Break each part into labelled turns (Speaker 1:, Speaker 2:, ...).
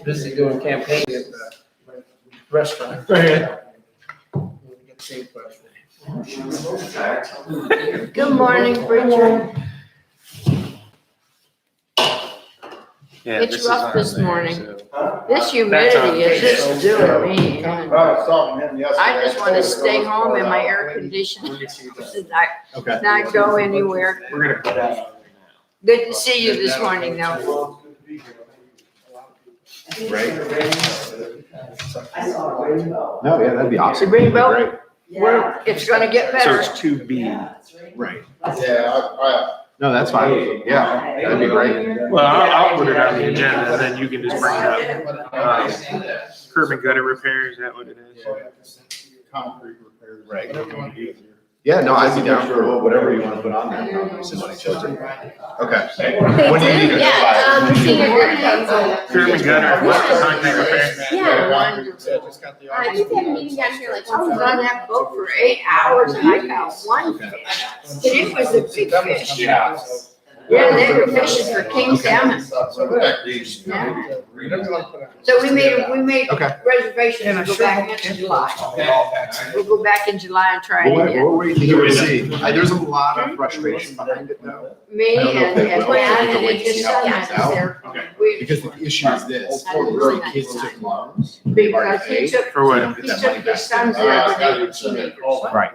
Speaker 1: Busy doing campaign at the restaurant. Same question.
Speaker 2: Good morning, Bridger.
Speaker 3: Yeah,
Speaker 2: It's
Speaker 3: this is
Speaker 2: rough
Speaker 3: on
Speaker 2: this
Speaker 3: there,
Speaker 2: morning.
Speaker 3: so-
Speaker 2: This humidity is just doing me.
Speaker 4: I was talking to him yesterday.
Speaker 2: I just want to stay home in my air conditioner, not go anywhere.
Speaker 3: We're gonna put that.
Speaker 2: Good to see you this morning, though.
Speaker 5: Right? No, yeah, that'd be awesome.
Speaker 2: Brimfield, it's gonna get
Speaker 3: So
Speaker 2: better.
Speaker 3: it's 2B.
Speaker 5: Right.
Speaker 4: Yeah,
Speaker 5: No, that's fine. Yeah, that'd be great.
Speaker 3: Well, I'll put it on the agenda and then you can just bring it up. Curb and gutter repair, is that what it is?
Speaker 4: concrete repairs.
Speaker 5: Right. Yeah, no, I'd be down for whatever you want to put on there. Somebody chose it. Okay. When do you need it?
Speaker 6: Yeah, senior group council.
Speaker 3: Curb and gutter, what, concrete repair?
Speaker 6: Yeah.
Speaker 4: Just got the.
Speaker 6: We've had a meeting down here like
Speaker 2: I was
Speaker 6: once
Speaker 2: on that boat for 8 hours and I got one fish, but it was a big fish.
Speaker 3: Yeah.
Speaker 2: Yeah, they were fishing for king salmon. Yeah. So we made
Speaker 5: Okay.
Speaker 2: reservations to go back next July. We'll go back in July and try it
Speaker 5: We'll
Speaker 2: again.
Speaker 5: wait to hear and see. There's a lot of frustration behind it though.
Speaker 2: Me
Speaker 5: I don't know if
Speaker 2: and
Speaker 5: they will.
Speaker 2: Gwen and
Speaker 5: Wait to see
Speaker 2: his
Speaker 5: how it
Speaker 2: son
Speaker 5: comes out.
Speaker 2: there.
Speaker 3: Okay.
Speaker 2: We,
Speaker 5: Because the issue is this,
Speaker 2: I didn't really like
Speaker 5: kids
Speaker 2: that.
Speaker 5: took loans.
Speaker 2: because he took,
Speaker 3: For what?
Speaker 2: he took his sons there when they were teenagers.
Speaker 5: Right.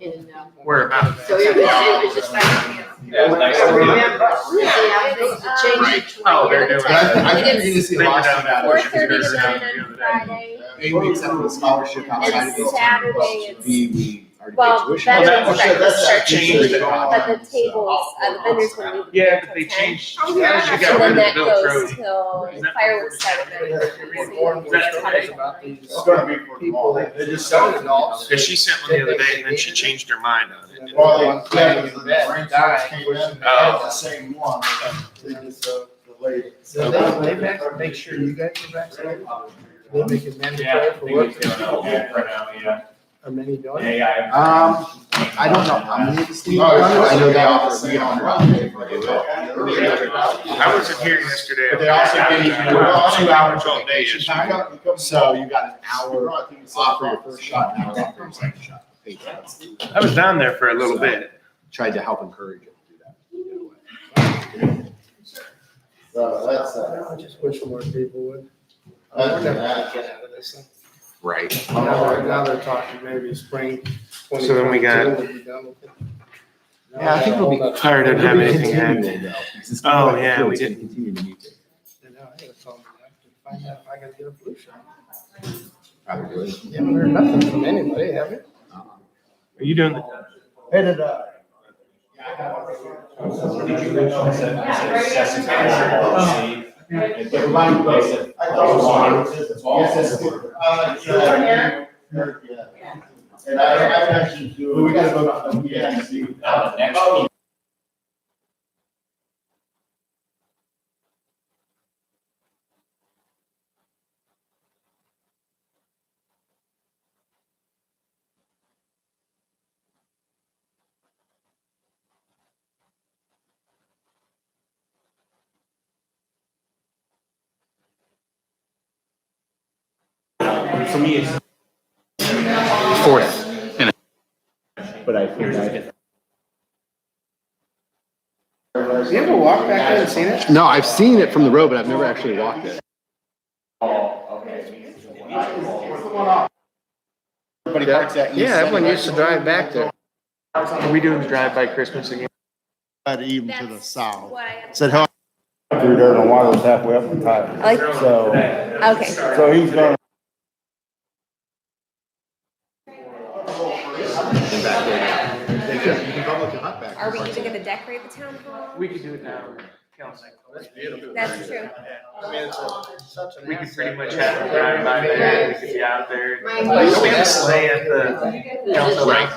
Speaker 2: And,
Speaker 3: Where about?
Speaker 2: so it was just like, I remember, see how things have changed in 20
Speaker 3: Oh, they're
Speaker 2: years.
Speaker 3: doing
Speaker 5: But I think you're gonna see a lot of that.
Speaker 6: 4:30 to 9 on Friday.
Speaker 5: A, we accepted a scholarship outside of
Speaker 6: And
Speaker 5: these.
Speaker 6: Saturday it's,
Speaker 5: B, we already
Speaker 6: well,
Speaker 5: paid tuition.
Speaker 6: veterans
Speaker 3: that-
Speaker 6: breakfast start
Speaker 3: changed
Speaker 6: changing,
Speaker 3: it.
Speaker 6: but the tables, the vendors wouldn't even.
Speaker 3: Yeah, but they changed.
Speaker 2: Oh, yeah.
Speaker 3: She
Speaker 6: And
Speaker 3: got
Speaker 6: then
Speaker 3: rid of
Speaker 6: that
Speaker 3: Bill
Speaker 6: goes
Speaker 3: Crody.
Speaker 6: till
Speaker 3: Is that-
Speaker 6: fireworks start at very early.
Speaker 4: It's gonna be for tomorrow. They just started off.
Speaker 3: Cause she sent one the other day and then she changed her mind on it.
Speaker 4: Well, yeah, because the Brimfield came in, they had
Speaker 3: Oh.
Speaker 4: the same one. They just, delayed.
Speaker 1: So they make sure you guys are vaccinated. They make it mandatory for work. Or many don't.
Speaker 5: I don't know how many of the Steve I know they offer me on Friday for it.
Speaker 3: I wasn't here yesterday.
Speaker 5: But they also gave you 2 hours
Speaker 3: all day
Speaker 5: vacation
Speaker 3: yesterday.
Speaker 5: time. So you got an hour off for your first shot, an hour off for your second shot.
Speaker 3: I was down there for a little bit.
Speaker 5: Tried to help encourage it to do that.
Speaker 4: So that's,
Speaker 1: I just wish more people would.
Speaker 4: Other
Speaker 1: We're
Speaker 4: than
Speaker 1: never
Speaker 4: that-
Speaker 1: gonna get out of this thing.
Speaker 5: Right.
Speaker 1: Now they're talking maybe spring.
Speaker 3: So then we got-
Speaker 1: 2022 we'll be done with it.
Speaker 5: Yeah, I think it'll be.
Speaker 3: Fire didn't have anything
Speaker 5: Continual,
Speaker 3: happen.
Speaker 5: though, because it's
Speaker 3: Oh,
Speaker 5: gonna be
Speaker 3: yeah, we
Speaker 5: it's gonna
Speaker 3: didn't.
Speaker 5: Continue to mutate.
Speaker 1: I know, I gotta call them back to find out if I gotta get a flu shot.
Speaker 5: Probably.
Speaker 1: You haven't heard nothing from anybody, have you?
Speaker 3: Are you doing the?
Speaker 1: Headed
Speaker 4: And I mentioned to. We gotta go on the next.
Speaker 5: For me, it's. Fourth. But I think
Speaker 1: You ever walk back there and seen it?
Speaker 5: No, I've seen it from the road, but I've never actually walked it. Everybody parks at East
Speaker 1: Yeah, everyone
Speaker 5: Center.
Speaker 1: used to drive back there.
Speaker 3: Are we doing drive-by Christmas again?
Speaker 4: Even to the
Speaker 6: That's
Speaker 4: south.
Speaker 6: what I.
Speaker 4: Said, how? Through there, the water was halfway up the tire.
Speaker 6: I like,
Speaker 4: So,
Speaker 6: okay.
Speaker 4: so he's gonna.
Speaker 5: They could, you can go look at hunt back.
Speaker 6: Are we even gonna decorate the town hall?
Speaker 3: We could do it now.
Speaker 6: That's true.
Speaker 1: I mean, it's such an
Speaker 3: We could
Speaker 1: asset.
Speaker 3: pretty much have a drive-by there. We could be out there.
Speaker 2: My
Speaker 3: Don't we have a sleigh at the council?
Speaker 5: Right.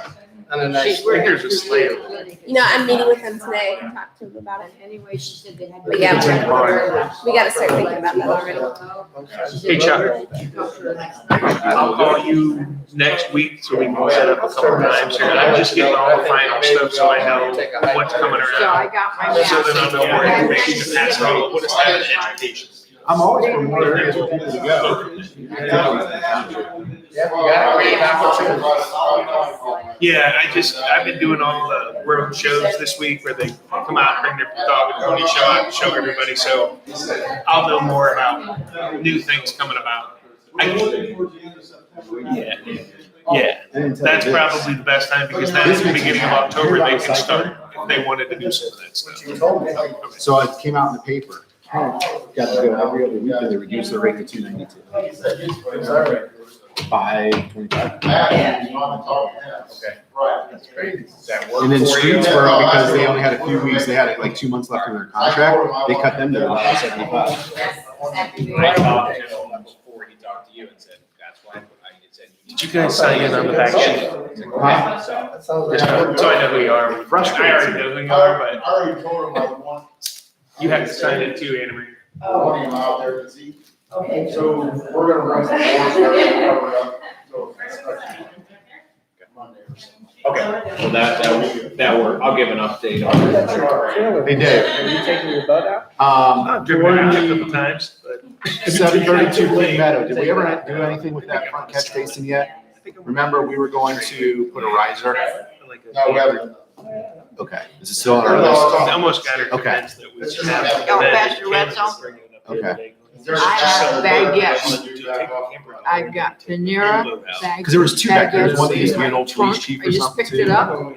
Speaker 1: On a nice.
Speaker 2: She's working
Speaker 3: There's a sleigh.
Speaker 6: You know, I'm meeting with them today to talk to them about it.
Speaker 2: Anyway, she said they had.
Speaker 6: But yeah, we gotta start thinking about that already.
Speaker 3: Hey, Chuck. I'll call you next week so we can set up a couple times here. I'm just getting all the final stuff so I know what's coming
Speaker 2: So I
Speaker 3: around.
Speaker 2: got my.
Speaker 3: So then I'll know more information to pass on. What is that in education?
Speaker 5: I'm always for more areas for people to go.
Speaker 3: Yeah, I've been doing all the road shows this week where they come out, bring their dog and pony show out, and show everybody. So I'll know more about new things coming about. Yeah, that's probably the best time because then at the beginning of October they can start if they wanted to do some of that stuff.
Speaker 5: So it came out in the paper. Got to go every other week and they reduced the rate to 292. By 25.
Speaker 3: That's crazy. Does that work
Speaker 5: And then
Speaker 3: for you?
Speaker 5: Streetsboro, because they only had a few weeks, they had like 2 months left in their contract, they cut them to about 75.
Speaker 7: I talked to him before he talked to you and said, that's why I said.
Speaker 3: Did you guys sign in on the back sheet?
Speaker 1: That sounds like.
Speaker 3: So I know who you are.
Speaker 5: Frustrating.
Speaker 3: I already know who you are, but
Speaker 4: I already told him I want.
Speaker 3: you have to sign it too, Anna Marie.
Speaker 4: Want him out there to see.
Speaker 2: Okay.
Speaker 4: So we're gonna run some more. Monday or something.
Speaker 7: Okay, well, that worked. I'll give an update on it.
Speaker 5: They did.
Speaker 1: Are you taking your boat out?
Speaker 3: I've driven around a couple times, but.
Speaker 5: 732 Lake Meadow, did we ever do anything with that front catch basin yet? Remember, we were going to put a riser?
Speaker 4: No, we haven't.
Speaker 5: Okay, is it still on our list?
Speaker 3: I almost got her
Speaker 5: Okay.
Speaker 3: convinced that we should have.
Speaker 2: Oh, Pastor Wetzel?
Speaker 5: Okay.
Speaker 2: I have a bag yes. I've got Panera bag.
Speaker 5: Because there was two back there, one that used to be an old
Speaker 2: Trunk.
Speaker 5: police chief
Speaker 2: I
Speaker 5: or
Speaker 2: just
Speaker 5: something
Speaker 2: picked it
Speaker 5: too.
Speaker 2: up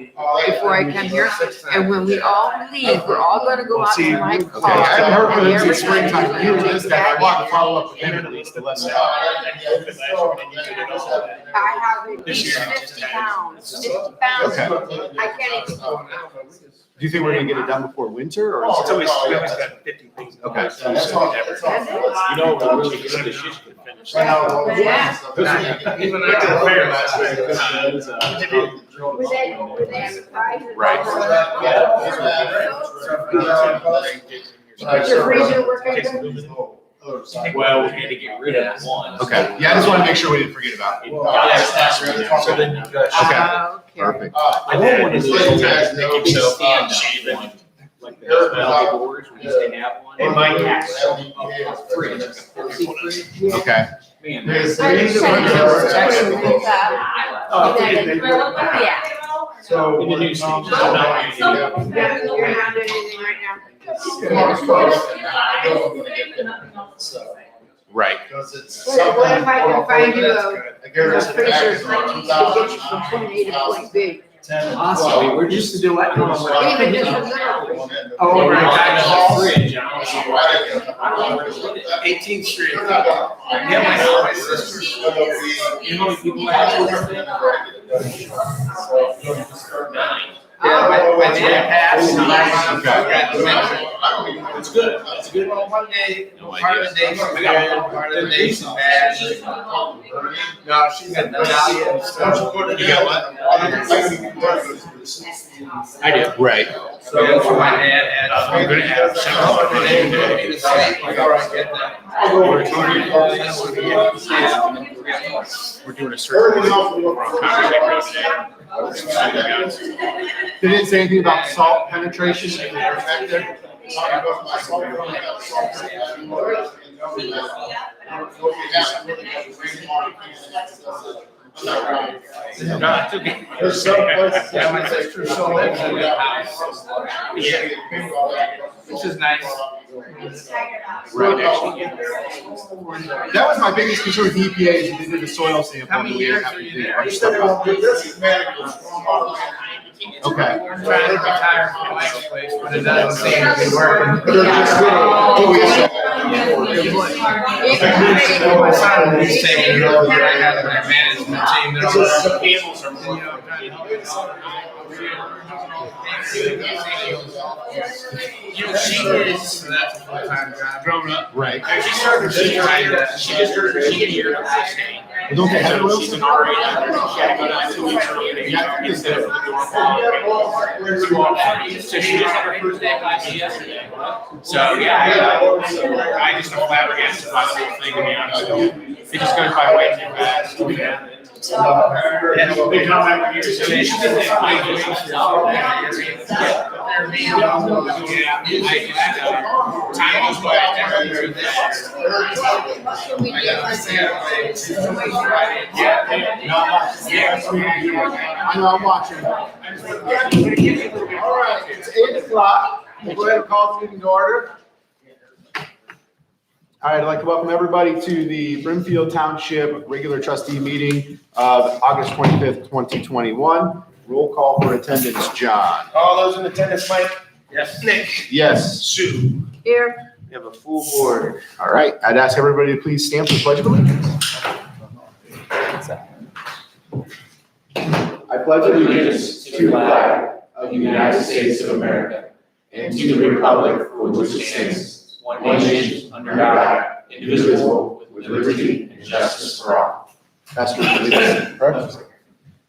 Speaker 2: before I come here, and when we all leave, we're all gonna go out to my car.
Speaker 5: Okay, I haven't heard from him
Speaker 2: and
Speaker 5: since springtime. He was
Speaker 2: everybody's
Speaker 5: just that I
Speaker 2: gonna
Speaker 5: want to
Speaker 2: take
Speaker 5: follow up with him at least to let him know.
Speaker 2: I have at least 50 pounds, 50 pounds.
Speaker 5: Okay.
Speaker 2: I can't even.
Speaker 5: Do you think we're gonna get it done before winter or?
Speaker 3: It's
Speaker 5: is
Speaker 3: always,
Speaker 5: it-
Speaker 3: we always got 50 things.
Speaker 5: Okay.
Speaker 4: That's all. That's all.
Speaker 7: You know, we're really good at this.
Speaker 2: Yeah.
Speaker 3: Even went to the fair last night.
Speaker 2: Were they surprised?
Speaker 5: Right.
Speaker 2: Is your freezer working good?
Speaker 7: Well, we had to get rid of one.
Speaker 5: Okay, yeah, I just want to make sure we didn't forget about it.
Speaker 7: So then you guys.
Speaker 5: Okay, perfect.
Speaker 7: I know one of those old guys make himself stand up one, like the metal doors, we used to have one.
Speaker 3: In my house.
Speaker 7: Fridge, like a 50 fridge.
Speaker 5: Okay.
Speaker 7: Man,
Speaker 2: I just tried to do it actually with,
Speaker 3: Oh,
Speaker 2: and then- yeah.
Speaker 4: So.
Speaker 7: in the new stage.
Speaker 2: You're not doing anything right
Speaker 5: Right.
Speaker 4: Because it's.
Speaker 2: now. What if I can find you a
Speaker 4: freezer
Speaker 2: freezer to get you from point A to point B?
Speaker 7: Awesome, we're just to do that.
Speaker 2: Even just a little.
Speaker 3: Oh, right.
Speaker 7: I fridge.
Speaker 3: 18th Street.
Speaker 4: Yeah,
Speaker 3: my sister.
Speaker 7: You know how many people have?
Speaker 3: Yeah, my dad passed.
Speaker 7: It's good, it's good.
Speaker 3: Well, one day, part of the day she's good, part of the day she's bad. No, she's got Dahlia and stuff.
Speaker 7: You got what? I do.
Speaker 5: Right.
Speaker 3: So that's what my dad had. I'm gonna have some today. All right, get that.
Speaker 5: We're doing a search. They didn't say anything about salt penetration in the back there?
Speaker 3: No, it's okay.
Speaker 4: There's some places, yeah, my sister still lives in that house.
Speaker 3: Yeah. Which is nice.
Speaker 5: Right, actually. That was my biggest concern with EPA is they did the soil sample.
Speaker 3: How many
Speaker 5: and we didn't
Speaker 3: years
Speaker 5: have
Speaker 3: are
Speaker 5: to
Speaker 3: you
Speaker 5: do a
Speaker 3: there?
Speaker 5: bunch of stuff.
Speaker 4: This is medical.
Speaker 5: Okay.
Speaker 3: I'm trying to retire from my place, but it doesn't seem to be working. My son is taking it over, I got my management team, they're all cables are, you know, she is, so that's a full-time job. Grown up.
Speaker 5: Right.
Speaker 3: And she started, she just heard her senior year of high school.
Speaker 5: Well, don't they have oil?
Speaker 3: She's an RA, she had to go down 2 weeks early, instead of the door. So she just had her first day of class yesterday. So, yeah, I just am flabbergasted by the whole thing, to be honest with you. It just goes by way too fast. They come back here, so they should get
Speaker 5: I know, I'm watching. All right, it's 8:00. We'll go ahead and call the meeting to order. All right, I'd like to welcome everybody to the Brimfield Township Regular Trustee Meeting of August 25th, 2021. Roll call for attendance, John.
Speaker 3: All those in attendance, Mike? Yes. Nick?
Speaker 5: Yes.
Speaker 3: Sue?
Speaker 2: Here.
Speaker 3: We have a full board.
Speaker 5: All right, I'd ask everybody to please stand for the Pledge of Allegiance. I pledge allegiance to the flag of the United States of America and to the republic for which it stands, one nation, under God, indivisible, with liberty and justice for all. Pastor, please.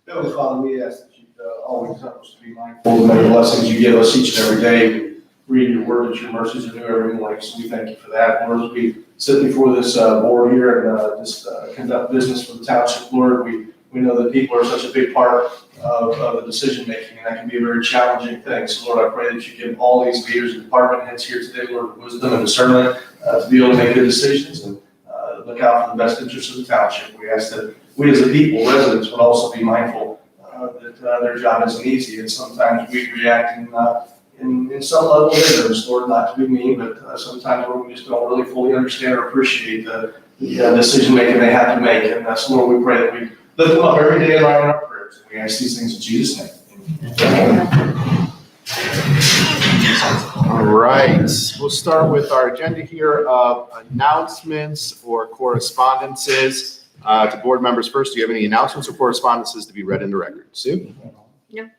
Speaker 4: Heavenly Father, we ask that you always help us to be mindful of the blessings you give us each and every day. We read your word that your mercies are new every morning, so we thank you for that. Lord, as we sit before this board here and just conduct business for the township, Lord, we know that people are such a big part of the decision making, and that can be a very challenging thing. So Lord, I pray that you give all these leaders and department heads here today, Lord, wisdom and discernment to be able to make good decisions and look out for the best interests of the township. We ask that we as a people, residents, would also be mindful that their job isn't easy, and sometimes we react in some level of ignorance, Lord, not to be mean, but sometimes we just don't really fully understand or appreciate the decision making they have to make. And so Lord, we pray that we lift them up every day in our prayers. And we ask these things in Jesus' name. Amen.
Speaker 5: All right, we'll start with our agenda here of announcements or correspondences. To board members first, do you have any announcements or correspondences to be read into record? Sue?
Speaker 2: No.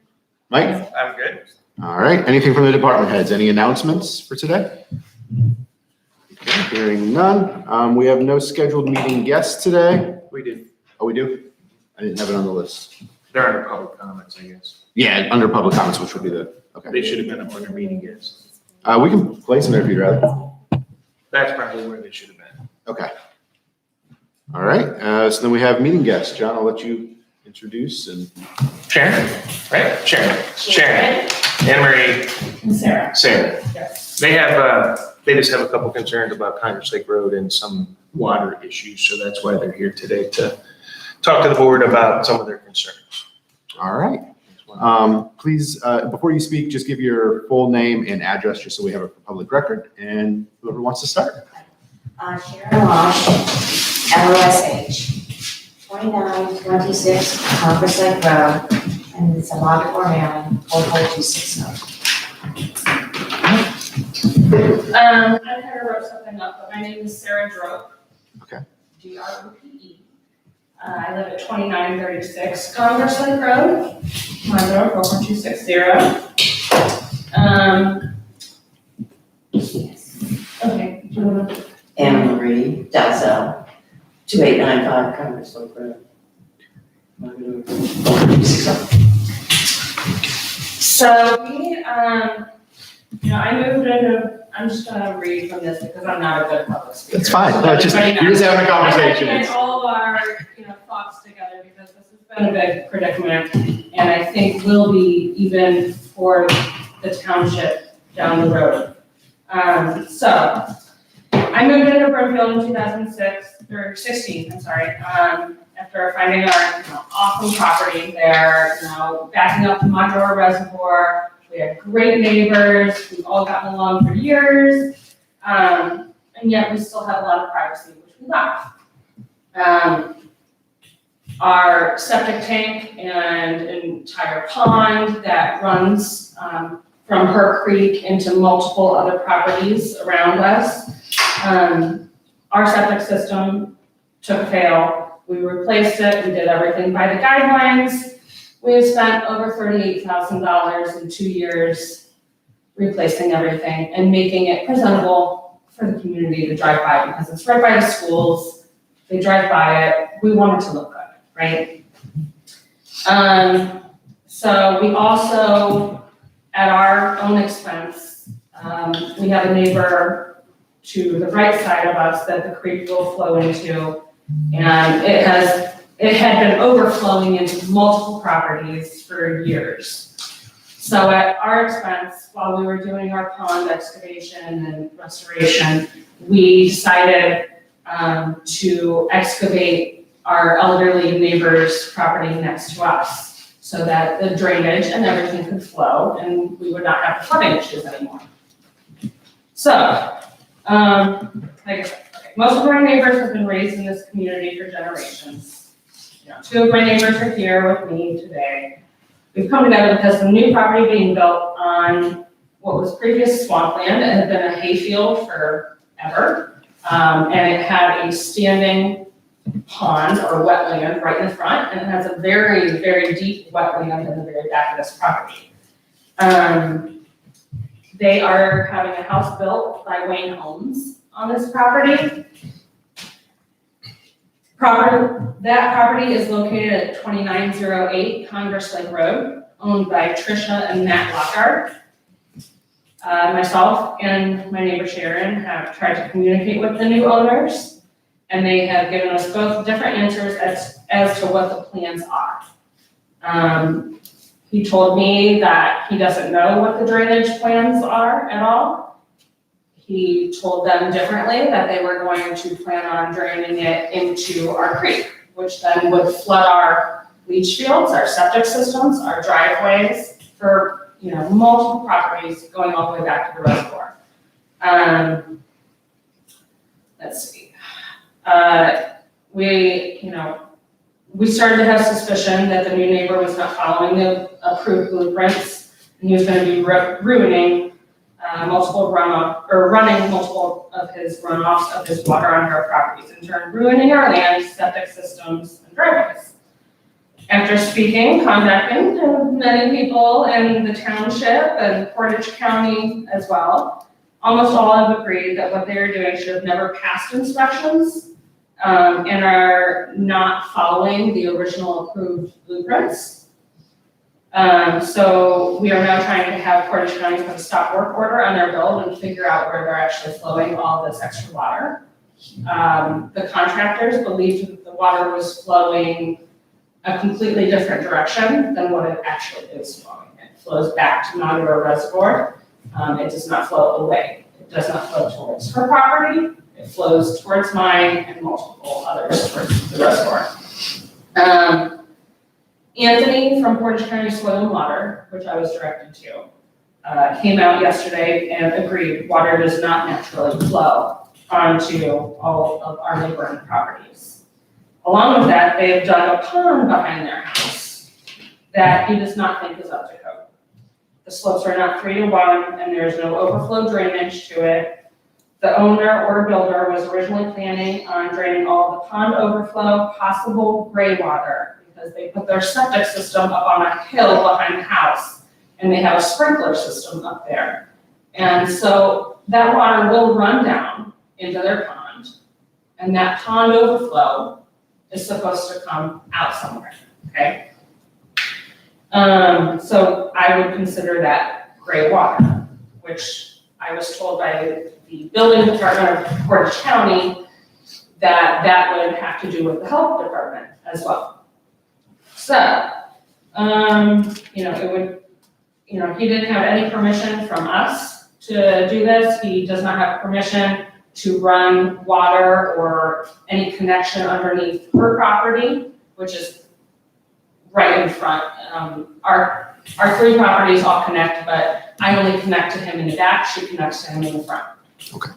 Speaker 5: Mike?
Speaker 3: I'm good.
Speaker 5: All right, anything from the department heads? Any announcements for today? Okay, hearing none. We have no scheduled meeting guests today.
Speaker 3: We did.
Speaker 5: Oh, we do? I didn't have it on the list.
Speaker 3: They're under public comments, I guess.
Speaker 5: Yeah, under public comments, which would be the, okay.
Speaker 3: They should have been up under meeting guests.
Speaker 5: We can place them there if you'd rather.
Speaker 3: That's probably where they should have been.
Speaker 5: Okay. All right, so then we have meeting guests. John, I'll let you introduce and.
Speaker 3: Sharon, right? Sharon. Anne Marie.
Speaker 8: And Sarah.
Speaker 3: Sarah.
Speaker 8: Yes.
Speaker 3: They just have a couple concerns about Congress Lake Road and some water issues, so that's why they're here today to talk to the board about some of their concerns.
Speaker 5: All right. Please, before you speak, just give your full name and address, just so we have a public record, and whoever wants to start.
Speaker 8: Sharon Losh, LOSH, 2926 Congress Lake Road, and it's a Montecor mailing, 44260.
Speaker 9: I kind of wrote something up, but my name is Sarah Drope.
Speaker 5: Okay.
Speaker 9: Drope. I live at 2936 Congress Lake Road, Montecor, 44260. Okay.
Speaker 8: Anne Marie Dalzell, 2895 Congress Lake Road.
Speaker 9: So we, I moved into, I'm just gonna read from this because I'm not a good public speaker.
Speaker 5: That's fine.
Speaker 9: So
Speaker 5: No, just,
Speaker 9: everybody
Speaker 5: you're just
Speaker 9: knows.
Speaker 5: having a conversation.
Speaker 9: I'm gonna get all of our, thoughts together because this has been a big predicament, and I think will be even for the township down the road. So I moved into Brimfield in 2016, after finding our awesome property there, backing up to Monroe Reservoir. We had great neighbors, we've all gotten along for years, and yet we still have a lot of privacy, which we love. Our septic tank and entire pond that runs from her creek into multiple other properties around us. Our septic system took a fail. We replaced it, we did everything by the guidelines. We have spent over $38,000 in 2 years replacing everything and making it presentable for the community to drive by because it's right by the schools. They drive by it, we want it to look good, right? So we also, at our own expense, we have a neighbor to the right side of us that the creek will flow into. And it has it had been overflowing into multiple properties for years. So at our expense, while we were doing our pond excavation and restoration, we decided to excavate our elderly neighbor's property next to us so that the drainage and everything could flow and we would not have flooding issues anymore. So, like I said, okay, most of our neighbors have been raised in this community for generations. You know, 2 of my neighbors are here with me today. We've come together because the new property being built on what was previous swampland, it had been a hayfield forever, and it had a standing pond or wetland right in the front, and it has a very, very deep wetland in the very back of this property. They are having a house built by Wayne Homes on this property. That property is located at 2908 Congress Lake Road, owned by Tricia and Matt Lockhart. Myself and my neighbor Sharon have tried to communicate with the new owners, and they have given us both different answers as to what the plans are. He told me that he doesn't know what the drainage plans are at all. He told them differently that they were going to plan on draining it into our creek, which then would flood our leach fields, our septic systems, our driveways for, you know, multiple properties going all the way back to the reservoir. Let's see. We started to have suspicion that the new neighbor was not following the approved blueprints, and he was going to be ruining running multiple of his runoffs of his water onto our properties, in turn ruining our land, septic systems, and driveways. After contacting many people in the township and Portage County as well, almost all have agreed that what they are doing should have never passed inspections, and are not following the original approved blueprints. So we are now trying to have Portage County put a stop work order on their build and figure out where they're actually flowing all this extra water. The contractors believed that the water was flowing a completely different direction than what it actually is flowing. It flows back to Monroe Reservoir. It does not flow away. It does not flow towards her property. It flows towards mine and multiple others towards the reservoir. Anthony from Portage County Soil and Water, which I was directed to, came out yesterday and agreed water does not naturally flow onto all of our neighboring properties. Along with that, they have dug a pond behind their house that he does not think is up to code. The slopes are not 3 to 1, and there is no overflow drainage to it. The owner or builder was originally planning on draining all the pond overflow, possible gray water, because they put their septic system up on a hill behind the house, and they have a sprinkler system up there. And so that water will run down into their pond, and that pond overflow is supposed to come out somewhere, okay? So I would consider that gray water, which I was told by the building department of Portage County that would have to do with the health department as well. So, it would, he didn't have any permission from us to do this. He does not have permission to run water or any connection underneath her property, which is right in front. Our 3 properties all connect, but I only connect to him in the back, she connects to him in the front.
Speaker 3: Okay.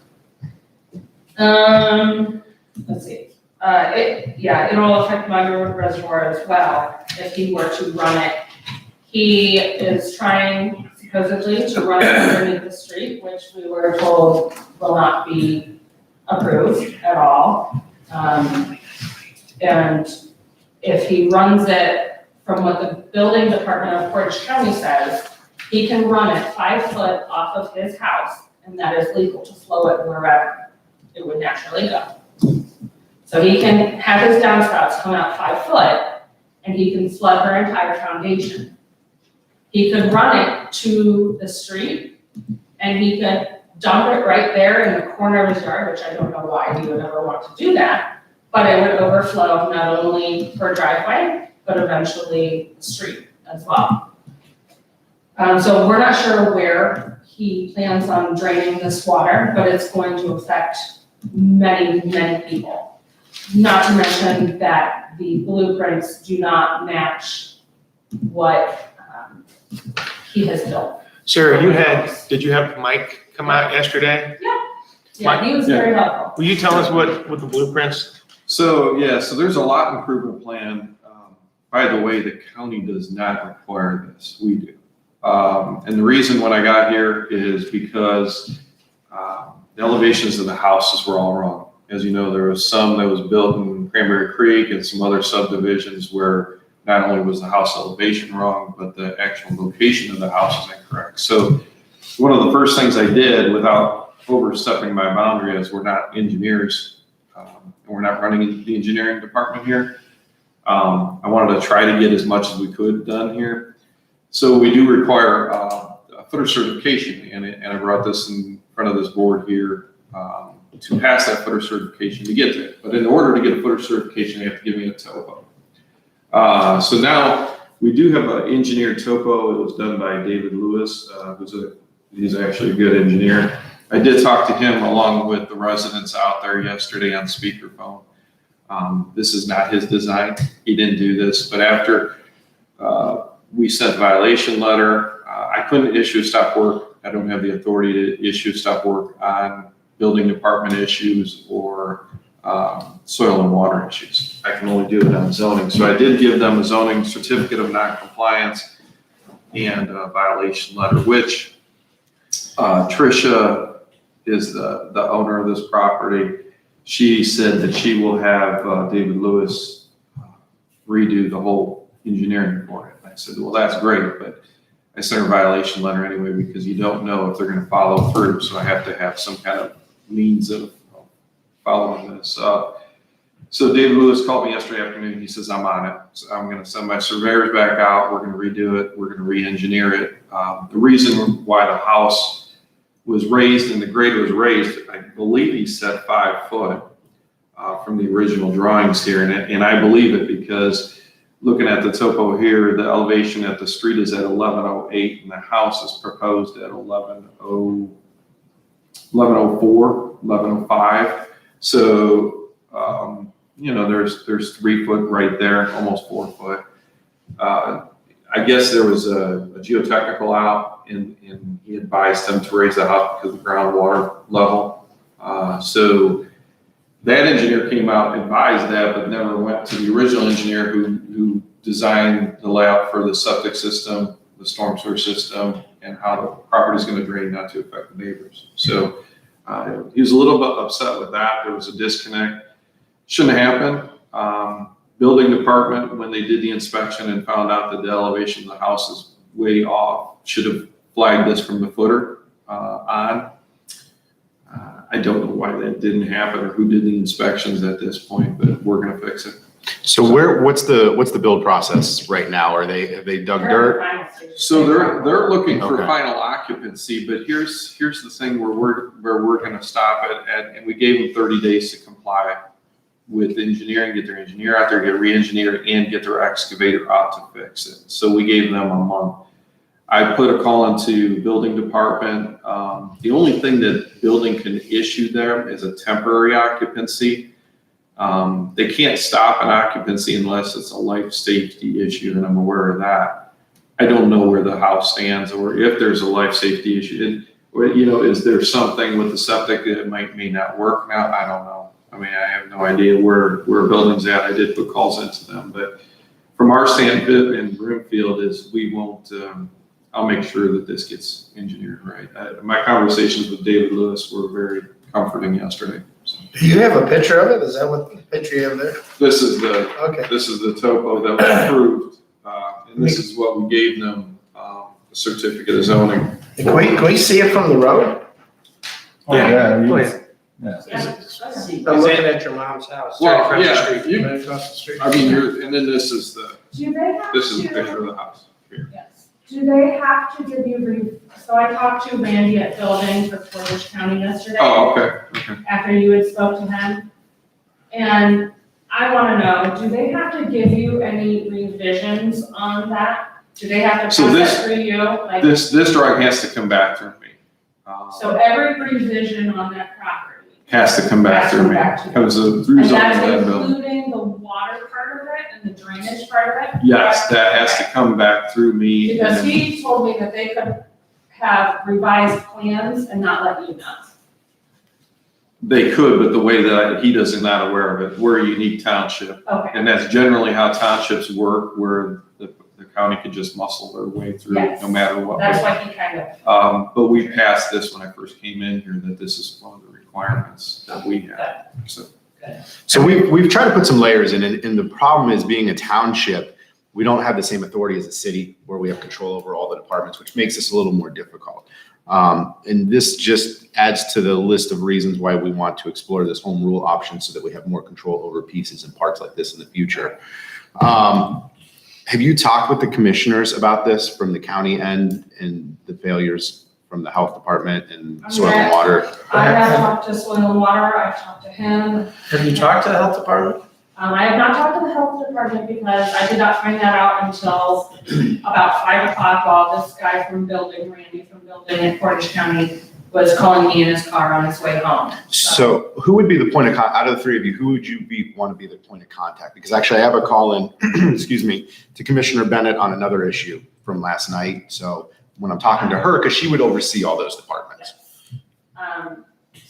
Speaker 9: Let's see. It'll affect my reservoir as well if he were to run it. He is trying supposedly to run it underneath the street, which we were told will not be approved at all. And if he runs it from what the building department of Portage County says, he can run it 5 foot off of his house, and that is legal to flow it wherever it would naturally go. So he can have his downspouts come out 5 foot, and he can flood her entire foundation. He could run it to the street, and he could dump it right there in the corner of his yard, which I don't know why he would ever want to do that. but it would overflow not only her driveway, but eventually the street as well. So we're not sure where he plans on draining this water, but it's going to affect many, many people. Not to mention that the blueprints do not match what he has built.
Speaker 3: Sarah, did you have Mike come out yesterday?
Speaker 9: Yeah, he was very helpful.
Speaker 3: Will you tell us what the blueprints?
Speaker 4: So there's a lot improvement plan. By the way, the county does not require this, we do. And the reason when I got here is because the elevations of the houses were all wrong. As you know, there was some that was built in Cranberry Creek and some other subdivisions where not only was the house elevation wrong, but the actual location of the house is incorrect. So one of the first things I did without overstepping my boundary, as we're not engineers, and we're not running the engineering department here, I wanted to try to get as much as we could done here. So we do require a footer certification, and I brought this in front of this board here to pass that footer certification to get there. But in order to get a footer certification, they have to give me a topo. So now we do have an engineered topo. It was done by David Lewis, he's actually a good engineer. I did talk to him along with the residents out there yesterday on speakerphone. This is not his design. He didn't do this, but after we sent a violation letter, I couldn't issue a stop work. I don't have the authority to issue a stop work on building department issues or soil and water issues. I can only do it on zoning. So I did give them a zoning certificate of non-compliance and a violation letter, which Tricia is the owner of this property. She said that she will have David Lewis redo the whole engineering for it. I said, well, that's great, but I sent her a violation letter anyway because you don't know if they're going to follow through. So I have to have some kind of means of following this up. So David Lewis called me yesterday afternoon. He says, I'm on it. So I'm going to send my surveyors back out. We're going to redo it. We're going to re-engineer it. The reason why the house was raised and the grade was raised, I believe he said 5 foot from the original drawings here. And I believe it because looking at the topo here, the elevation at the street is at 1108 and the house is proposed at 1104, 1105. So, there's 3 foot right there, almost 4 foot. I guess there was a geotechnical out and he advised them to raise the house because of the groundwater level. So that engineer came out, advised that, but never went to the original engineer who designed the layout for the septic system, the storm sewer system, and how the property is going to drain not to affect the neighbors. So he was a little bit upset with that. There was a disconnect. Shouldn't happen. Building department, when they did the inspection and found out that the elevation of the house is way off, should have flagged this from the footer on. I don't know why that didn't happen or who did the inspections at this point, but we're going to fix it.
Speaker 7: So what's the build process right now? Have they dug dirt?
Speaker 4: So they're looking for
Speaker 7: Okay.
Speaker 4: final occupancy, but here's the thing where we're going to stop it at, and we gave them 30 days to comply with engineering, get their engineer out there, get re-engineered, and get their excavator out to fix it. So we gave them a month. I put a call into building department. The only thing that building can issue them is a temporary occupancy. They can't stop an occupancy unless it's a life safety issue, and I'm aware of that. I don't know where the house stands or if there's a life safety issue. Is there something with the septic that may not work now? I don't know. I mean, I have no idea where a building's at. I did put calls into them, but from our standpoint in Brimfield is we won't, I'll make sure that this gets engineered right. My conversations with David Lewis were very comforting yesterday. So.
Speaker 1: Do you have a picture of it? Is that what the picture you have there?
Speaker 4: This is the topo that was approved, and this is what we gave them, a certificate of zoning.
Speaker 1: Can we see it from the road? I'm looking at your mom's house.
Speaker 4: Well,
Speaker 1: Right across the
Speaker 4: yeah,
Speaker 1: street. Right across the street.
Speaker 4: I mean, and then this is
Speaker 9: Do they have
Speaker 4: this is the
Speaker 9: to-
Speaker 4: picture of the house here.
Speaker 9: Yes. Do they have to give you, so I talked to Randy at building for Portage County yesterday.
Speaker 4: Oh, okay.
Speaker 9: After you had spoke to him. And I wanna know, do they have to give you any revisions on that? Do they have to
Speaker 10: So
Speaker 9: pass
Speaker 10: this-
Speaker 9: that through you? Like,
Speaker 10: This drawing has to come back through me.
Speaker 9: so every revision on that property?
Speaker 10: Has to come back through me. Comes through
Speaker 9: And
Speaker 10: zoning
Speaker 9: that's
Speaker 10: and building.
Speaker 9: including the water part of it and the drainage part of it?
Speaker 10: Yes, that has to come back through me.
Speaker 9: Because
Speaker 10: and-
Speaker 9: he told me that they could have revised plans and not let you know.
Speaker 10: They could, but the way that he is not aware of it, we're a unique township.
Speaker 9: Okay,
Speaker 10: And that's generally how townships work, where the county can just muscle their way through
Speaker 9: Yes.
Speaker 10: no matter what.
Speaker 9: that's why he kind of,
Speaker 10: But we passed this when I first came in here, that this is one of the requirements that we have, so.
Speaker 7: So we've tried to put some layers in, and the problem is being a township, we don't have the same authority as a city where we have control over all the departments, which makes this a little more difficult. And this just adds to the list of reasons why we want to explore this home rule option so that we have more control over pieces and parts like this in the future. Have you talked with the commissioners about this from the county end and the failures from the health department and soil and water?
Speaker 9: I have talked to Soil and Water, I've talked to him.
Speaker 1: Have you talked to the health department?
Speaker 9: I have not talked to the health department because I did not find that out until about 5 o'clock while this guy from building, Randy from building in Portage County, was calling me in his car on his way home.
Speaker 7: So who would be the point of out of the three of you, who would you want to be the point of contact? Because actually I have a call in, excuse me, to Commissioner Bennett on another issue from last night. So when I'm talking to her, because she would oversee all those departments.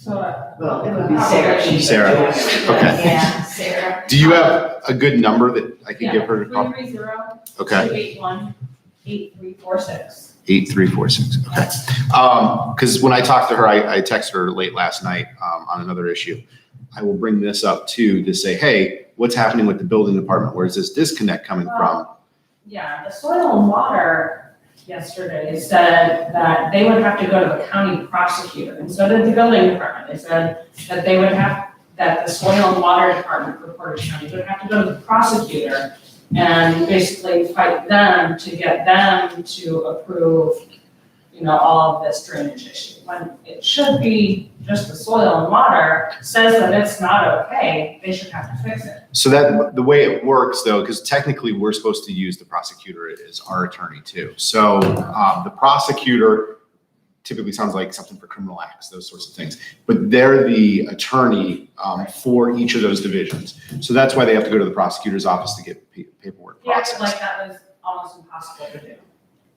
Speaker 8: Well, it would be Sarah.
Speaker 7: Sarah, okay.
Speaker 8: Yeah, Sarah.
Speaker 7: Do you have a good number that I can give her to call?
Speaker 9: 330-281-8346.
Speaker 7: Okay. 8346, okay. Because when I talked to her, I texted her late last night on another issue. I will bring this up too, to say, hey, what's happening with the building department? Where's this disconnect coming from?
Speaker 9: Yeah, the Soil and Water yesterday said that they would have to go to the county prosecutor, and so did the building department. They said that they would have, that the Soil and Water Department for Portage County would have to go to the prosecutor and basically fight them to get them to approve, all of this drainage issue. When it should be just the Soil and Water says that it's not okay, they should have to fix it.
Speaker 7: So that the way it works though, because technically we're supposed to use the prosecutor as our attorney too. So the prosecutor typically sounds like something for criminal acts, those sorts of things. But they're the attorney for each of those divisions. So that's why they have to go to the prosecutor's office to get paperwork
Speaker 9: Yeah,
Speaker 7: processed.
Speaker 9: like that was almost impossible to do.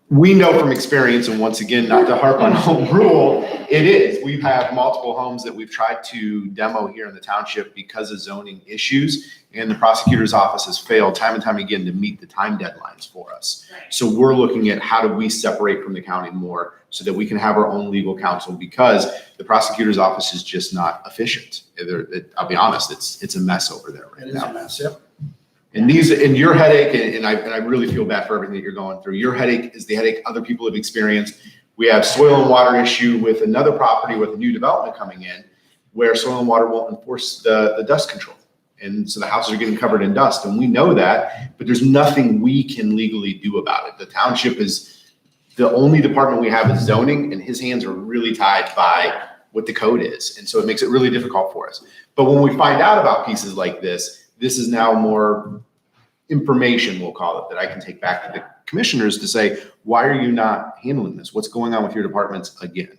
Speaker 7: We know from experience, and once again, not to harp on home rule, it is. We've had multiple homes that we've tried to demo here in the township because of zoning issues, and the prosecutor's office has failed time and time again to meet the time deadlines for us.
Speaker 9: Right.
Speaker 7: So we're looking at how do we separate from the county more so that we can have our own legal counsel, because the prosecutor's office is just not efficient. I'll be honest, it's a mess over there right
Speaker 1: It is
Speaker 7: now.
Speaker 1: a mess, yep.
Speaker 7: And your headache, and I really feel bad for everything that you're going through. Your headache is the headache other people have experienced. We have soil and water issue with another property with a new development coming in where soil and water won't enforce the dust control. And so the houses are getting covered in dust, and we know that, but there's nothing we can legally do about it. The township is, the only department we have is zoning, and his hands are really tied by what the code is. And so it makes it really difficult for us. But when we find out about pieces like this is now more information, we'll call it, that I can take back to the commissioners to say, why are you not handling this? What's going on with your departments again?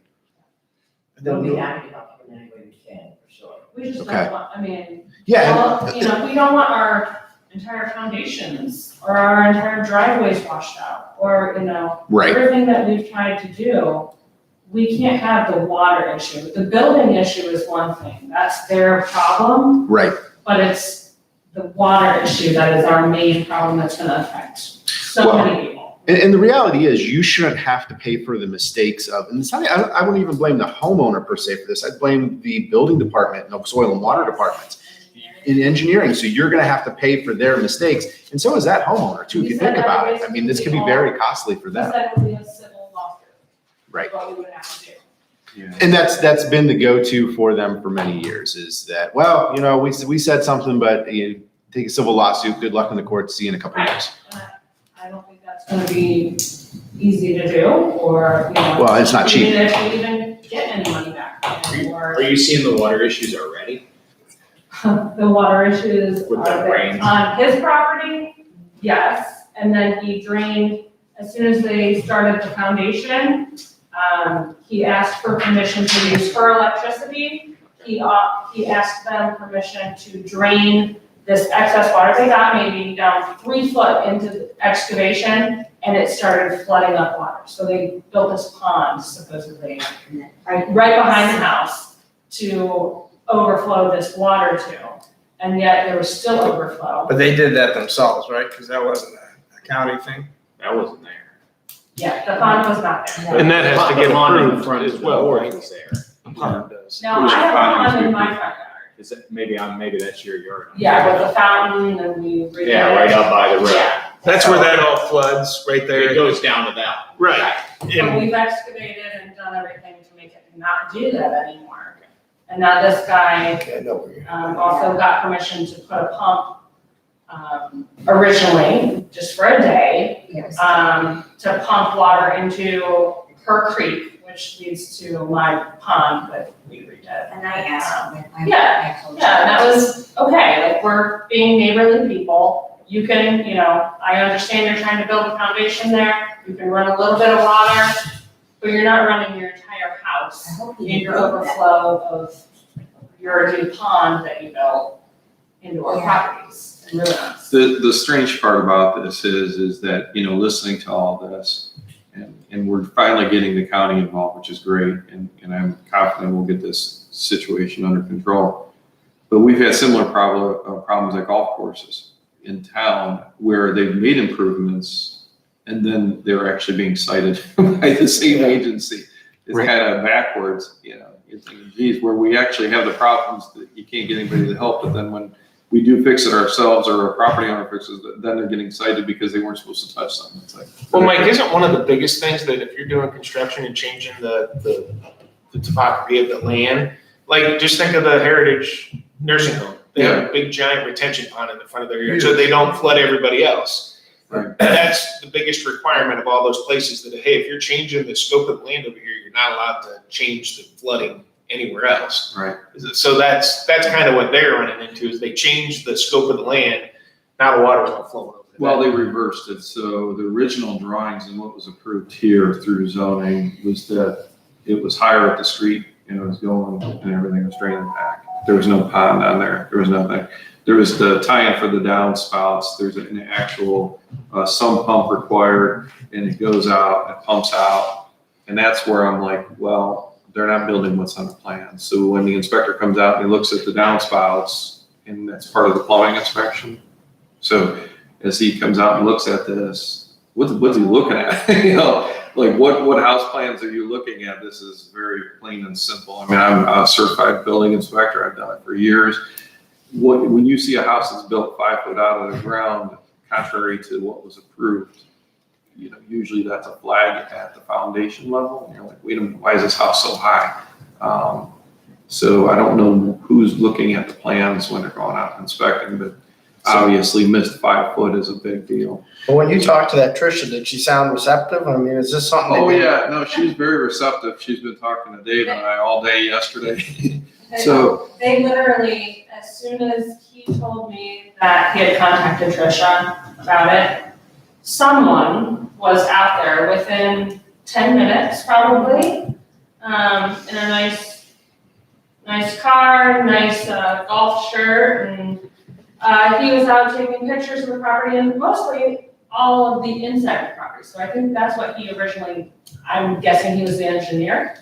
Speaker 8: We'll be happy to help you in any way we can, for sure.
Speaker 9: We just
Speaker 7: Okay.
Speaker 9: don't want,
Speaker 7: Yeah,
Speaker 9: well, we don't want our entire foundations or our entire driveways washed out, or,
Speaker 7: right.
Speaker 9: everything that we've tried to do. We can't have the water issue. The building issue is one thing, that's their problem,
Speaker 7: Right.
Speaker 9: but it's the water issue that is our main problem that's gonna affect so
Speaker 7: Well,
Speaker 9: many people.
Speaker 7: And the reality is you shouldn't have to pay for the mistakes of, and it's not, I wouldn't even blame the homeowner per se for this. I'd blame the building department, no, soil and water departments in engineering. So you're going to have to pay for their mistakes. And so is that homeowner too, if you think about it. I mean, this can be very costly for them.
Speaker 9: That would be a civil lawsuit.
Speaker 7: Right.
Speaker 9: What we would have to do.
Speaker 10: Yeah.
Speaker 7: And that's been the go-to for them for many years, is that, well, we said something, but you take a civil lawsuit, good luck in the courts, see you in a couple of years.
Speaker 9: And I don't think that's gonna be easy to do, or,
Speaker 7: Well, it's not cheap.
Speaker 9: even if we even get any money back, or.
Speaker 5: Are you seeing the water issues already?
Speaker 9: the water issues
Speaker 3: With
Speaker 9: are
Speaker 3: that
Speaker 9: there.
Speaker 3: rain.
Speaker 9: On his property, yes, and then he drained, as soon as they started the foundation, he asked for permission to use her electricity. He asked them permission to drain this excess water they got, maybe down 3 foot into the excavation, and it started flooding up water. So they built this pond supposedly right behind the house to overflow this water to, and yet there was still overflow.
Speaker 1: But they did that themselves, right? Because that wasn't a county thing.
Speaker 3: That wasn't there.
Speaker 9: Yeah, the pond was not there.
Speaker 3: And that has to get
Speaker 5: The pond in
Speaker 3: approved
Speaker 5: front
Speaker 3: as
Speaker 5: of the
Speaker 3: well,
Speaker 5: door
Speaker 3: right?
Speaker 5: is there.
Speaker 3: The pond does.
Speaker 9: No, I have a pond in my front yard.
Speaker 5: Is it, maybe that's your yard?
Speaker 9: Yeah, with the fountain and we redid it.
Speaker 5: Yeah, right up by the road.
Speaker 9: Yeah.
Speaker 3: That's where that all floods, right there.
Speaker 5: It goes down to that.
Speaker 3: Right.
Speaker 9: So
Speaker 3: And
Speaker 9: we've excavated and done everything to make it not do that anymore. And now this guy
Speaker 1: Yeah, I know where you're.
Speaker 9: also got permission to put a pump, originally, just for a day, to pump water into her creek, which leads to my pond that we redid.
Speaker 2: And I asked him.
Speaker 9: Yeah, and that was okay, like, we're being neighborly people. You can, I understand you're trying to build a foundation there, you can run a little bit of water, but you're not running your entire house in your overflow of your new pond that you built into our properties and ruin us.
Speaker 10: The strange part about this is that, listening to all this, and we're finally getting the county involved, which is great, and I'm confident we'll get this situation under control. But we've had similar problems at golf courses in town where they've made improvements and then they're actually being cited by the same agency. It's
Speaker 7: Right.
Speaker 10: kind of backwards, you're thinking, geez, where we actually have the problems that you can't get anybody to help, but then when we do fix it ourselves or a property owner fixes it, then they're getting cited because they weren't supposed to touch something. It's like,
Speaker 3: well, Mike, isn't one of the biggest things that if you're doing construction and changing the topography of the land, like just think of the Heritage Nursing Home. They have a big giant retention pond in the front of their yard, so they don't flood everybody else.
Speaker 10: Right.
Speaker 3: That's the biggest requirement of all those places that, hey, if you're changing the scope of the land over here, you're not allowed to change the flooding anywhere else.
Speaker 10: Right.
Speaker 3: So that's kind of what they're running into, is they change the scope of the land, now the water's all flowing over.
Speaker 10: Well, they reversed it. So the original drawings and what was approved here through zoning was that it was higher at the street and it was going and everything was draining back. There was no pond on there. There was nothing. There was the tie-in for the downspouts. There's an actual sump pump required and it goes out, it pumps out. And that's where I'm like, well, they're not building what's on the plan. So when the inspector comes out and he looks at the downspouts, and that's part of the plumbing inspection. So as he comes out and looks at this, what's he looking at? Like what house plans are you looking at? This is very plain and simple. I mean, I'm a certified building inspector. I've done it for years. When you see a house that's built 5 foot out of the ground, contrary to what was approved, usually that's a flag at the foundation level. And you're like, wait a minute, why is this house so high? So I don't know who's looking at the plans when they're going out and inspecting, but obviously missed 5 foot is a big deal.
Speaker 1: But when you talked to that Tricia, did she sound receptive? I mean, is this something?
Speaker 10: Oh, yeah, no, she's very receptive. She's been talking to Dave and I all day yesterday. So,
Speaker 9: They literally, as soon as he told me that he had contacted Tricia about it, someone was out there within 10 minutes probably, in a nice car, nice golf shirt, and he was out taking pictures of the property and mostly all of the inside of the property. So I think that's what he originally, I'm guessing he was the engineer,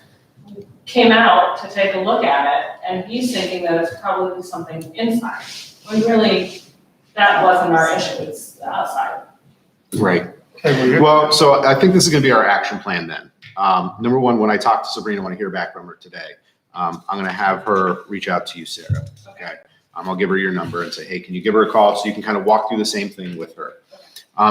Speaker 9: came out to take a look at it, and he's thinking that it's probably something inside. When really, that wasn't our issue, it's the outside.
Speaker 7: Right. Well, so I think this is going to be our action plan then. Number one, when I talk to Sabrina, I want to hear back from her today. I'm going to have her reach out to you, Sarah. Okay. I'll give her your number and say, hey, can you give her a call so you can kind of walk through the same thing with her.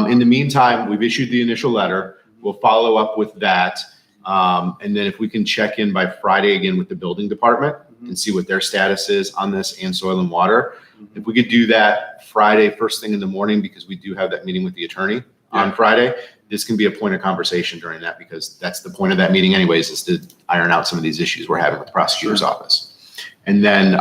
Speaker 7: In the meantime, we've issued the initial letter. We'll follow up with that. And then if we can check in by Friday again with the building department and see what their status is on this and soil and water. If we could do that Friday, first thing in the morning, because we do have that meeting with the attorney on Friday, this can be a point of conversation during that, because that's the point of that meeting anyways, is to iron out some of these issues we're having with the prosecutor's office. And then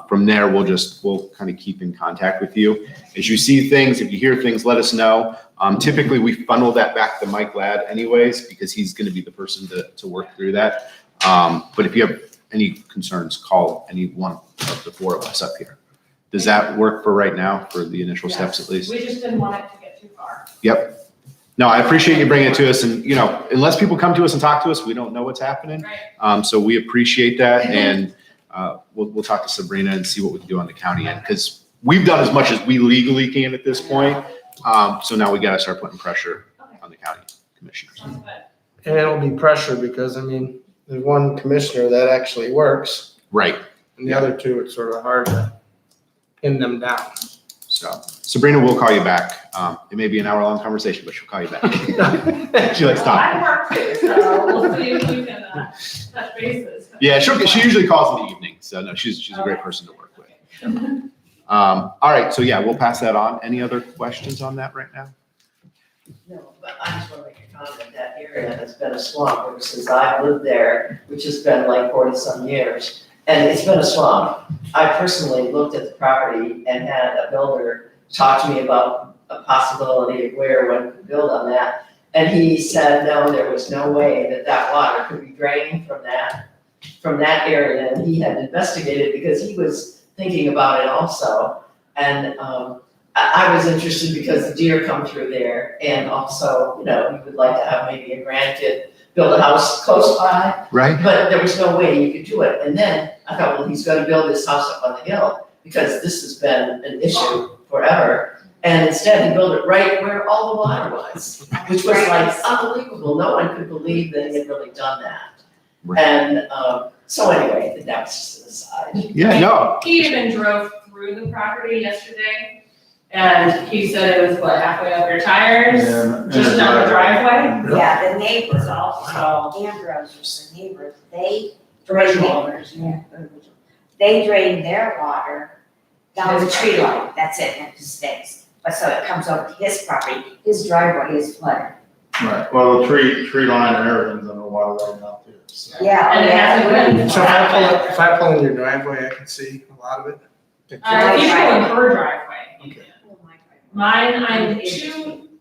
Speaker 7: from there, we'll kind of keep in contact with you. As you see things, if you hear things, let us know. Typically, we funnel that back to Mike Ladd anyways, because he's going to be the person to work through that. But if you have any concerns, call any one of the four of us up here. Does that work for right now, for the initial steps at least?
Speaker 9: We just didn't want it to get too far.
Speaker 7: Yep. No, I appreciate you bringing it to us, and, unless people come to us and talk to us, we don't know what's happening.
Speaker 9: Right.
Speaker 7: So we appreciate that, and we'll talk to Sabrina and see what we can do on the county end, because we've done as much as we legally can at this point. So now we gotta start putting pressure on the county commissioners.
Speaker 9: Sounds good.
Speaker 1: And it'll be pressure because, there's one commissioner that actually works,
Speaker 7: Right.
Speaker 1: and the other two, it's sort of hard to pin them down.
Speaker 7: So Sabrina will call you back. It may be an hour-long conversation, but she'll call you back. She likes talking.
Speaker 9: I work too, so we'll see if we can touch bases.
Speaker 7: Yeah, she usually calls in the evening. So no, she's a great person to work with. All right, so yeah, we'll pass that on. Any other questions on that right now?
Speaker 8: No, but I just want to make a comment, that area has been a swamp ever since I've lived there, which has been like 40-some years. And it's been a swamp. I personally looked at the property and had a builder talk to me about a possibility of where one could build on that. And he said, no, there was no way that water could be drained from that area. And he had investigated because he was thinking about it also. And I was interested because the deer come through there, and also, we would like to have maybe a grandkid build a house close by,
Speaker 7: Right.
Speaker 8: but there was no way you could do it. And then I thought, well, he's gonna build his house up on the hill, because this has been an issue forever. And instead, he built it right where all the water was, which was like unbelievable. No one could believe that he had really done that.
Speaker 7: Right.
Speaker 8: And so anyway, that was just an aside.
Speaker 7: Yeah, no.
Speaker 9: He even drove through the property yesterday, and he said it was, halfway up your tires, just down the driveway?
Speaker 11: Yeah, the neighbors
Speaker 9: So,
Speaker 11: also, Ambrose, the neighbors, they drain their water down the tree line, that's it, and it just stays. But so it comes over to his property, his driveway is flooded.
Speaker 12: Right, well, the tree line and everything's underwater right now too. So.
Speaker 11: Yeah.
Speaker 9: And it hasn't been.
Speaker 1: So if I pull in your driveway, I can see a lot of it.
Speaker 9: If you pull in her driveway, you can.
Speaker 11: Oh my God.
Speaker 9: Mine,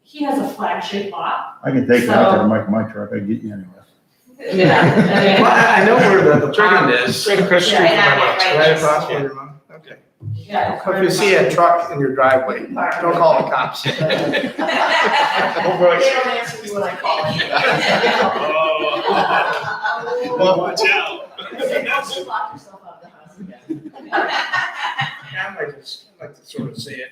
Speaker 9: he has a flag shaped lot.
Speaker 12: I can take it out there and make my truck, I get you anywhere.
Speaker 9: Yeah.
Speaker 1: Well, I know where the pond is.
Speaker 3: Right across the street
Speaker 11: Yeah,
Speaker 3: from my mom's.
Speaker 1: Right across from your mom, okay.
Speaker 9: Yeah.
Speaker 1: If you see a truck in your driveway, don't call the cops.
Speaker 8: They don't answer me when I call them.
Speaker 3: Well, watch out.
Speaker 8: Lock yourself out of the house again.
Speaker 1: I like to sort of see it.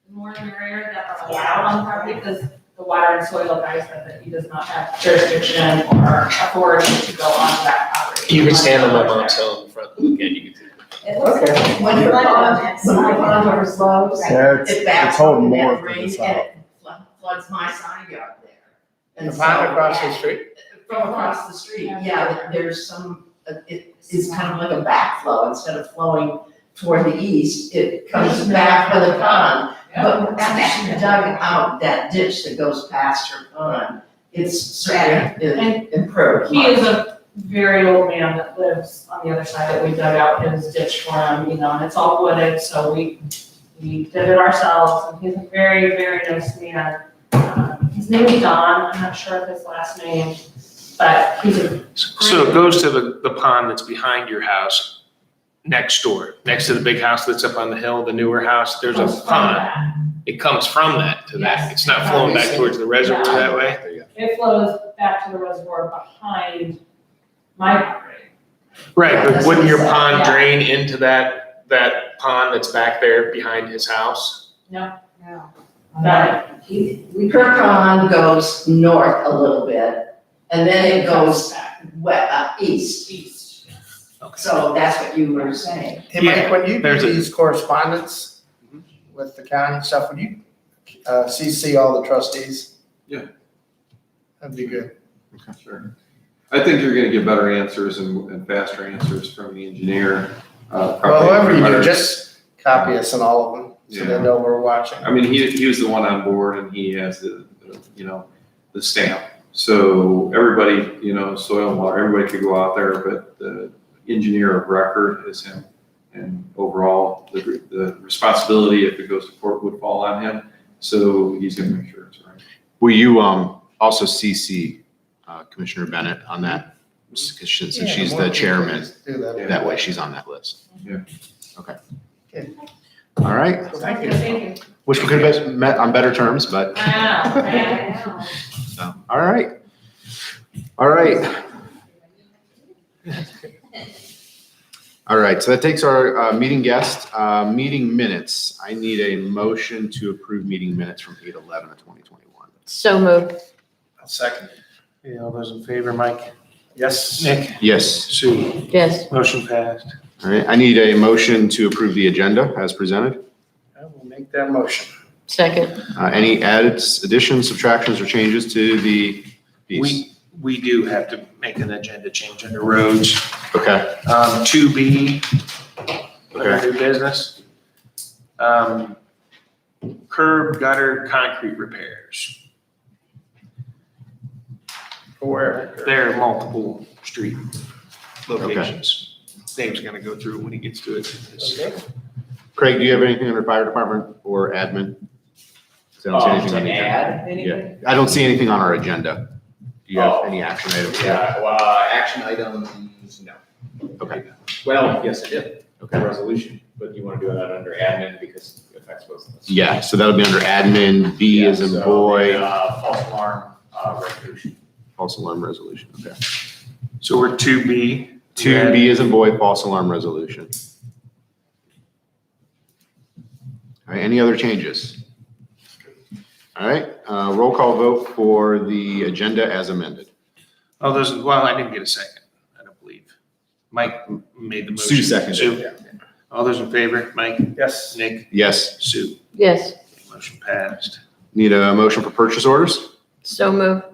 Speaker 9: The more the merrier that are allowed on the property, because the water and soil guy said that he does not have jurisdiction or authority to go onto that property.
Speaker 3: You can stand on my mom's hill in the front, again, you can see.
Speaker 1: Okay.
Speaker 8: When your pond overflows,
Speaker 12: Yeah,
Speaker 8: it backs
Speaker 12: it's
Speaker 8: up
Speaker 12: holding
Speaker 8: in
Speaker 12: more
Speaker 8: that
Speaker 12: for
Speaker 8: rain,
Speaker 12: this
Speaker 8: and
Speaker 12: out.
Speaker 8: it floods my side yard there. And
Speaker 1: The pond
Speaker 8: so-
Speaker 1: across the street?
Speaker 8: From across the street, yeah, there's some, it's kind of like a backflow, instead of flowing toward the east, it comes back with the pond. But after she dug out that ditch that goes past her pond, it's certainly improved.
Speaker 9: He is a very old man that lives on the other side that we dug out his ditch for him, and it's all wooded, so we did it ourselves, and he's a very, very nice man. His name is Don, I'm not sure of his last name, but he's a.
Speaker 3: So it goes to the pond that's behind your house, next door, next to the big house that's up on the hill, the newer house, there's a pond. It comes from that to that.
Speaker 9: Yes.
Speaker 3: It's not flowing back towards the reservoir that way.
Speaker 9: It flows back to the reservoir behind my property.
Speaker 3: Right, but wouldn't your pond
Speaker 9: Yeah.
Speaker 3: drain into that pond that's back there behind his house?
Speaker 11: No.
Speaker 9: That
Speaker 8: Her pond goes north a little bit, and then it goes east.
Speaker 9: east.
Speaker 8: So that's what you were saying.
Speaker 1: Hey, Mike, when you do
Speaker 3: there's a-
Speaker 1: these correspondence with the county and stuff, would you CC all the trustees?
Speaker 10: Yeah.
Speaker 1: That'd be good.
Speaker 10: Sure. I think you're gonna get better answers and faster answers from the engineer.
Speaker 1: Well, whoever you do,
Speaker 10: probably-
Speaker 1: just copy us on all of them, so they
Speaker 10: Yeah.
Speaker 1: know we're watching.
Speaker 10: I mean, he was the one on board and he has the stamp. So everybody, soil and water, everybody could go out there, but engineer of record is him. And overall, the responsibility, if it goes to court, would fall on him. So he's gonna make sure it's right.
Speaker 7: Will you also CC Commissioner Bennett on that? Because since she's the chairman, that way she's on that list.
Speaker 10: Yeah.
Speaker 7: Okay.
Speaker 1: Okay.
Speaker 7: All right.
Speaker 1: Thank you.
Speaker 9: Thank you.
Speaker 7: Wish we could have met on better terms, but,
Speaker 9: I know.
Speaker 7: so, all right. All right. All right, so that takes our meeting guest, meeting minutes. I need a motion to approve meeting minutes from 8/11 of 2021.
Speaker 6: So moved.
Speaker 1: I'll second.
Speaker 3: Okay, all those in favor, Mike?
Speaker 1: Yes.
Speaker 3: Nick?
Speaker 7: Yes.
Speaker 3: Sue?
Speaker 6: Yes.
Speaker 3: Motion passed.
Speaker 7: All right, I need a motion to approve the agenda as presented.
Speaker 1: I will make that motion.
Speaker 6: Second.
Speaker 7: Any added additions, subtractions, or changes to the piece?
Speaker 3: We do have to make an agenda change under roads.
Speaker 7: Okay,
Speaker 3: 2B, under
Speaker 7: okay,
Speaker 3: new business. Curb, gutter, concrete repairs.
Speaker 1: Where?
Speaker 3: There are multiple street locations. Dave's gonna go through it when he gets to it.
Speaker 1: Okay.
Speaker 7: Craig, do you have anything under fire department or admin? 'Cause I don't see anything on the agenda. Yeah, I don't see anything on our agenda. Do you have any action items?
Speaker 5: Yeah, well, action items, no.
Speaker 7: Okay,
Speaker 5: Well, yes, I did.
Speaker 7: okay.
Speaker 5: Resolution, but you want to do that under admin because it affects both of us.
Speaker 7: Yeah, so that'll be under admin, B as in
Speaker 5: So,
Speaker 7: boy,
Speaker 5: False alarm, resolution.
Speaker 7: false alarm resolution, okay.
Speaker 3: So we're 2B.
Speaker 7: 2B as in boy, false alarm resolution. All right, any other changes? All right, roll call vote for the agenda as amended.
Speaker 3: All those, well, I didn't get a second, I don't believe. Mike made the motion.
Speaker 7: Sue seconded.
Speaker 3: Sue. All those in favor, Mike,
Speaker 1: Yes.
Speaker 3: Nick,
Speaker 7: Yes,
Speaker 3: Sue.
Speaker 6: Yes.
Speaker 3: Motion passed.
Speaker 7: need a motion for purchase orders?
Speaker 6: So moved.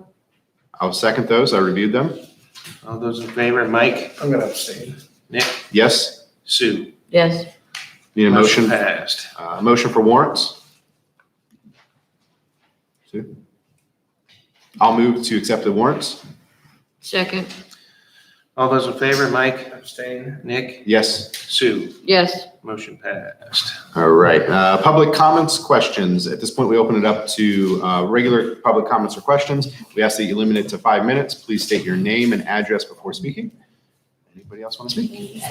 Speaker 7: I'll second those, I reviewed them.
Speaker 3: All those in favor, Mike,
Speaker 1: I'm gonna abstain.
Speaker 3: Nick,
Speaker 7: Yes,
Speaker 3: Sue.
Speaker 6: Yes.
Speaker 7: need a motion,
Speaker 3: Passed.
Speaker 7: motion for warrants? Sue? I'll move to accept the warrants.
Speaker 6: Second.
Speaker 3: All those in favor, Mike,
Speaker 1: Abstain.
Speaker 3: Nick,
Speaker 7: Yes.
Speaker 3: Sue.
Speaker 6: Yes.
Speaker 3: Motion passed.
Speaker 7: All right, public comments, questions. At this point, we open it up to regular public comments or questions. We ask that you limit it to 5 minutes. Please state your name and address before speaking. Anybody else want to speak?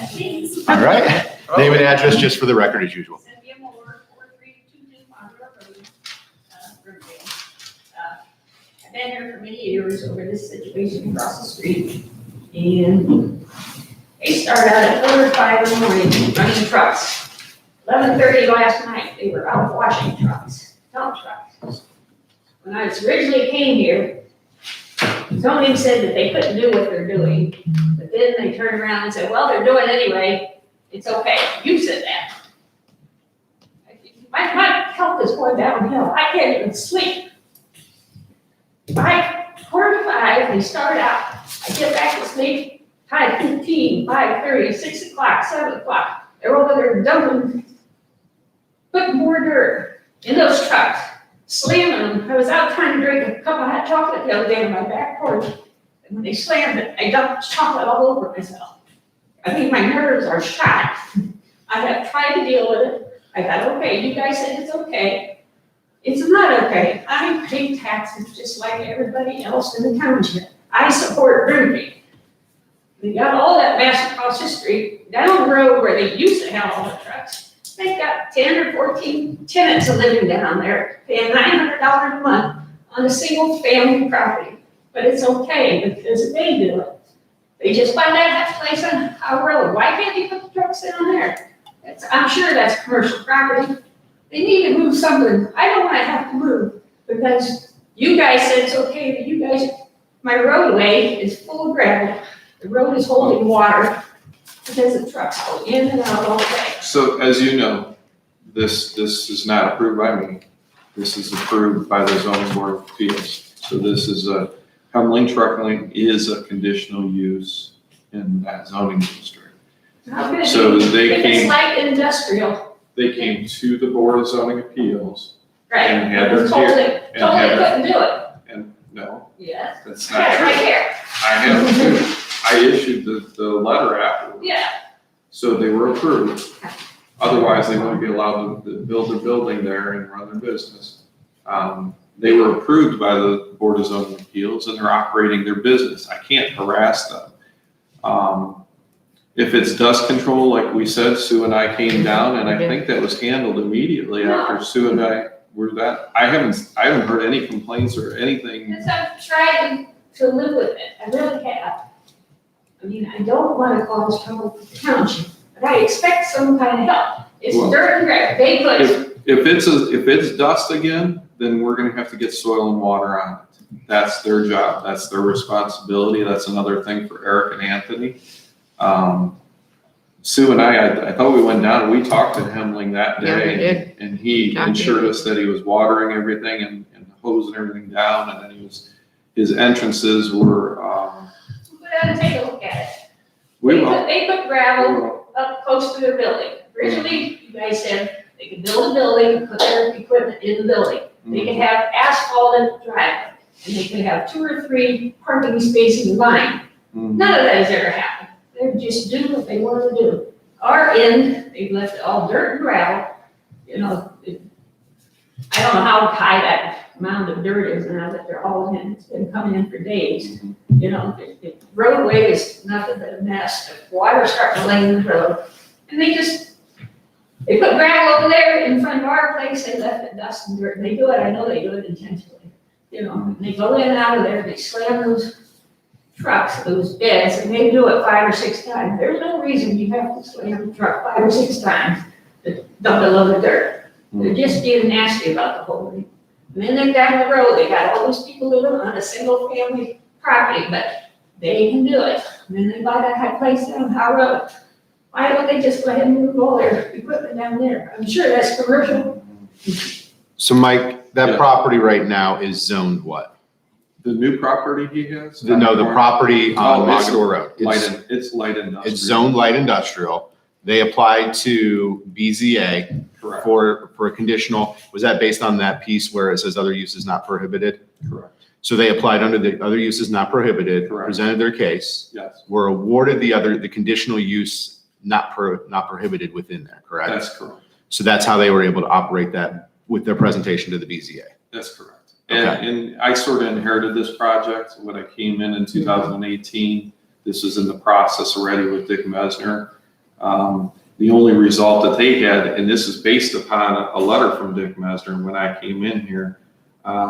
Speaker 7: All right, name and address just for the record as usual.
Speaker 13: Cynthia Moore, 4322 Monroe Road, Brimfield. I've been here for many years over this situation across the street. And they started out at 4:05 in the morning running trucks. 11:30 last night, they were out washing trucks, dump trucks. When I originally came here, zoning said that they couldn't do what they're doing. But then they turned around and said, well, they're doing it anyway. It's okay. You said that. My health is going downhill. I can't even sleep. By 4:05, they start out. I get back to sleep, 5:15, 5:30, 6 o'clock, 7 o'clock. They're over there dumping, putting more dirt in those trucks, slamming them. I was out trying to drink a cup of hot chocolate the other day on my back porch. And when they slammed it, I dumped chocolate all over myself. I mean, my nerves are shot. I have tried to deal with it. I thought, okay, you guys said it's okay. It's not okay. I pay taxes just like everybody else in the township. I support Brimfield. They got all that mess across the street, down the road where they used to have all the trucks. They've got 10 or 14 tenants living down there, paying $900 a month on a single family property. But it's okay because they do it. They just found out that place on our road. Why can't they put the trucks down there? I'm sure that's commercial property. They need to move something. I don't want to have to move because you guys said it's okay, but you guys, my roadway is full of gravel. The road is holding water because the trucks go in and out all day.
Speaker 10: So as you know, this is not approved by me. This is approved by the zoning board of appeals. So this is Humling Truckling is a conditional use in that zoning district.
Speaker 13: How could it
Speaker 10: So
Speaker 13: be?
Speaker 10: they
Speaker 13: If
Speaker 10: came-
Speaker 13: it's light industrial,
Speaker 10: They came to the board of zoning appeals
Speaker 13: right?
Speaker 10: And had
Speaker 13: I was
Speaker 10: their
Speaker 13: told
Speaker 10: hear-
Speaker 13: they
Speaker 10: and had their-
Speaker 13: couldn't do it.
Speaker 10: and no,
Speaker 13: Yes.
Speaker 10: that's
Speaker 13: Yeah,
Speaker 10: not
Speaker 13: right
Speaker 10: true.
Speaker 13: here.
Speaker 10: I have I issued the letter afterwards.
Speaker 13: Yeah,
Speaker 10: So they were approved. Otherwise, they wouldn't be allowed to build their building there and run their business. They were approved by the Board of Zoning Appeals and they're operating their business. I can't harass them. If it's dust control, like we said, Sue and I came down and I think that was handled immediately after Sue and I were that. I haven't heard any complaints or anything.
Speaker 13: because I've tried to live with it, I really have. I mean, I don't want to cause trouble with the township, but I expect some kind of help. It's
Speaker 10: Well,
Speaker 13: dirt and gravel, they put,
Speaker 10: If it's dust again, then we're gonna have to get soil and water on it. That's their job, that's their responsibility, that's another thing for Eric and Anthony. Sue and I thought we went down, and we talked to Hemling that
Speaker 2: Yeah, we
Speaker 10: day.
Speaker 2: did.
Speaker 10: And he
Speaker 2: John did.
Speaker 10: assured us that he was watering everything and hosing everything down, and then his entrances were,
Speaker 13: put out and take a look at it.
Speaker 10: we will.
Speaker 13: They put gravel up close to their building. Originally, you guys said they could build a building, and put their equipment in the building. They could have asphalted driveway, and they could have 2 or 3 parking spaces in line.
Speaker 10: Mhm.
Speaker 13: None of that has ever happened. They would just do what they wanted to do. Our end, they've left it all dirt and gravel, you know. I don't know how high that mound of dirt is now that they're hauling in. It's been coming in for days. You know, the roadway is nothing but a mess. The water's starting to lay in the road. And they put gravel over there in front of our place. They left it dust and dirt. They do it, I know they do it intentionally. You know, and they go in and out of there, they slam those trucks, those beds, and they do it 5 or 6 times. There's no reason you have to slam the truck 5 or 6 times to dump a load of dirt. They're just being nasty about the whole thing. And then they're down the road, they got all those people living on a single family property, but they can do it. And then they buy that high place down High Road. Why don't they just go ahead and move all their equipment down there? I'm sure that's commercial.
Speaker 7: So Mike, that
Speaker 10: Yeah.
Speaker 7: property right now is zoned what?
Speaker 10: The new property he has?
Speaker 7: No, the property on
Speaker 10: Oh, it's
Speaker 7: Mogador Road.
Speaker 10: It's light industrial.
Speaker 7: It's zoned light industrial. They applied to BZA
Speaker 10: Correct,
Speaker 7: for a conditional, was that based on that piece where it says other uses not prohibited?
Speaker 10: correct,
Speaker 7: So they applied under the other uses not prohibited,
Speaker 10: Correct.
Speaker 7: presented their case,
Speaker 10: yes,
Speaker 7: were awarded the conditional use not prohibited within there, correct?
Speaker 10: that's correct,
Speaker 7: So that's how they were able to operate that with their presentation to the BZA.
Speaker 10: that's correct.
Speaker 7: Okay.
Speaker 10: And I sort of inherited this project when I came in 2018. This was in the process already with Dick Mesner. The only result that they had, and this is based upon a letter from Dick Mesner when I came in here,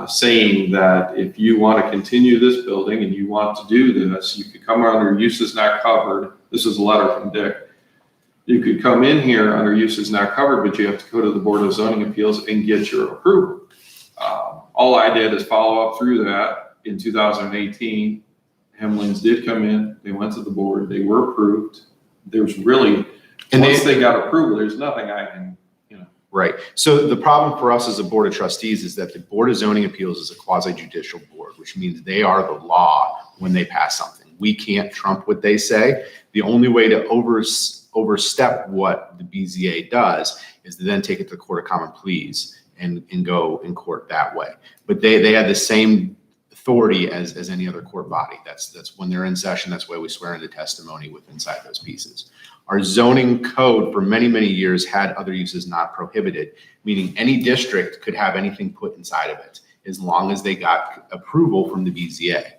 Speaker 10: saying that if you want to continue this building and you want to do this, you could come under uses not covered. This is a letter from Dick. You could come in here under uses not covered, but you have to go to the Board of Zoning Appeals and get your approval. All I did is follow up through that in 2018. Hemlings did come in, they went to the board, they were approved. There's really, once they got approval, there's nothing I can,
Speaker 7: Right. So the problem for us as a Board of Trustees is that the Board of Zoning Appeals is a quasi-judicial board, which means they are the law when they pass something. We can't trump what they say. The only way to overstep what the BZA does is to then take it to the Court of Common Pleas and go in court that way. But they have the same authority as any other court body. That's when they're in session, that's why we swear into testimony with inside those pieces. Our zoning code for many, many years had other uses not prohibited, meaning any district could have anything put inside of it as long as they got approval from the BZA.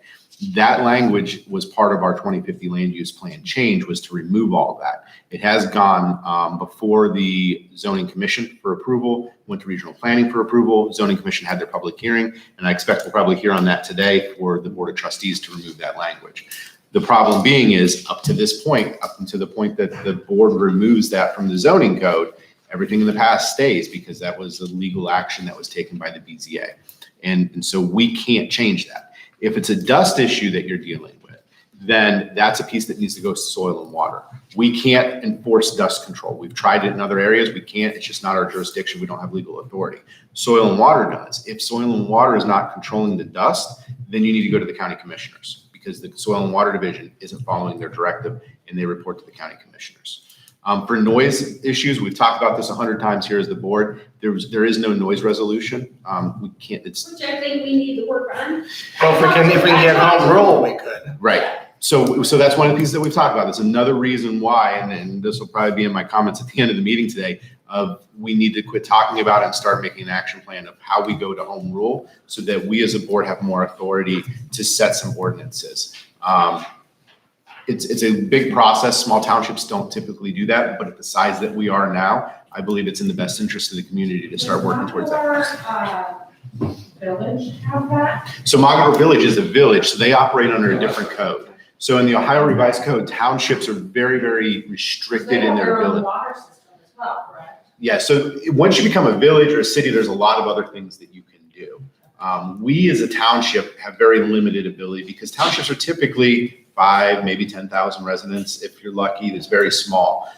Speaker 7: That language was part of our 2050 land use plan change, was to remove all of that. It has gone before the zoning commission for approval, went to regional planning for approval. Zoning commission had their public hearing, and I expect we'll probably hear on that today for the Board of Trustees to remove that language. The problem being is up to this point, up until the point that the board removes that from the zoning code, everything in the past stays because that was a legal action that was taken by the BZA. And so we can't change that. If it's a dust issue that you're dealing with, then that's a piece that needs to go to soil and water. We can't enforce dust control. We've tried it in other areas. We can't. It's just not our jurisdiction. We don't have legal authority. Soil and water does. If soil and water is not controlling the dust, then you need to go to the county commissioners because the Soil and Water Division isn't following their directive and they report to the county commissioners. For noise issues, we've talked about this 100 times here as the board. There is no noise resolution. We can't,
Speaker 13: Which I think we need to work on.
Speaker 1: Well, if we can get home rule, we could.
Speaker 7: right. So that's one of the pieces that we've talked about. That's another reason why, and this will probably be in my comments at the end of the meeting today, we need to quit talking about it and start making an action plan of how we go to home rule so that we as a board have more authority to set some ordinances. It's a big process. Small townships don't typically do that, but at the size that we are now, I believe it's in the best interest of the community to start working towards that.
Speaker 9: Village have that?
Speaker 7: So Magdeburg Village is a village, so they operate under a different code. So in the Ohio Revised Code, townships are very, very restricted in their
Speaker 9: own
Speaker 7: ability.
Speaker 9: water system as well, correct?
Speaker 7: Yeah, so once you become a village or a city, there's a lot of other things that you can do. We as a township have very limited ability because townships are typically 5, maybe 10,000 residents. If you're lucky, it's very small.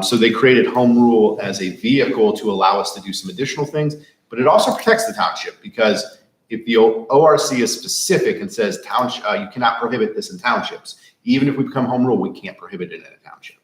Speaker 7: So they created home rule as a vehicle to allow us to do some additional things, but it also protects the township because if the ORC is specific and says township, you cannot prohibit this in townships, even if we become home rule, we can't prohibit it in a township.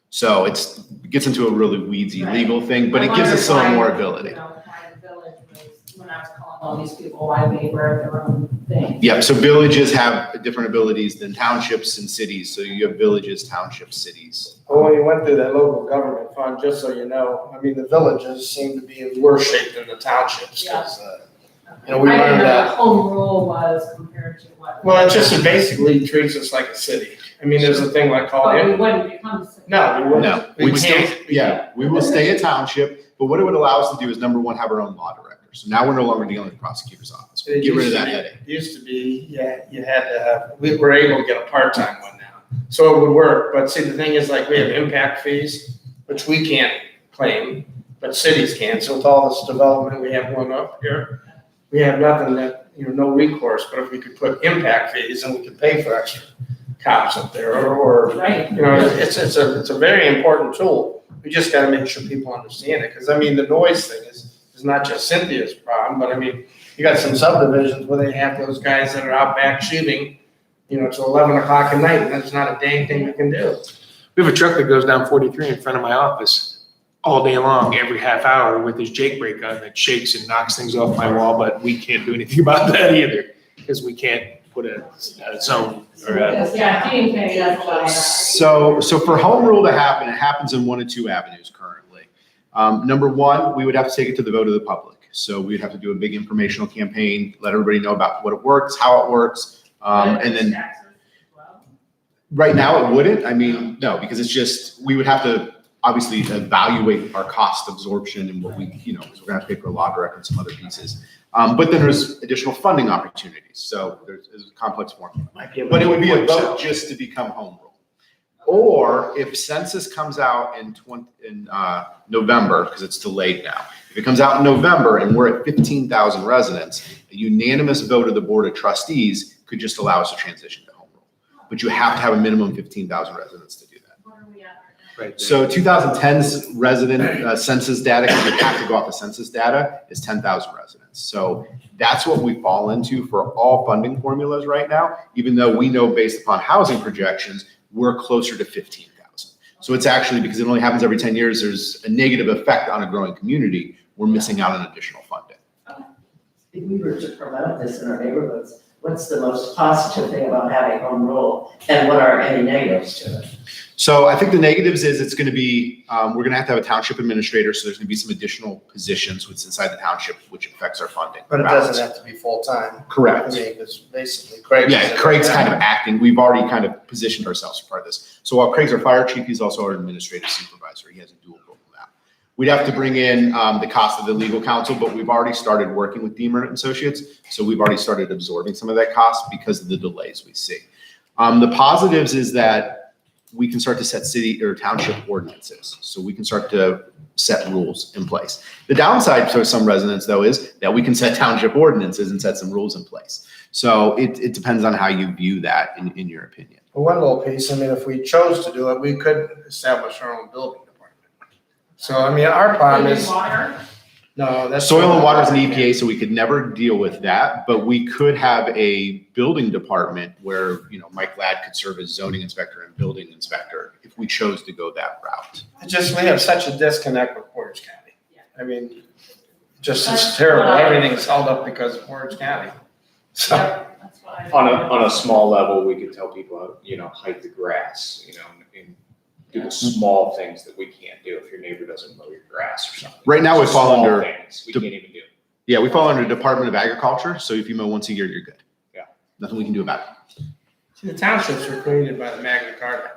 Speaker 7: So it gets into a really weedsy legal thing, but it gives us some more ability.
Speaker 9: You know, why the village was, when I was calling all these people, why they were their own thing.
Speaker 7: Yeah, so villages have different abilities than townships and cities. So you have villages, townships, cities.
Speaker 1: Well, when you went through that local government fund, just so you know, I mean, the villages seem to be in worse shape than the townships. 'Cause, you know, we
Speaker 9: I didn't
Speaker 1: learned
Speaker 9: know
Speaker 1: that.
Speaker 9: what home rule was compared to what.
Speaker 1: Well, it just basically treats us like a city. I mean, there's a thing like called.
Speaker 9: But we wouldn't become.
Speaker 1: No, we wouldn't.
Speaker 7: No,
Speaker 1: We
Speaker 7: we'd still,
Speaker 1: can't.
Speaker 7: yeah, we will stay a township, but what it would allow us to do is number one, have our own law director. So now we're no longer dealing with the prosecutor's office.
Speaker 1: It
Speaker 7: Get rid of
Speaker 1: used to
Speaker 7: that
Speaker 1: be-
Speaker 7: headache.
Speaker 1: It used to be, yeah, you had to have, we were able to get a part-time one now. So it would work, but see, the thing is like we have impact fees, which we can't claim, but cities can. So with all this development we have going up here, we have nothing that, you know, no recourse, but if we could put impact fees and we could pay for extra cops up there or,
Speaker 9: Right.
Speaker 1: you know, it's a very important tool. We just gotta make sure people understand it, because I mean, the noise thing is not just Cynthia's problem, but I mean, you got some subdivisions where they have those guys that are out back shooting, you know, till 11 o'clock at night, and that's not a dang thing you can do.
Speaker 3: We have a truck that goes down 43 in front of my office all day long, every half hour with his Jake brake gun that shakes and knocks things off my wall, but we can't do anything about that either because we can't put a zone or a.
Speaker 9: Yeah, DNK, that's why.
Speaker 7: So for home rule to happen, it happens in one of two avenues currently. Number one, we would have to take it to the vote of the public. So we'd have to do a big informational campaign, let everybody know about what it works, how it works. And then right now it wouldn't. I mean, no, because it's just, we would have to obviously evaluate our cost absorption and what we, you know, because we're gonna have to pay for a law director and some other pieces. But then there's additional funding opportunities. So there's a complex formula. But it would be a vote just to become home rule. Or if census comes out in November, because it's delayed now. If it comes out in November and we're at 15,000 residents, a unanimous vote of the Board of Trustees could just allow us to transition to home rule. But you have to have a minimum 15,000 residents to do that.
Speaker 9: What are we at
Speaker 3: Right there.
Speaker 7: So 2010's resident census data, because you have to go off the census data, is 10,000 residents. So that's what we fall into for all funding formulas right now, even though we know based upon housing projections, we're closer to 15,000. So it's actually, because it only happens every 10 years, there's a negative effect on a growing community. We're missing out on additional funding.
Speaker 8: If we were to promote this in our neighborhoods, what's the most positive thing about having home rule? And what are any negatives to it?
Speaker 7: So I think the negatives is it's going to be, we're going to have a township administrator. So there's going to be some additional positions what's inside the township, which affects our funding.
Speaker 1: But it doesn't have to be full-time.
Speaker 7: Correct.
Speaker 1: I mean, it's basically Craig.
Speaker 7: Yeah, Craig's kind of acting. We've already kind of positioned ourselves for part of this. So while Craig's our fire chief, he's also our administrative supervisor. He has a dual role now. We'd have to bring in the cost of the legal counsel, but we've already started working with Deemer and Associates. So we've already started absorbing some of that cost because of the delays we see. The positives is that we can start to set city or township ordinances. So we can start to set rules in place. The downside for some residents though is that we can set township ordinances and set some rules in place. So it depends on how you view that in your opinion.
Speaker 1: Well, one little piece, I mean, if we chose to do it, we could establish our own building department. So, I mean, our problem is,
Speaker 9: Water?
Speaker 1: no, that's.
Speaker 7: Soil and water is an EPA, so we could never deal with that, but we could have a building department where, you know, Mike Ladd could serve as zoning inspector and building inspector if we chose to go that route.
Speaker 1: It's just, we have such a disconnect with Portage County. I mean, just it's terrible. Everything's held up because of Portage County. So,
Speaker 9: That's what I.
Speaker 5: On a small level, we could tell people, hike the grass, and do the small things that we can't do if your neighbor doesn't mow your grass or something.
Speaker 7: Right now, we fall
Speaker 5: Small
Speaker 7: under,
Speaker 5: things we can't even do.
Speaker 7: yeah, we fall under Department of Agriculture. So if you mow once a year, you're good.
Speaker 5: Yeah.
Speaker 7: Nothing we can do about it.
Speaker 1: See, the townships were created by the Magna Carta,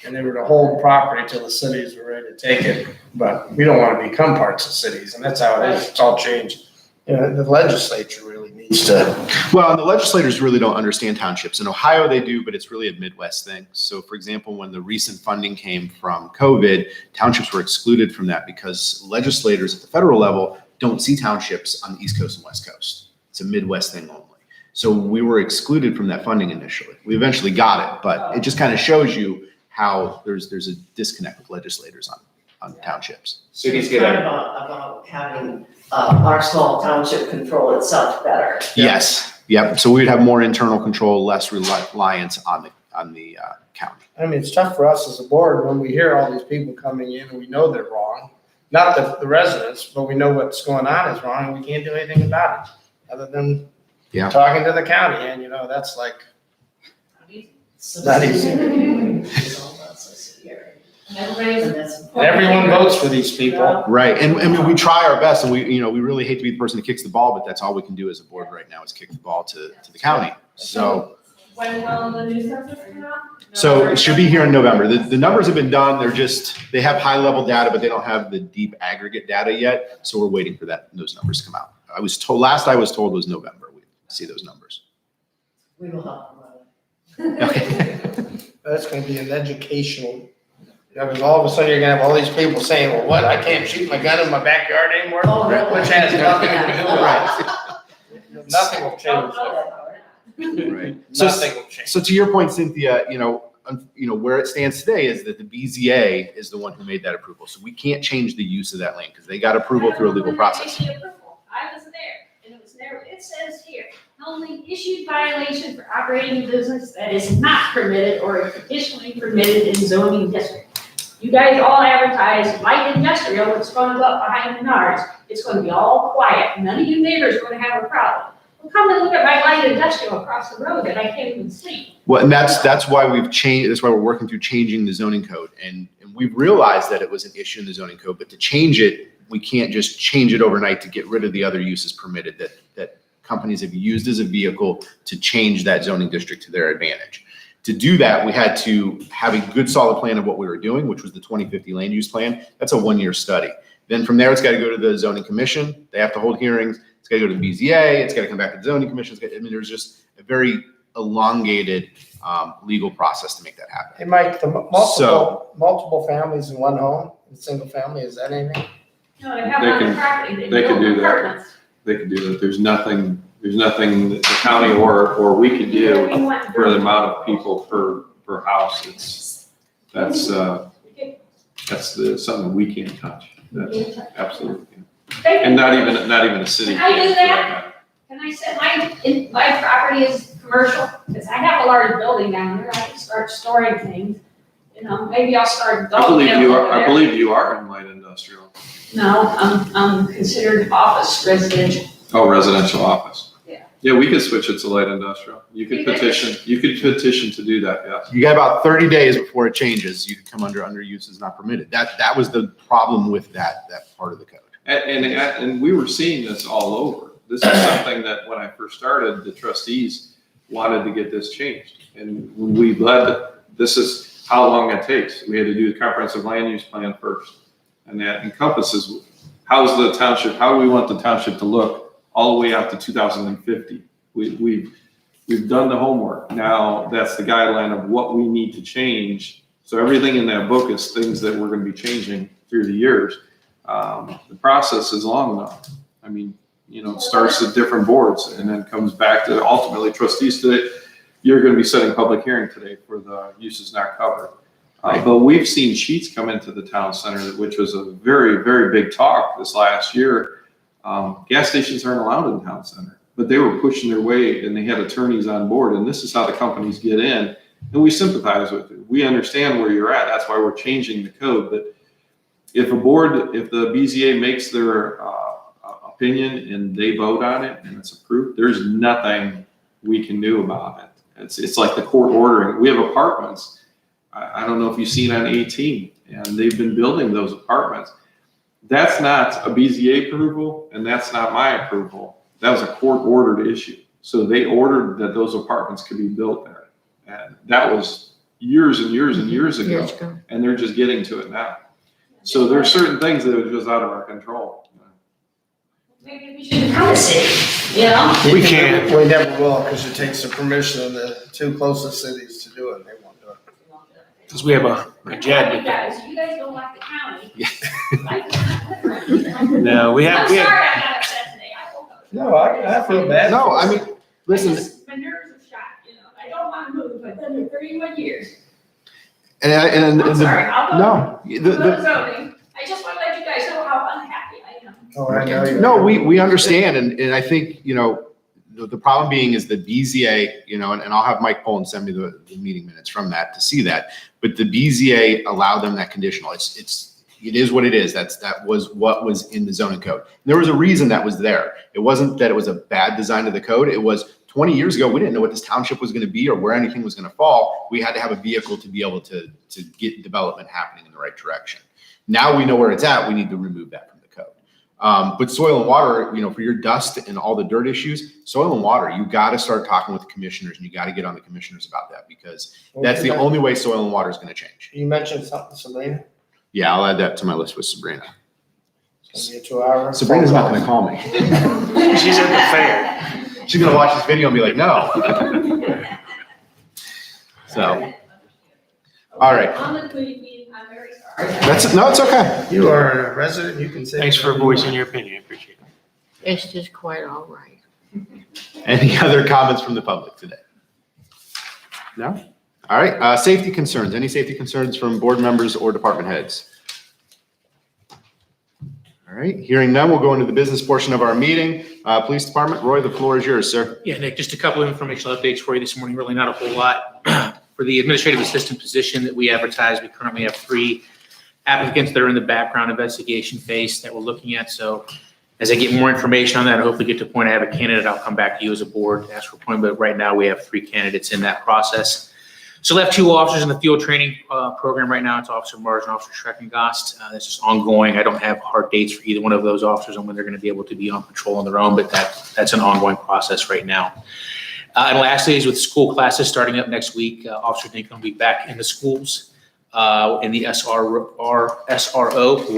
Speaker 1: and they were to hold property till the cities were ready to take it. But we don't want to become parts of cities, and that's how it is. It's all changed. The legislature really needs to.
Speaker 7: Well, and the legislators really don't understand townships. In Ohio, they do, but it's really a Midwest thing. So, for example, when the recent funding came from COVID, townships were excluded from that because legislators at the federal level don't see townships on the East Coast and West Coast. It's a Midwest thing only. So we were excluded from that funding initially. We eventually got it, but it just kind of shows you how there's a disconnect with legislators on townships.
Speaker 5: Cities
Speaker 8: It's
Speaker 5: get
Speaker 8: kind of
Speaker 5: a,
Speaker 8: about having our small township control itself better.
Speaker 7: Yes. Yep. So we'd have more internal control, less reliance on the county.
Speaker 1: I mean, it's tough for us as a board when we hear all these people coming in and we know they're wrong. Not the residents, but we know what's going on is wrong and we can't do anything about it other than talking to the county. And that's like, not easy. Everyone votes for these people.
Speaker 7: Right. And I mean, we try our best and we really hate to be the person that kicks the ball, but that's all we can do as a board right now is kick the ball to the county. So.
Speaker 9: When will the new census come out?
Speaker 7: So it should be here in November. The numbers have been done. They have high level data, but they don't have the deep aggregate data yet. So we're waiting for those numbers to come out. Last I was told was November. We see those numbers.
Speaker 8: We will help.
Speaker 7: Okay.
Speaker 1: That's going to be an educational, because all of a sudden you're going to have all these people saying, well, what, I can't shoot my gun in my backyard anymore?
Speaker 8: Oh, no.
Speaker 1: Which has nothing to do with it. Nothing will change.
Speaker 7: Right.
Speaker 1: Nothing will change.
Speaker 7: So to your point, Cynthia, where it stands today is that the BZA is the one who made that approval. So we can't change the use of that land because they got approval through a legal process.
Speaker 13: I was there, and it says here, only issued violation for operating a business that is not permitted or additionally permitted in zoning district. You guys all advertise light industrial, it's gonna go up behind Menards, it's gonna be all quiet, none of you neighbors are gonna have a problem. Well, come and look at my light industrial across the road that I can't even see.
Speaker 7: Well, and that's why we've changed, that's why we're working through changing the zoning code. And we've realized that it was an issue in the zoning code, but to change it, we can't just change it overnight to get rid of the other uses permitted that companies have used as a vehicle to change that zoning district to their advantage. To do that, we had to have a good solid plan of what we were doing, which was the 2050 land use plan. That's a 1-year study. Then from there, it's got to go to the zoning commission. They have to hold hearings. It's got to go to the BZA. It's got to come back to the zoning commission. There's just a very elongated legal process to make that happen.
Speaker 1: Hey, Mike, the multiple families in one home, in single family, is that anything?
Speaker 13: No, they have on the property,
Speaker 10: they can
Speaker 13: build
Speaker 10: do that.
Speaker 13: apartments.
Speaker 10: They could do that. There's nothing that the county or we could do for the amount of people per house. That's something we can't touch. That's absolutely. And not even a city.
Speaker 13: Can I do that? Can I say my property is commercial? Because I have a large building down there, I can start storing things. Maybe I'll start.
Speaker 10: I believe you are in light industrial.
Speaker 13: No, I'm considered office residential.
Speaker 10: Oh, residential office.
Speaker 13: Yeah.
Speaker 10: Yeah, we could switch it to light industrial. You could petition to do that, yes.
Speaker 7: You got about 30 days before it changes. You could come under uses not permitted. That was the problem with that part of the code.
Speaker 10: And we were seeing this all over. This is something that when I first started, the trustees wanted to get this changed. And when we led, this is how long it takes. We had to do the comprehensive land use plan first. And that encompasses how do we want the township to look all the way out to 2050. We've done the homework. Now that's the guideline of what we need to change. So everything in that book is things that we're going to be changing through the years. The process is long enough. I mean, it starts at different boards and then comes back to ultimately trustees today. You're going to be setting public hearing today for the uses not covered. But we've seen sheets come into the town center, which was a very, very big talk this last year. Gas stations aren't allowed in town center, but they were pushing their way and they had attorneys on board. And this is how the companies get in. And we sympathize with it. We understand where you're at. That's why we're changing the code. But if the BZA makes their opinion and they vote on it and it's approved, there's nothing we can do about it. It's like the court ordering. We have apartments. I don't know if you've seen on 18, and they've been building those apartments. That's not a BZA approval, and that's not my approval. That was a court ordered issue. So they ordered that those apartments could be built there. And that was years and years and years ago. And they're just getting to it now. So there are certain things that are just out of our control.
Speaker 13: Maybe we should become a city, you know?
Speaker 3: We can't.
Speaker 1: We never will, because it takes the permission of the two closest cities to do it, they won't do it.
Speaker 3: Because we have a
Speaker 13: You
Speaker 3: JED.
Speaker 13: guys don't like the county.
Speaker 3: No, we
Speaker 13: I'm
Speaker 3: have,
Speaker 13: sorry I got upset today. I woke up.
Speaker 1: No, I feel bad.
Speaker 7: No, I mean, listen,
Speaker 13: My nerves are shot, you know? I don't want to move. I've been there 31 years.
Speaker 7: and
Speaker 13: I'm sorry, I'll go.
Speaker 7: no,
Speaker 13: Go zoning. I just want to let you guys know how unhappy I am.
Speaker 1: Oh, I know you.
Speaker 7: no, we understand, and I think, the problem being is the BZA, and I'll have Mike Poland send me the meeting minutes from that to see that, but the BZA allowed them that conditional. It is what it is. That was what was in the zoning code. There was a reason that was there. It wasn't that it was a bad design of the code. It was 20 years ago, we didn't know what this township was going to be or where anything was going to fall. We had to have a vehicle to be able to get development happening in the right direction. Now we know where it's at. We need to remove that from the code. But soil and water, for your dust and all the dirt issues, soil and water, you got to start talking with the commissioners, and you got to get on the commissioners about that, because that's the only way soil and water is going to change.
Speaker 1: You mentioned something, Sabrina?
Speaker 7: Yeah, I'll add that to my list with Sabrina.
Speaker 1: It's gonna be a 2-hour.
Speaker 7: Sabrina's not going to call me.
Speaker 3: she's at the fair.
Speaker 7: She's going to watch this video and be like, no. So, all right.
Speaker 13: On the committee meeting, I'm very sorry.
Speaker 7: It's okay.
Speaker 1: You are a resident, you can say.
Speaker 3: Thanks for voicing your opinion. I appreciate it.
Speaker 2: It's just quite all right.
Speaker 7: Any other comments from the public today? No? All right, safety concerns. Any safety concerns from board members or department heads? All right, hearing none, we'll go into the business portion of our meeting. Police Department, Roy, the floor is yours, sir.
Speaker 14: Yeah, Nick, just a couple of informational updates for you this morning, really not a whole lot. For the administrative assistant position that we advertised, we currently have 3 applicants that are in the background investigation phase that we're looking at. So as I get more information on that, I hopefully get to a point I have a candidate, I'll come back to you as a board to ask for appointment. But right now, we have 3 candidates in that process. So left 2 officers in the field training program right now. It's Officer Mars and Officer Schreckengast. That's just ongoing. I don't have hard dates for either one of those officers on when they're going to be able to be on patrol on their own, but that's an ongoing process right now. And lastly is with school classes starting up next week. Officer Dinkin will be back in the schools in the SRO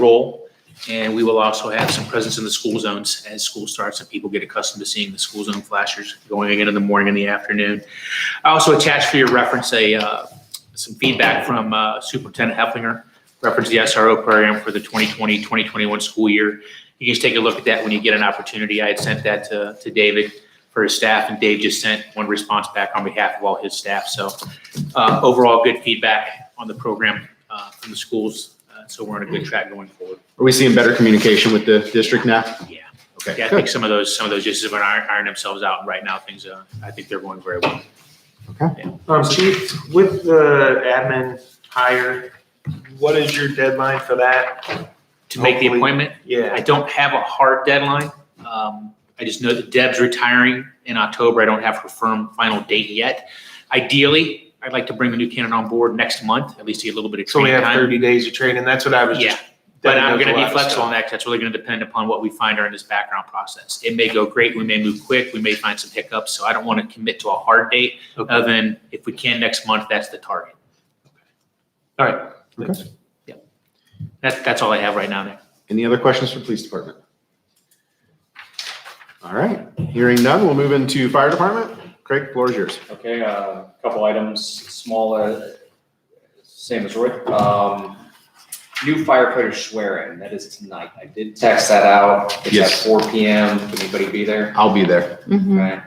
Speaker 14: role. And we will also have some presence in the school zones as school starts and people get accustomed to seeing the school zone flashers going again in the morning and the afternoon. I also attached for your reference some feedback from Superintendent Hefflinger, reference the SRO program for the 2020-2021 school year. You can just take a look at that when you get an opportunity. I had sent that to David for his staff, and Dave just sent one response back on behalf of all his staff. So overall, good feedback on the program from the schools. So we're on a good track going forward.
Speaker 7: Are we seeing better communication with the district now?
Speaker 14: Yeah.
Speaker 7: Okay.
Speaker 14: Yeah, I think some of those issues have ironed themselves out. Right now, things I think they're going very well.
Speaker 7: Okay.
Speaker 14: Yeah.
Speaker 3: Chief, with the admin hire, what is your deadline for that?
Speaker 14: To make the appointment,
Speaker 3: Yeah.
Speaker 14: I don't have a hard deadline. I just know that Deb's retiring in October. I don't have her firm final date yet. Ideally, I'd like to bring the new candidate on board next month, at least to get a little bit of
Speaker 3: So we
Speaker 14: training
Speaker 3: have
Speaker 14: time.
Speaker 3: 30 days of training. That's what I was
Speaker 14: Yeah,
Speaker 3: just.
Speaker 14: but
Speaker 3: that
Speaker 14: I'm
Speaker 3: knows
Speaker 14: going
Speaker 3: a
Speaker 14: to
Speaker 3: lot
Speaker 14: be
Speaker 3: of
Speaker 14: flexible
Speaker 3: stuff.
Speaker 14: on that. That's really going to depend upon what we find during this background process. It may go great. We may move quick. We may find some hiccups. So I don't want to commit to a hard date.
Speaker 3: Okay.
Speaker 14: Other than if we can next month, that's the target.
Speaker 3: All right.
Speaker 7: Okay.
Speaker 14: Yep. That's all I have right now, Nick.
Speaker 7: Any other questions for police department? All right, hearing none, we'll move into fire department. Craig, floor is yours.
Speaker 5: Okay, a couple items, small, same as Roy. New firefighter swearing, that is tonight. I did text that out. It's
Speaker 7: Yes.
Speaker 5: at 4 PM. Can anybody be there?
Speaker 7: I'll be there.
Speaker 5: Okay.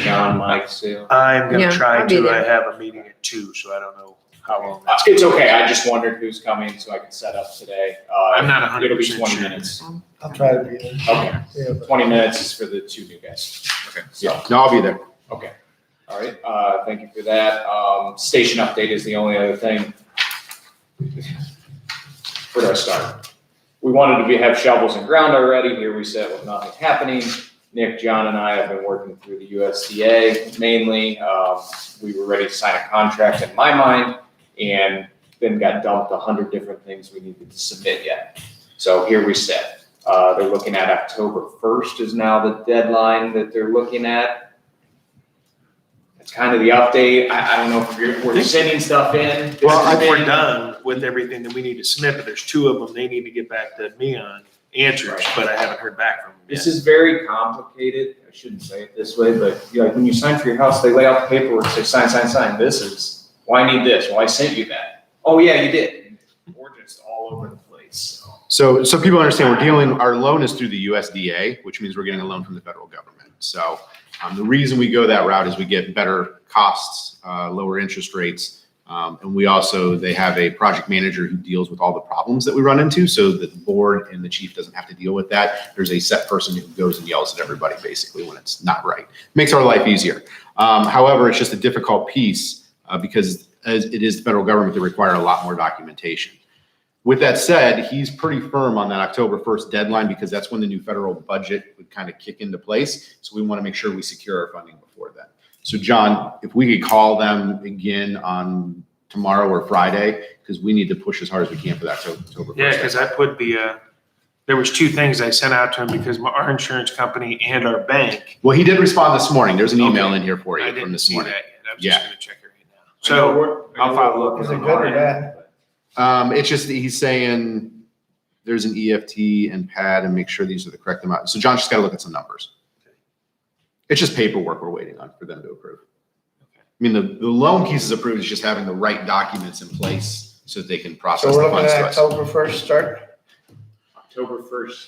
Speaker 5: John, Mike, Sue.
Speaker 3: I'm going
Speaker 2: Yeah,
Speaker 3: to try
Speaker 2: I'll be
Speaker 3: to.
Speaker 2: there.
Speaker 3: I have a meeting at 2, so I don't know how long that's.
Speaker 5: It's okay. I just wondered who's coming so I can set up today.
Speaker 3: I'm not 100%
Speaker 5: It'll be 20
Speaker 3: sure.
Speaker 5: minutes.
Speaker 1: I'll try to be there.
Speaker 5: Okay.
Speaker 1: Yeah, but
Speaker 5: 20 minutes is for the 2 new guys. Okay. So,
Speaker 7: No, I'll be there.
Speaker 5: okay. All right. Thank you for that. Station update is the only other thing. Where do I start? We wanted to have shovels and ground already. Here we sit with nothing happening. Nick, John, and I have been working through the USDA mainly. We were ready to sign a contract in my mind, and then got dumped 100 different things we needed to submit yet. So here we sit. They're looking at October 1st is now the deadline that they're looking at. It's kind of the update. I don't know if we're sending stuff in.
Speaker 3: Well, I think we're done with everything that we need to submit, but there's 2 of them they need to get back to me on answers,
Speaker 5: Right.
Speaker 3: but I haven't heard back from them yet.
Speaker 5: This is very complicated. I shouldn't say it this way, but like when you sign for your house, they lay out the paperwork, say sign, sign, sign. This is, well, I need this. Well, I sent you that. Oh, yeah, you did. We're just all over the place.
Speaker 7: So people understand our loan is through the USDA, which means we're getting a loan from the federal government. So the reason we go that route is we get better costs, lower interest rates. And they have a project manager who deals with all the problems that we run into so that the board and the chief doesn't have to deal with that. There's a set person who goes and yells at everybody basically when it's not right. Makes our life easier. However, it's just a difficult piece because as it is the federal government that require a lot more documentation. With that said, he's pretty firm on that October 1st deadline because that's when the new federal budget would kind of kick into place. So we want to make sure we secure our funding before then. So John, if we could call them again on tomorrow or Friday, because we need to push as hard as we can for that October 1st.
Speaker 3: Yeah, because I put there was 2 things I sent out to him because our insurance company and our bank.
Speaker 7: Well, he did respond this morning. There's an email in here for you
Speaker 3: I
Speaker 7: from
Speaker 3: didn't
Speaker 7: this
Speaker 3: see
Speaker 7: morning.
Speaker 3: that yet. I was just
Speaker 7: Yeah.
Speaker 3: gonna check it right now. So I'll follow up.
Speaker 1: Is it good or bad?
Speaker 7: It's just that he's saying there's an EFT and pad and make sure these are the correct amount. So John's just got to look at some numbers. It's just paperwork we're waiting on for them to approve. I mean, the loan piece is approved. It's just having the right documents in place so that they can process
Speaker 1: So we're
Speaker 7: the
Speaker 1: looking
Speaker 7: funds to
Speaker 1: at
Speaker 7: us.
Speaker 1: October 1st start?
Speaker 5: October 1st,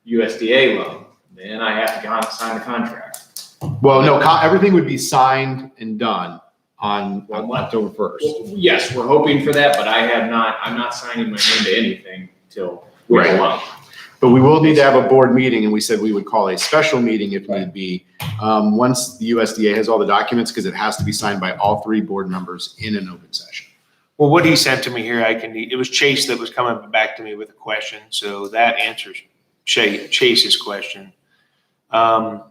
Speaker 5: USDA loan. Then I have to go and sign the contract.
Speaker 7: Well, no, everything would be signed and done on October 1st.
Speaker 5: Well, yes, we're hoping for that, but I'm not signing my name to anything till we have a loan.
Speaker 7: But we will need to have a board meeting, and we said we would call a special meeting if need be, once the USDA has all the documents, because it has to be signed by all 3 board members in an open session.
Speaker 3: Well, what he sent to me here, it was Chase that was coming back to me with a question, so that answers Chase's question. And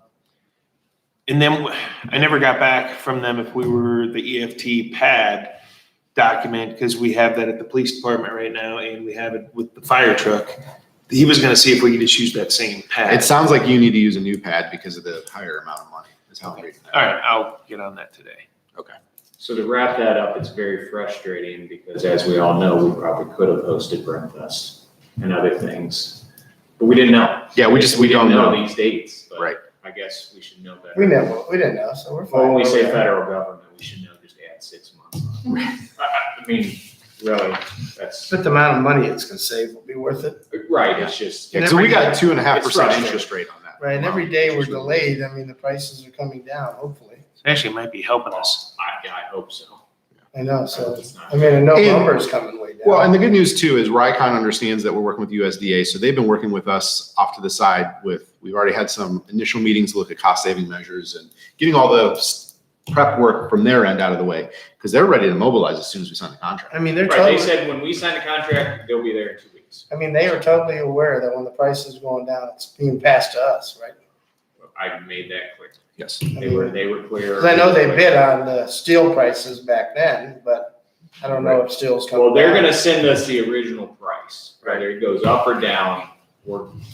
Speaker 3: then I never got back from them if we were the EFT pad document, because we have that at the police department right now, and we have it with the fire truck. He was gonna see if we could just use that same pad.
Speaker 7: It sounds like you need to use a new pad because of the higher amount of money, is how I'm reading that.
Speaker 3: All right, I'll get on that today.
Speaker 7: Okay.
Speaker 5: So to wrap that up, it's very frustrating because as we all know, we probably could have hosted Brimfest and other things, but we didn't know.
Speaker 7: Yeah, we
Speaker 5: didn't
Speaker 7: don't know.
Speaker 5: these dates, but
Speaker 7: Right.
Speaker 5: I guess we should know better.
Speaker 1: We didn't know, so we're fine.
Speaker 5: Well, when we say federal government, we should know just add 6 months on it. I mean, really, that's,
Speaker 1: But the amount of money it's gonna save will be worth it.
Speaker 5: right, it's just.
Speaker 7: Yeah, so we got
Speaker 5: It's
Speaker 7: 2.5%
Speaker 5: frustrating.
Speaker 7: interest rate on that.
Speaker 1: Right, and every day we're delayed, I mean, the prices are coming down, hopefully.
Speaker 3: Actually, it might be helping us.
Speaker 5: I hope so.
Speaker 1: I know, so,
Speaker 5: It's not-
Speaker 1: I mean, and no
Speaker 7: And-
Speaker 1: lumber's coming way down.
Speaker 7: Well, and the good news too is Rycon understands that we're working with USDA, so they've been working with us off to the side we've already had some initial meetings to look at cost saving measures and getting all the prep work from their end out of the way, because they're ready to mobilize as soon as we sign the contract.
Speaker 1: I mean, they're
Speaker 5: Right, they
Speaker 1: totally,
Speaker 5: said when we sign the contract, they'll be there in 2 weeks.
Speaker 1: I mean, they are totally aware that when the price is going down, it's being passed to us, right?
Speaker 5: I made that clear.
Speaker 7: Yes.
Speaker 5: They were clear.
Speaker 1: 'Cause I know they bid on the steel prices back then, but I don't know if steel's coming
Speaker 5: Well, they're
Speaker 1: down.
Speaker 5: gonna send us the original price, whether it goes up or down,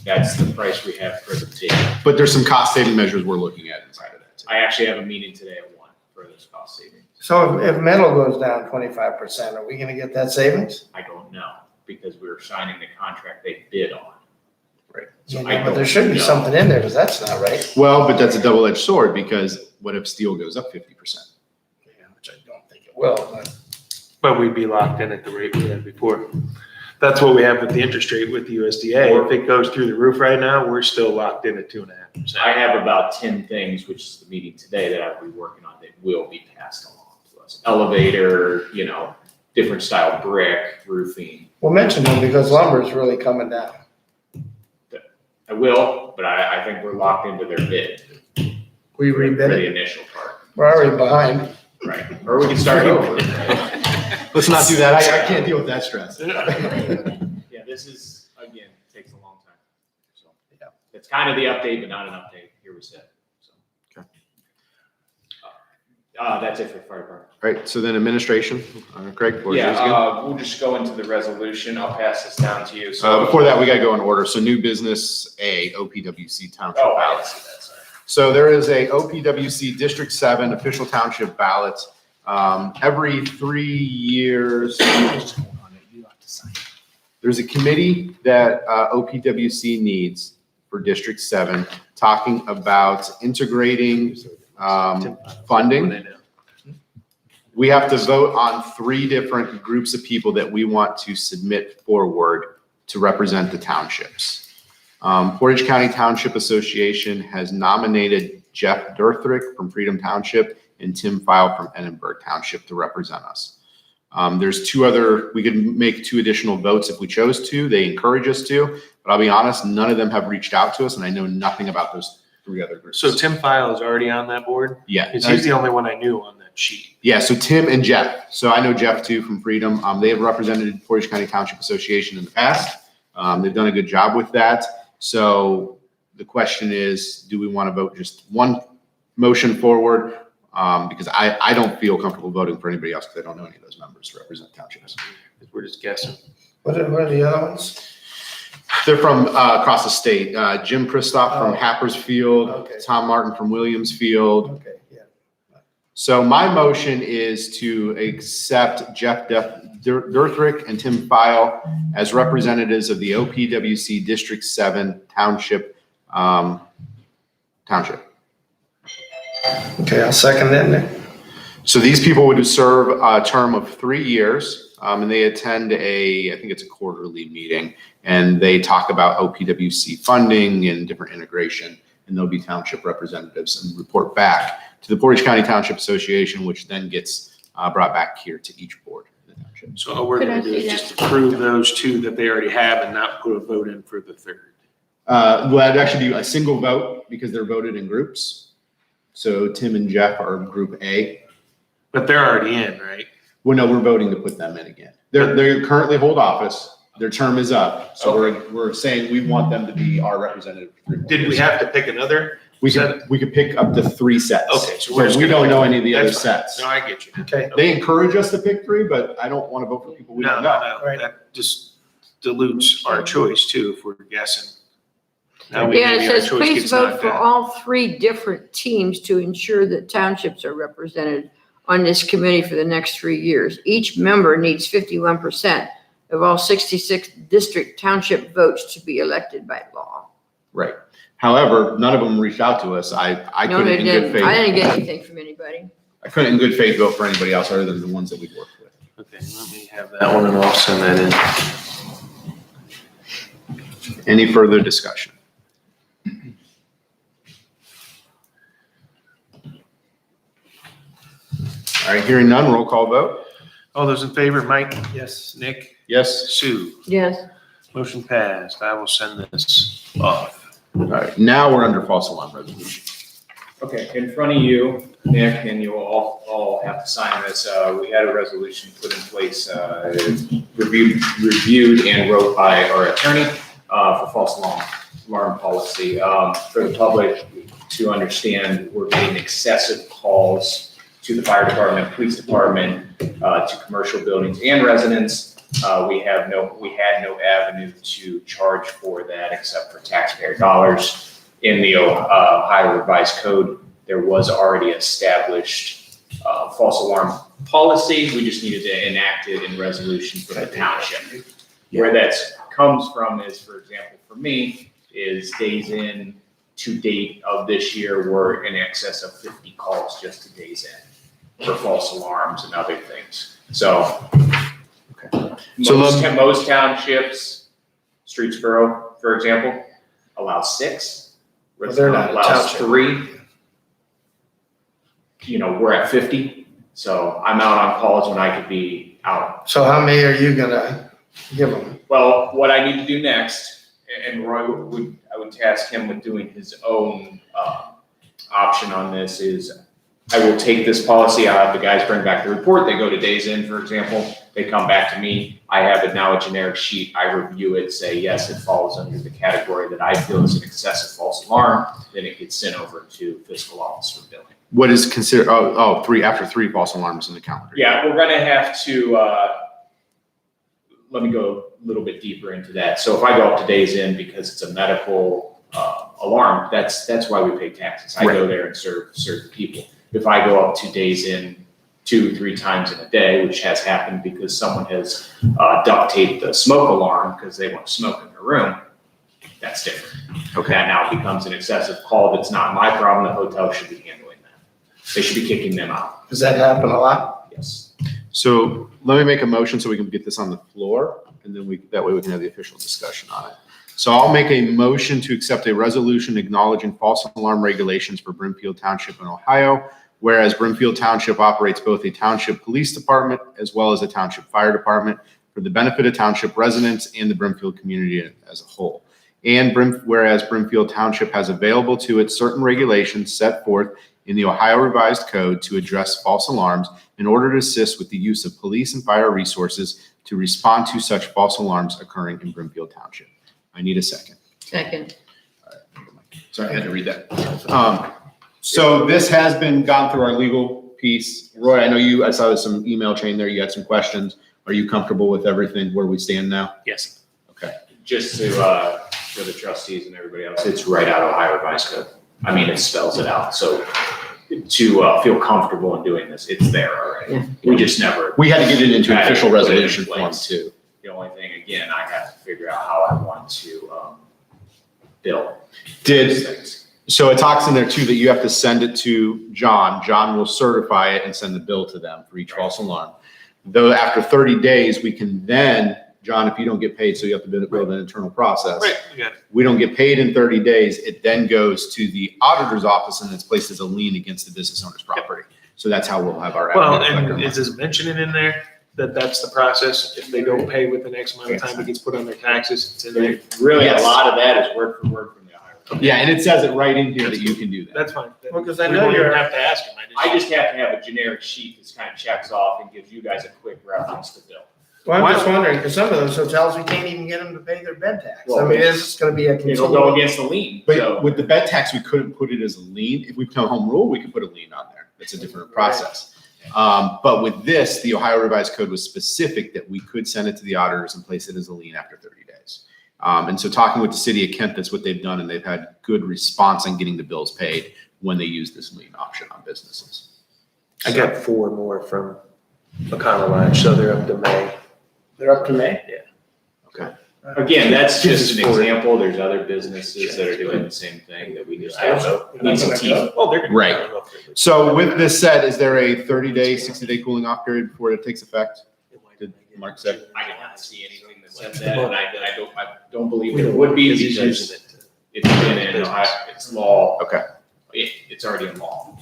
Speaker 5: that's the price we have for the bid.
Speaker 7: But there's some cost saving measures we're looking at inside of that too.
Speaker 5: I actually have a meeting today at 1 for those cost savings.
Speaker 1: So if metal goes down 25%, are we gonna get that savings?
Speaker 5: I don't know, because we were signing the contract they bid on.
Speaker 7: Right.
Speaker 5: So
Speaker 1: Yeah,
Speaker 5: I
Speaker 1: but there
Speaker 5: don't
Speaker 1: should be
Speaker 5: know.
Speaker 1: something in there, because that's not right.
Speaker 7: Well, but that's a double-edged sword, because what if steel goes up 50%?
Speaker 1: Yeah, which I don't think it will, but.
Speaker 3: But we'd be locked in at the rate we had before. That's what we have with the interest rate with the USDA. If it goes through the roof right now, we're still locked in at 2.5%.
Speaker 5: I have about 10 things, which is the meeting today, that I'll be working on that will be passed along to us. Elevator, different style brick, roofing.
Speaker 1: We'll mention them because lumber is really coming down.
Speaker 5: I will, but I think we're locked into their bid
Speaker 1: We
Speaker 5: for
Speaker 1: rebid
Speaker 5: the
Speaker 1: it.
Speaker 5: initial part.
Speaker 1: We're already behind.
Speaker 5: Right. Or we can start over.
Speaker 7: Let's not do that. I can't deal with that stress.
Speaker 5: Yeah, this is, again, takes a long time. So. It's kind of the update, but not an update. Here we sit. So.
Speaker 7: Okay.
Speaker 5: That's it for the fire department.
Speaker 7: All right, so then administration, Craig, floor is yours again.
Speaker 5: We'll just go into the resolution. I'll pass this down to you. So
Speaker 7: Before that, we gotta go in order. So new business A, OPWC Township
Speaker 5: Oh, I
Speaker 7: ballot.
Speaker 5: didn't see that, sorry.
Speaker 7: So there is a OPWC District 7 official township ballot. Every 3 years, there's a committee that OPWC needs for District 7, talking about integrating funding. We have to vote on 3 different groups of people that we want to submit forward to represent the townships. Portage County Township Association has nominated Jeff Durthrick from Freedom Township and Tim File from Edinburgh Township to represent us. There's 2 other, we could make 2 additional votes if we chose to. They encourage us to, but I'll be honest, none of them have reached out to us, and I know nothing about those 3 other groups.
Speaker 3: So Tim File is already on that board?
Speaker 7: Yeah.
Speaker 3: Because he's the only one I knew on that sheet.
Speaker 7: Yeah, so Tim and Jeff. So I know Jeff too from Freedom. They have represented Portage County Township Association in the past. They've done a good job with that. So the question is, do we want to vote just one motion forward? Because I don't feel comfortable voting for anybody else because I don't know any of those members to represent townships.
Speaker 3: We're just guessing.
Speaker 1: What are the other ones?
Speaker 7: They're from across the state. Jim Kristoff from Happersfield,
Speaker 1: Okay.
Speaker 7: Tom Martin from Williamsfield.
Speaker 1: Okay, yeah.
Speaker 7: So my motion is to accept Jeff Durthrick and Tim File as representatives of the OPWC District 7 Township.
Speaker 1: Okay, I'll second that, Nick.
Speaker 7: So these people would serve a term of 3 years, and they attend I think it's a quarterly meeting, and they talk about OPWC funding and different integration, and they'll be township representatives and report back to the Portage County Township Association, which then gets brought back here to each board in the township.
Speaker 3: So all we're
Speaker 6: Could I
Speaker 3: gonna do
Speaker 6: see
Speaker 3: is
Speaker 6: that?
Speaker 3: just approve those 2 that they already have and not put a vote in for the 3rd.
Speaker 7: Well, I'd actually do a single vote because they're voted in groups. So Tim and Jeff are group A.
Speaker 3: But they're already in, right?
Speaker 7: Well, no, we're voting to put them in again. They currently hold office. Their term is up. So we're saying we want them to be our representative. for 3 more
Speaker 3: Did we
Speaker 7: years.
Speaker 3: have to pick another?
Speaker 7: We could pick up to 3 sets.
Speaker 3: Okay, so we're just
Speaker 7: we
Speaker 3: gonna
Speaker 7: don't
Speaker 3: pick-
Speaker 7: know any of the other
Speaker 3: that's fine.
Speaker 7: sets.
Speaker 3: No, I get you.
Speaker 1: Okay.
Speaker 7: They encourage us to pick 3, but I don't want to vote for people we
Speaker 3: No,
Speaker 7: don't
Speaker 3: no,
Speaker 7: know.
Speaker 3: no.
Speaker 1: Right.
Speaker 3: That just dilutes our choice too, if we're guessing. Now
Speaker 2: Yeah, it
Speaker 3: maybe our
Speaker 2: says,
Speaker 3: choice
Speaker 2: please
Speaker 3: gets
Speaker 2: vote
Speaker 3: knocked
Speaker 2: for
Speaker 3: out.
Speaker 2: all 3 different teams to ensure that townships are represented on this committee for the next 3 years. Each member needs 51% of all 66 district township votes to be elected by law.
Speaker 7: Right. However, none of them reached out to us. I
Speaker 2: No,
Speaker 7: couldn't
Speaker 2: they
Speaker 7: in good
Speaker 2: didn't.
Speaker 7: faith.
Speaker 2: I didn't get anything from anybody.
Speaker 7: I couldn't in good faith vote for anybody else other than the ones that we've worked with.
Speaker 3: Okay, let me have that one and I'll send that in.
Speaker 7: Any further discussion? All right, hearing none, roll call vote.
Speaker 3: All those in favor, Mike,
Speaker 1: Yes.
Speaker 3: Nick,
Speaker 7: Yes.
Speaker 3: Sue,
Speaker 2: Yes.
Speaker 3: motion passed. I will send this off.
Speaker 7: All right, now we're under false alarm resolution.
Speaker 5: Okay, in front of you, Nick, and you will all have to sign this. We had a resolution put in place, reviewed and wrote by our attorney for false alarm policy. For the public to understand, we're getting excessive calls to the fire department, police department, to commercial buildings and residents. We had no avenue to charge for that except for taxpayer dollars. In the Ohio Revised Code, there was already established false alarm policy. We just needed to enact it in resolution for the township. Where that comes from is, for example, for me, is days in to date of this year were in excess of 50 calls just to days in for false alarms and other things. So
Speaker 7: So
Speaker 5: most townships, Streetsboro, for example, allows 6.
Speaker 1: But they're not a
Speaker 5: Allows
Speaker 1: township.
Speaker 5: 3. We're at 50, so I'm out on calls when I could be out.
Speaker 1: So how many are you gonna give them?
Speaker 5: Well, what I need to do next, and Roy I would task him with doing his own option on this, is I will take this policy, I'll have the guys bring back the report, they go to days in, for example, They come back to me, I have it now a generic sheet, I review it, say, yes, it falls under the category that I feel is an excessive false alarm, then it gets sent over to fiscal office for billing.
Speaker 7: What is considered, after 3 false alarms in the calendar?
Speaker 5: Yeah, we're gonna have to, let me go a little bit deeper into that. So if I go up to days in because it's a medical alarm, that's why we pay taxes. I go there and serve people. If I go up to days in 2-3 times in a day, which has happened because someone has duct taped the smoke alarm because they want to smoke in their room, that's different.
Speaker 7: Okay.
Speaker 5: That now becomes an excessive call. That's not my problem. The hotel should be handling that. They should be kicking them out.
Speaker 1: Does that happen a lot?
Speaker 5: Yes.
Speaker 7: So let me make a motion so we can get this on the floor, and then that way we can have the official discussion on it. So I'll make a motion to accept a resolution acknowledging false alarm regulations for Brimfield Township in Ohio, whereas Brimfield Township operates both a township police department as well as a township fire department for the benefit of township residents and the Brimfield community as a whole. And whereas Brimfield Township has available to it certain regulations set forth in the Ohio Revised Code to address false alarms in order to assist with the use of police and fire resources to respond to such false alarms occurring in Brimfield Township. I need a second.
Speaker 2: Second.
Speaker 7: Sorry, I had to read that. So this has been gone through our legal piece. Roy, I know I saw some email chain there. You had some questions. Are you comfortable with everything where we stand now?
Speaker 14: Yes.
Speaker 7: Okay.
Speaker 5: Just to, for the trustees and everybody else, it's right out of Ohio Revised Code. I mean, it spells it out. So to feel comfortable in doing this, it's there already.
Speaker 2: Yeah.
Speaker 5: We just never.
Speaker 7: We had to get it into an official
Speaker 5: put it in
Speaker 7: resolution form
Speaker 5: place.
Speaker 7: too.
Speaker 5: The only thing, again, I have to figure out how I want to bill.
Speaker 7: So it talks in there too that you have to send it to John. John will certify it and send the bill to them for each false alarm. Though after 30 days, we can then, John, if you don't get paid, so you have to build an internal process.
Speaker 3: Right, we got it.
Speaker 7: We don't get paid in 30 days. It then goes to the auditor's office and it's placed as a lien against the business owner's property. So that's how we'll have our.
Speaker 3: Well,
Speaker 7: revenue collector
Speaker 3: and
Speaker 7: money.
Speaker 3: is mentioning in there that that's the process? If they don't pay within X amount of time, it gets put on their taxes. It's in there.
Speaker 5: Really,
Speaker 7: Yes.
Speaker 5: a lot of that is word for word from the Ohio.
Speaker 7: Yeah, and it says it right in here that you can do that.
Speaker 3: That's fine.
Speaker 1: Well, 'cause I
Speaker 3: We
Speaker 1: know
Speaker 3: won't even
Speaker 1: you're-
Speaker 3: have to ask them.
Speaker 5: I just have to have a generic sheet that kind of checks off and gives you guys a quick reference to bill.
Speaker 1: Well, I'm just wondering, because some of those hotels, we can't even get them to pay their bed tax. I
Speaker 5: Well,
Speaker 1: mean, it's just gonna be a
Speaker 5: It'll
Speaker 1: continual.
Speaker 5: go against the lien,
Speaker 7: But
Speaker 5: so.
Speaker 7: with the bed tax, we couldn't put it as a lien. If we become home rule, we could put a lien on there. It's a different process. But with this, the Ohio Revised Code was specific that we could send it to the auditors and place it as a lien after 30 days. And so talking with the city of Kent, that's what they've done, and they've had good response on getting the bills paid when they use this lien option on businesses.
Speaker 3: I got 4 more from McConnell Lodge, so they're up to May.
Speaker 1: They're up to May?
Speaker 3: Yeah.
Speaker 7: Okay.
Speaker 5: Again, that's just an
Speaker 3: For it.
Speaker 5: example. There's other businesses that are doing the same thing that we just have to need some teeth.
Speaker 3: Oh, they're.
Speaker 7: Right. So with this said, is there a 30-day, 60-day cooling off period before it takes effect? Did Mark say?
Speaker 5: I did not see anything that said that, and I don't believe there would be because it's been in Ohio, it's law.
Speaker 7: Okay.
Speaker 5: It's already in law.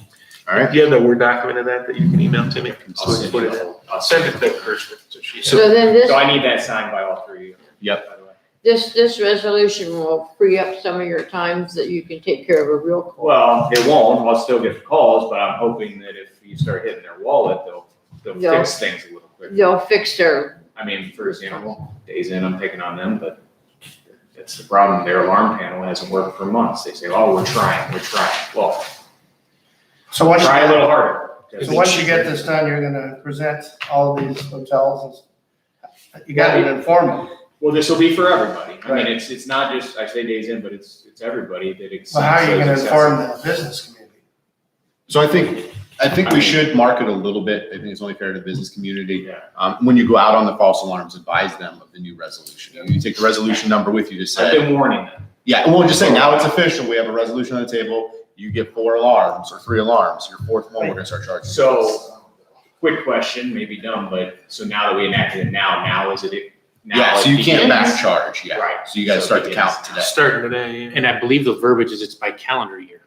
Speaker 7: All right.
Speaker 3: Do you have the Word document of that you can email to me?
Speaker 5: I'll send
Speaker 3: Put
Speaker 5: you
Speaker 3: it in.
Speaker 5: the- I'll
Speaker 3: Send
Speaker 5: send
Speaker 3: it to Kirsten, so she has.
Speaker 2: So then
Speaker 5: So I need that signed by all 3 of you.
Speaker 7: Yep.
Speaker 5: by the way.
Speaker 2: this resolution will free up some of your times that you can take care of a real call.
Speaker 5: Well, it won't. I'll still get the calls, but I'm hoping that if you start hitting their wallet, they'll
Speaker 2: Yeah.
Speaker 5: fix things a little quicker.
Speaker 2: They'll fix their,
Speaker 5: I mean, for example, days in, I'm picking on them, but that's the problem. Their alarm panel hasn't worked for months. They say, oh, we're trying. Well,
Speaker 1: So once
Speaker 5: try a
Speaker 1: you,
Speaker 5: little harder.
Speaker 1: so once you get this done, you're gonna present all of these hotels. You gotta inform them.
Speaker 5: Well, this will be for everybody. I mean,
Speaker 1: Right.
Speaker 5: it's not just, I say days in, but it's everybody that exceeds.
Speaker 1: Well, how are you gonna
Speaker 5: those
Speaker 1: inform
Speaker 5: excesses.
Speaker 1: the business community?
Speaker 7: So I think we should mark it a little bit. I think it's only fair to the business community.
Speaker 5: Yeah.
Speaker 7: When you go out on the false alarms, advise them of the new resolution. You take the resolution number with you to
Speaker 5: I've
Speaker 7: say,
Speaker 5: been warning them.
Speaker 7: yeah, we'll just say, now it's official. We have a resolution on the table. You get 4 alarms or 3 alarms. Your 4th one, we're gonna start charging.
Speaker 5: So, quick question, maybe dumb, but so now that we enacted it now is it? now
Speaker 7: Yeah, so
Speaker 5: it
Speaker 7: you can't
Speaker 5: begins?
Speaker 7: back charge, yeah.
Speaker 5: Right.
Speaker 7: So you gotta
Speaker 5: So
Speaker 7: start
Speaker 5: it
Speaker 7: the count
Speaker 5: begins
Speaker 7: today.
Speaker 3: Starting today, yeah.
Speaker 14: And I believe the verbiage is it's by calendar year.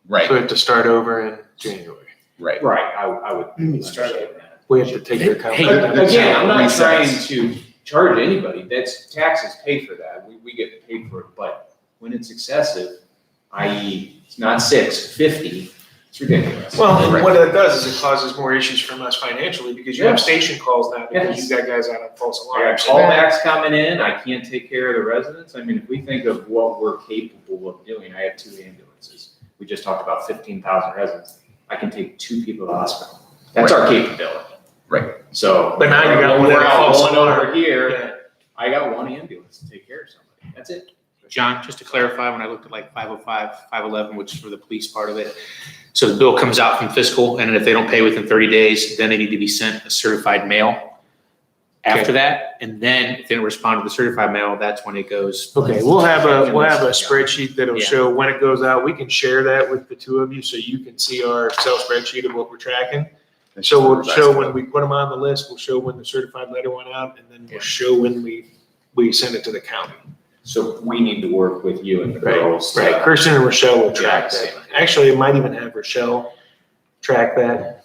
Speaker 7: Right,
Speaker 3: So we have to start over in January.
Speaker 7: right.
Speaker 5: Right, I would.
Speaker 1: You mean start
Speaker 5: understand that.
Speaker 3: We have to take their account.
Speaker 14: Hey,
Speaker 5: Again, I'm not
Speaker 7: Resets.
Speaker 5: trying to charge anybody, that's taxes pay for that, we get paid for it, but when it's excessive, i.e., it's not 6, 50, It's ridiculous.
Speaker 3: Well, and what that does is it causes more issues from us financially because you have station calls now because
Speaker 5: Yes.
Speaker 3: you got guys out on false
Speaker 5: I got
Speaker 3: alarms.
Speaker 5: callbacks coming in, I can't take care of the residents. I mean, if we think of what we're capable of doing, I have 2 ambulances. We just talked about 15,000 residents. I can take 2 people to the hospital. That's our capability.
Speaker 7: Right.
Speaker 5: So.
Speaker 3: But now you got
Speaker 5: when
Speaker 3: one
Speaker 5: we're
Speaker 3: at
Speaker 5: out
Speaker 3: false
Speaker 5: going
Speaker 3: alarm.
Speaker 5: over here, I got 1 ambulance to take care of somebody. That's it.
Speaker 14: John, just to clarify, when I looked at like 505, 511, which is for the police part of it, so the bill comes out from fiscal, and if they don't pay within 30 days, then they need to be sent a certified mail after that, and then if they don't respond to the certified mail, that's when it goes.
Speaker 3: Okay, we'll have a spreadsheet that'll
Speaker 14: Yeah.
Speaker 3: show when it goes out. We can share that with the 2 of you so you can see our Excel spreadsheet of what we're tracking. So we'll show when we put them on the list, we'll show when the certified letter went out, and then we'll show when we send it to the county.
Speaker 5: So we need to work with you and the girls. to-
Speaker 3: Right, Kirsten and Rochelle will track
Speaker 5: Yeah,
Speaker 3: that.
Speaker 5: same.
Speaker 3: Actually, it might even have Rochelle track that.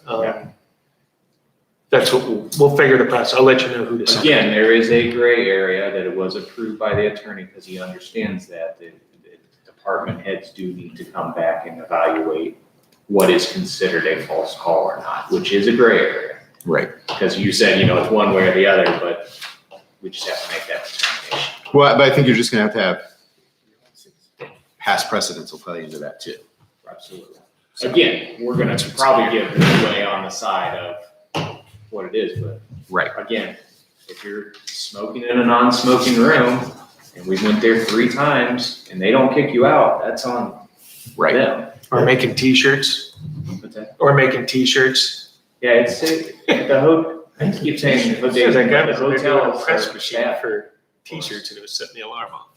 Speaker 3: That's what we'll figure the process. I'll let you know who to send.
Speaker 5: Again, there is a gray area that it was approved by the attorney because he understands that the department heads do need to come back and evaluate what is considered a false call or not, which is a gray area.
Speaker 7: Right.
Speaker 5: Because you said, it's one way or the other, but we just have to make that determination.
Speaker 7: Well, but I think you're just gonna have past precedents will play into that too.
Speaker 5: Absolutely. Again, we're gonna probably give leeway on the side of what it is, but
Speaker 7: Right.
Speaker 5: again, if you're smoking in a non-smoking room and we went there 3 times and they don't kick you out, that's on them.
Speaker 3: Or making T-shirts,
Speaker 5: What's that?
Speaker 3: or making T-shirts.
Speaker 5: Yeah, it's the I keep saying the
Speaker 3: There's that guy
Speaker 5: the
Speaker 3: with a big little
Speaker 5: hotels.
Speaker 3: press machine for T-shirts and it was setting the alarm off.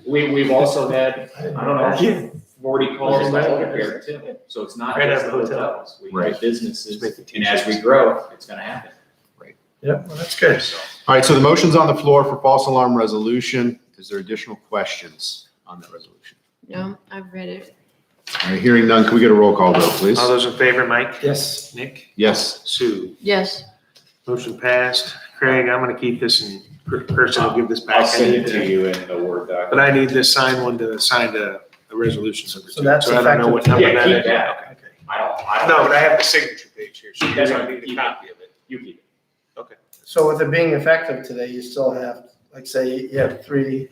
Speaker 5: We've also had, I don't know, 40 calls to home repair too. So it's not
Speaker 3: Right
Speaker 5: just
Speaker 3: at
Speaker 5: the
Speaker 3: the hotel.
Speaker 5: hotels. We
Speaker 7: Right.
Speaker 5: have businesses,
Speaker 3: Just making
Speaker 5: and as we
Speaker 3: T-shirts.
Speaker 5: grow, it's gonna happen.
Speaker 3: Yep, well, that's good.
Speaker 7: All right, so the motion's on the floor for false alarm resolution. Is there additional questions on that resolution?
Speaker 2: No, I've read it.
Speaker 7: All right, hearing none, can we get a roll call vote, please?
Speaker 3: All those in favor, Mike?
Speaker 1: Yes.
Speaker 3: Nick?
Speaker 7: Yes.
Speaker 3: Sue?
Speaker 2: Yes,
Speaker 3: Motion passed. Craig, I'm gonna keep this in person. I'll give this back.
Speaker 5: I'll send it to you in the Word document.
Speaker 3: But I need this signed one to sign a resolution.
Speaker 1: So that's
Speaker 3: I don't know what number
Speaker 5: Yeah,
Speaker 3: that
Speaker 5: keep
Speaker 3: is.
Speaker 5: that.
Speaker 3: Okay.
Speaker 5: I don't.
Speaker 3: No, but I have the signature page here, so you're
Speaker 5: That's
Speaker 3: gonna
Speaker 5: right.
Speaker 3: need a
Speaker 5: Keep
Speaker 3: copy of it.
Speaker 5: You keep it.
Speaker 1: So with it being effective today, you still have, like, say, you have 3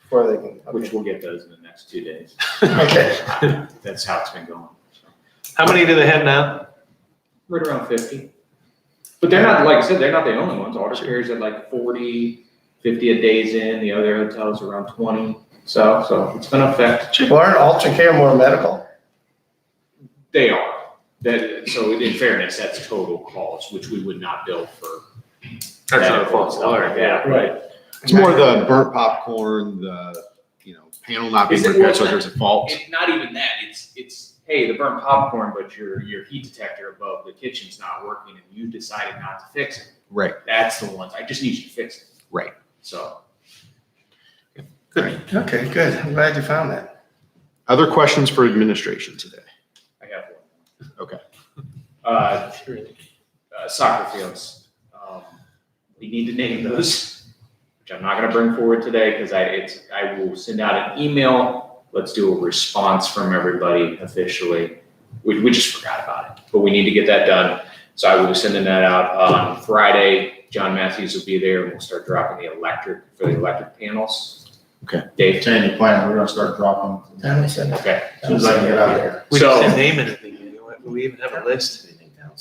Speaker 1: before they can.
Speaker 5: Which we'll get those in the next 2 days.
Speaker 1: Okay.
Speaker 5: That's how it's been going. So.
Speaker 3: How many do they have now?
Speaker 5: Right around 50. But they're not, like I said, they're not the only ones. Auto Care's at like 40, 50 a days in. The other hotels are around 20. So it's gonna affect.
Speaker 1: Well, aren't Ultra Care more medical?
Speaker 5: They are. So in fairness, that's total calls, which we would not bill for.
Speaker 3: That's not a
Speaker 5: medical
Speaker 3: false
Speaker 5: and stuff
Speaker 3: alarm,
Speaker 5: like that, right?
Speaker 7: It's more the burnt popcorn, the, panel not being
Speaker 5: Is it
Speaker 7: repaired,
Speaker 5: worth
Speaker 7: so
Speaker 5: it?
Speaker 7: there's a fault.
Speaker 5: Not even that. It's hey, the burnt popcorn, but your heat detector above the kitchen's not working, and you decided not to fix it.
Speaker 7: Right.
Speaker 5: That's the ones. I just need you to fix it.
Speaker 7: Right.
Speaker 5: So.
Speaker 1: Good. Okay, good. I'm glad you found that.
Speaker 7: Other questions for administration today?
Speaker 5: I have one.
Speaker 7: Okay.
Speaker 5: Soccer fields. We need to name those, which I'm not gonna bring forward today because I will send out an email. Let's do a response from everybody officially. We just forgot about it, but we need to get that done. So I will be sending that out on Friday. John Matthews will be there and we'll start dropping the electric panels.
Speaker 7: Okay.
Speaker 5: Dave.
Speaker 12: Change the plan, we're gonna start dropping.
Speaker 5: Okay.
Speaker 12: As soon as I can get out of there.
Speaker 3: We
Speaker 5: So-
Speaker 3: didn't name anything. Do we even have a list?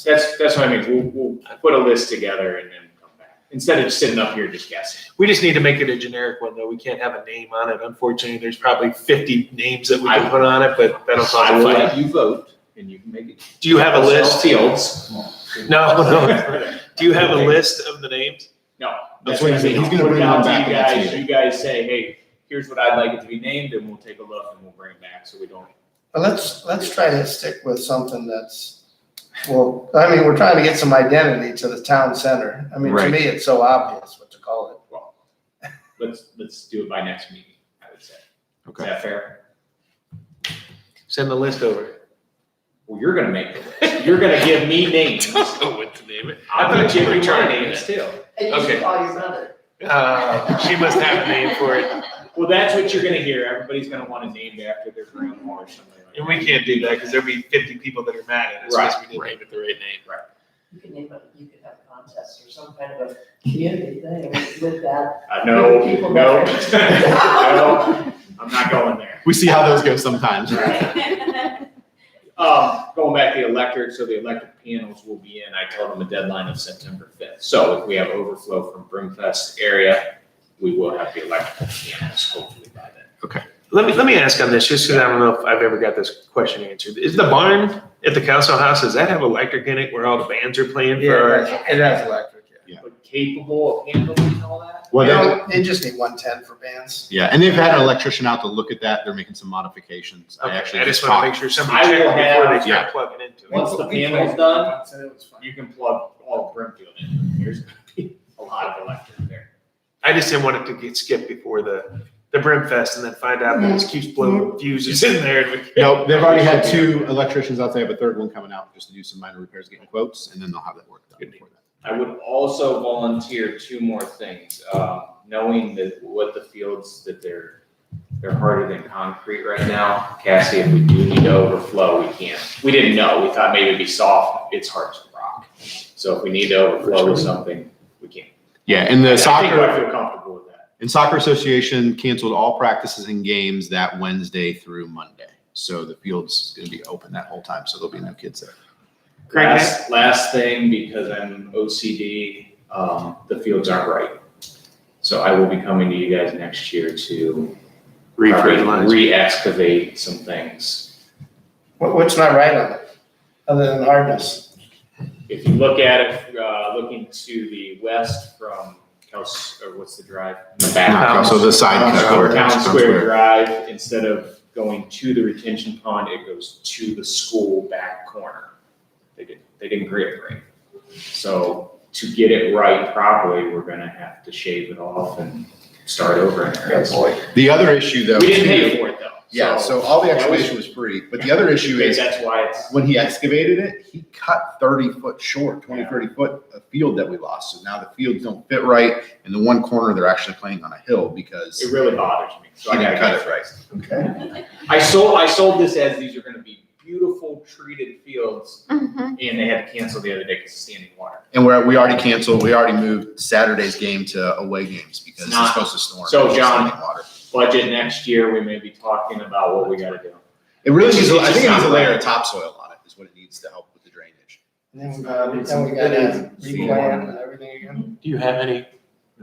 Speaker 5: That's what I mean. We'll put a list together and then come back. Instead of just sitting up here just guessing.
Speaker 3: We just need to make it a generic one, though. We can't have a name on it. Unfortunately, there's probably 50 names that we can put on it, but that'll cause
Speaker 5: I
Speaker 3: a
Speaker 5: will
Speaker 3: fight.
Speaker 5: let you vote and you can make it.
Speaker 3: Do you have a list?
Speaker 5: Fields.
Speaker 3: No. Do you have a list of the names?
Speaker 5: No.
Speaker 7: That's what he's saying. He's gonna
Speaker 5: Put it
Speaker 7: bring
Speaker 5: out
Speaker 7: them
Speaker 5: to
Speaker 7: back
Speaker 5: you
Speaker 7: next
Speaker 5: guys.
Speaker 7: meeting.
Speaker 5: You guys say, hey, here's what I'd like it to be named, and we'll take a look and we'll bring it back so we don't.
Speaker 1: But let's try to stick with something that's, well, I mean, we're trying to get some identity to the town center. I mean, to
Speaker 7: Right.
Speaker 1: me, it's so obvious what to call it.
Speaker 5: Well, let's do it by next meeting, I would say. Is
Speaker 7: Okay.
Speaker 5: that fair?
Speaker 3: Send the list over.
Speaker 5: Well, you're gonna make the list. You're gonna give me names.
Speaker 3: Don't know what to name it.
Speaker 5: I'm gonna give you my names too.
Speaker 8: And you
Speaker 3: Okay.
Speaker 8: should call your mother.
Speaker 3: She must have a name for it.
Speaker 5: Well, that's what you're gonna hear. Everybody's gonna want it named after their grandma or something like that.
Speaker 3: And we can't do that because there'll be 50 people that are mad at us
Speaker 5: Right,
Speaker 3: because we didn't name it the right name.
Speaker 5: Right.
Speaker 8: You could name it, you could have a contest or some kind of a community thing with that.
Speaker 5: No,
Speaker 8: People
Speaker 5: no,
Speaker 8: that
Speaker 5: no, I'm not going there.
Speaker 7: We see how those go sometimes.
Speaker 5: Going back to the electric, so the electric panels will be in, I told them a deadline of September 5th. So if we have overflow from Brimfest area, we will have the electrical panels hopefully by then.
Speaker 3: Let me ask on this, just because I don't know if I've ever got this question answered. Is the barn at the council house, does that have electric in it where all the bands are playing for our?
Speaker 1: It has electric, yeah.
Speaker 5: But capable of handling all that?
Speaker 7: Well,
Speaker 1: You know, they just need 110 for bands.
Speaker 7: yeah, and they've had an electrician out to look at that. They're making some modifications.
Speaker 3: Okay,
Speaker 7: actually
Speaker 3: I just want to make
Speaker 7: talked-
Speaker 3: sure somebody
Speaker 5: I will
Speaker 3: checked before they
Speaker 5: have-
Speaker 3: start plugging into it.
Speaker 5: Once the
Speaker 1: We
Speaker 5: panel's
Speaker 1: played
Speaker 5: done,
Speaker 1: once and it was fun.
Speaker 5: you can plug all of Brimfield in. There's gonna be a lot of electric there.
Speaker 3: I just didn't want it to get skipped before the Brimfest and then find out that it keeps blowing fuses in there. and we-
Speaker 7: Nope, they've already had 2 electricians out. They have a 3rd one coming out just to do some minor repairs, getting quotes, and then they'll have that work done before that.
Speaker 5: I would also volunteer 2 more things. Knowing that what the fields that they're harder than concrete right now. Cassie, if we do need to overflow, we can. We didn't know. We thought maybe it'd be soft. It's hard as rock. So if we need to overflow with something, we can.
Speaker 7: Yeah, and the
Speaker 5: I think I
Speaker 7: soccer,
Speaker 5: feel comfortable with that.
Speaker 7: and soccer association canceled all practices and games that Wednesday through Monday. So the field's gonna be open that whole time, so there'll be no kids there.
Speaker 3: Craig,
Speaker 5: Last thing, because I'm OCD, the fields aren't right. So I will be coming to you guys next year to
Speaker 3: Re-fertilize.
Speaker 5: re-excavate some things.
Speaker 1: What's not right on it, other than hardness?
Speaker 5: If you look at it, looking to the west from or what's the drive? In the back.
Speaker 7: So the side cut. over
Speaker 5: Town
Speaker 7: Town
Speaker 5: Square Drive, instead of going to the retention pond, it goes to the school back corner. They didn't grade it right. So to get it right properly, we're gonna have to shave it off and start over in there.
Speaker 1: Good boy.
Speaker 7: The other issue though.
Speaker 5: We didn't
Speaker 7: too-
Speaker 5: pay for it though.
Speaker 7: Yeah, so all the
Speaker 5: that
Speaker 7: excavation was free, but the other issue is
Speaker 5: That's why it's,
Speaker 7: when he excavated it, he cut 30 foot short, 20, 30 foot of field that we lost. So now the fields don't fit right. In the one corner, they're actually playing on a hill because
Speaker 5: it really bothers me. So
Speaker 7: he
Speaker 5: I
Speaker 7: didn't
Speaker 5: gotta
Speaker 7: cut
Speaker 5: get
Speaker 7: it right.
Speaker 1: Okay.
Speaker 5: I sold this as these are gonna be beautiful treated fields,
Speaker 2: Mhm.
Speaker 5: and they had to cancel the other day because of standing water.
Speaker 7: And we already canceled, we already moved Saturday's game to away games because it's
Speaker 5: Not-
Speaker 7: supposed to storm.
Speaker 5: So, John-
Speaker 7: Standing water.
Speaker 5: Budget next year, we may be talking about what we gotta do.
Speaker 7: It really needs,
Speaker 5: It's
Speaker 7: I think it
Speaker 5: just
Speaker 7: needs a
Speaker 5: not
Speaker 7: layer
Speaker 5: right.
Speaker 7: of topsoil on it is what it needs to help with the drainage.
Speaker 1: Then we gotta replan and everything again.
Speaker 3: Do you have any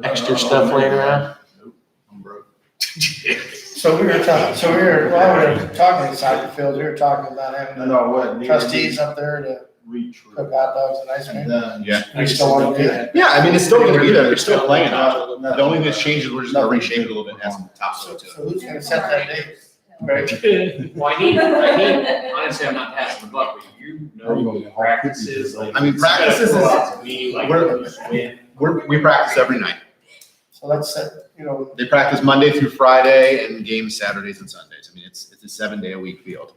Speaker 3: extra stuff laying around?
Speaker 12: I'm broke.
Speaker 1: So we were while we were talking inside the field, we were talking about
Speaker 12: I
Speaker 1: having
Speaker 12: know what.
Speaker 1: trustees up there to
Speaker 12: Reach.
Speaker 1: cook hot dogs and ice
Speaker 12: And
Speaker 1: cream.
Speaker 12: then.
Speaker 7: Yeah.
Speaker 1: We still wanna do that.
Speaker 7: Yeah, I mean, it's still gonna be there, they're still playing.
Speaker 12: No,
Speaker 7: The only thing that's changed is we're just gonna reshape it a little bit and add some topsoil to it.
Speaker 1: So who's gonna set that date? Right.
Speaker 5: Well, I need, honestly, I'm not passing the buck, but you know the practices, like.
Speaker 7: I mean, practices
Speaker 5: it's gotta
Speaker 7: is-
Speaker 5: go out to me, like,
Speaker 7: we're-
Speaker 5: who's when.
Speaker 7: We practice every night.
Speaker 1: So let's set,
Speaker 7: They practice Monday through Friday and games Saturdays and Sundays. I mean, it's a 7-day-a-week field.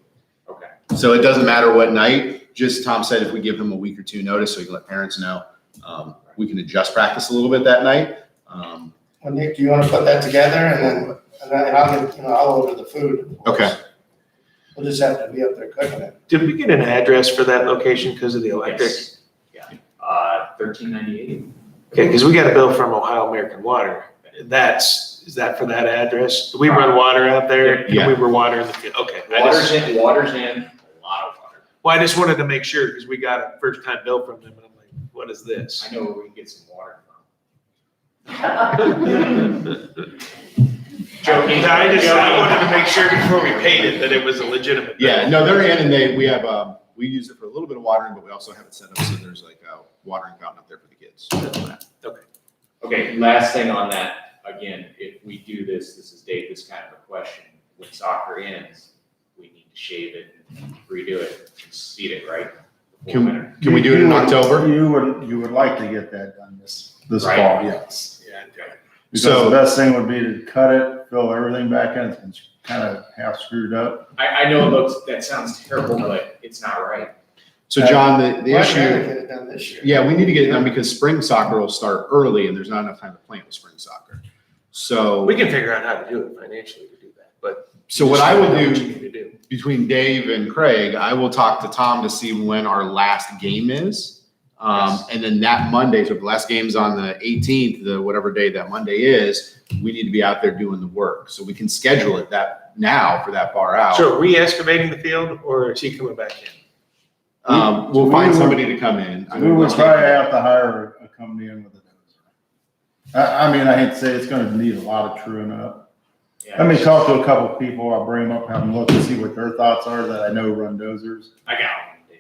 Speaker 5: Okay.
Speaker 7: So it doesn't matter what night, just Tom said if we give him a week or 2 notice so he can let parents know, we can adjust practice a little bit that night.
Speaker 1: well, Nick, do you wanna put that together and I'll get, I'll order the food. of course.
Speaker 7: Okay.
Speaker 1: We'll just have to be up there cooking it.
Speaker 3: Did we get an address for that location because of the electric?
Speaker 5: Yes. Yeah, 1398.
Speaker 3: Okay, because we got a bill from Ohio American Water. Is that for that address? Do we run water out there?
Speaker 7: Yeah.
Speaker 3: We were watering the field. Okay.
Speaker 5: Water's in, a lot of water.
Speaker 3: Well, I just wanted to make sure because we got a first time bill from them and I'm like, what is this?
Speaker 5: I know where we can get some water
Speaker 3: Joking. I wanted to make sure before we paid it that it was a legitimate bill.
Speaker 7: Yeah, no, they're in and we have, we use it for a little bit of watering, but we also have it set up so there's like a watering fountain up there for the kids.
Speaker 5: Okay, last thing on that, again, if we do this is Dave, this kind of a question. When soccer ends, we need to shave it, redo it, and seed it, right? Before winter.
Speaker 7: Can we do it in October?
Speaker 12: You would like to get that done this
Speaker 5: Right.
Speaker 12: fall, yes.
Speaker 3: Yeah, okay.
Speaker 12: Because
Speaker 7: So-
Speaker 12: the best thing would be to cut it, fill everything back in, it's kind of half screwed up.
Speaker 5: I know that sounds terrible, but it's not right.
Speaker 7: So John, the
Speaker 1: Why can't we
Speaker 7: issue,
Speaker 1: get it done this year?
Speaker 7: yeah, we need to get it done because spring soccer will start early and there's not enough time to plant with spring soccer. So.
Speaker 3: We can figure out how to do it financially to do that, but.
Speaker 7: So what I will
Speaker 3: What you
Speaker 7: do
Speaker 3: need to do.
Speaker 7: between Dave and Craig, I will talk to Tom to see when our last game is. And then that Monday, so if the last game's on the 18th, the whatever day that Monday is, we need to be out there doing the work. So we can schedule it that now for that far out.
Speaker 3: So are we excavating the field or is he coming back in?
Speaker 7: We'll find somebody to come in.
Speaker 12: We would probably have to hire a company in with a dozer. I mean, I hate to say it's gonna need a lot of truing up. Let me talk to a couple of people. I'll bring them up, have them look and see what their thoughts are that I know run dozers.
Speaker 5: I got one, Dave,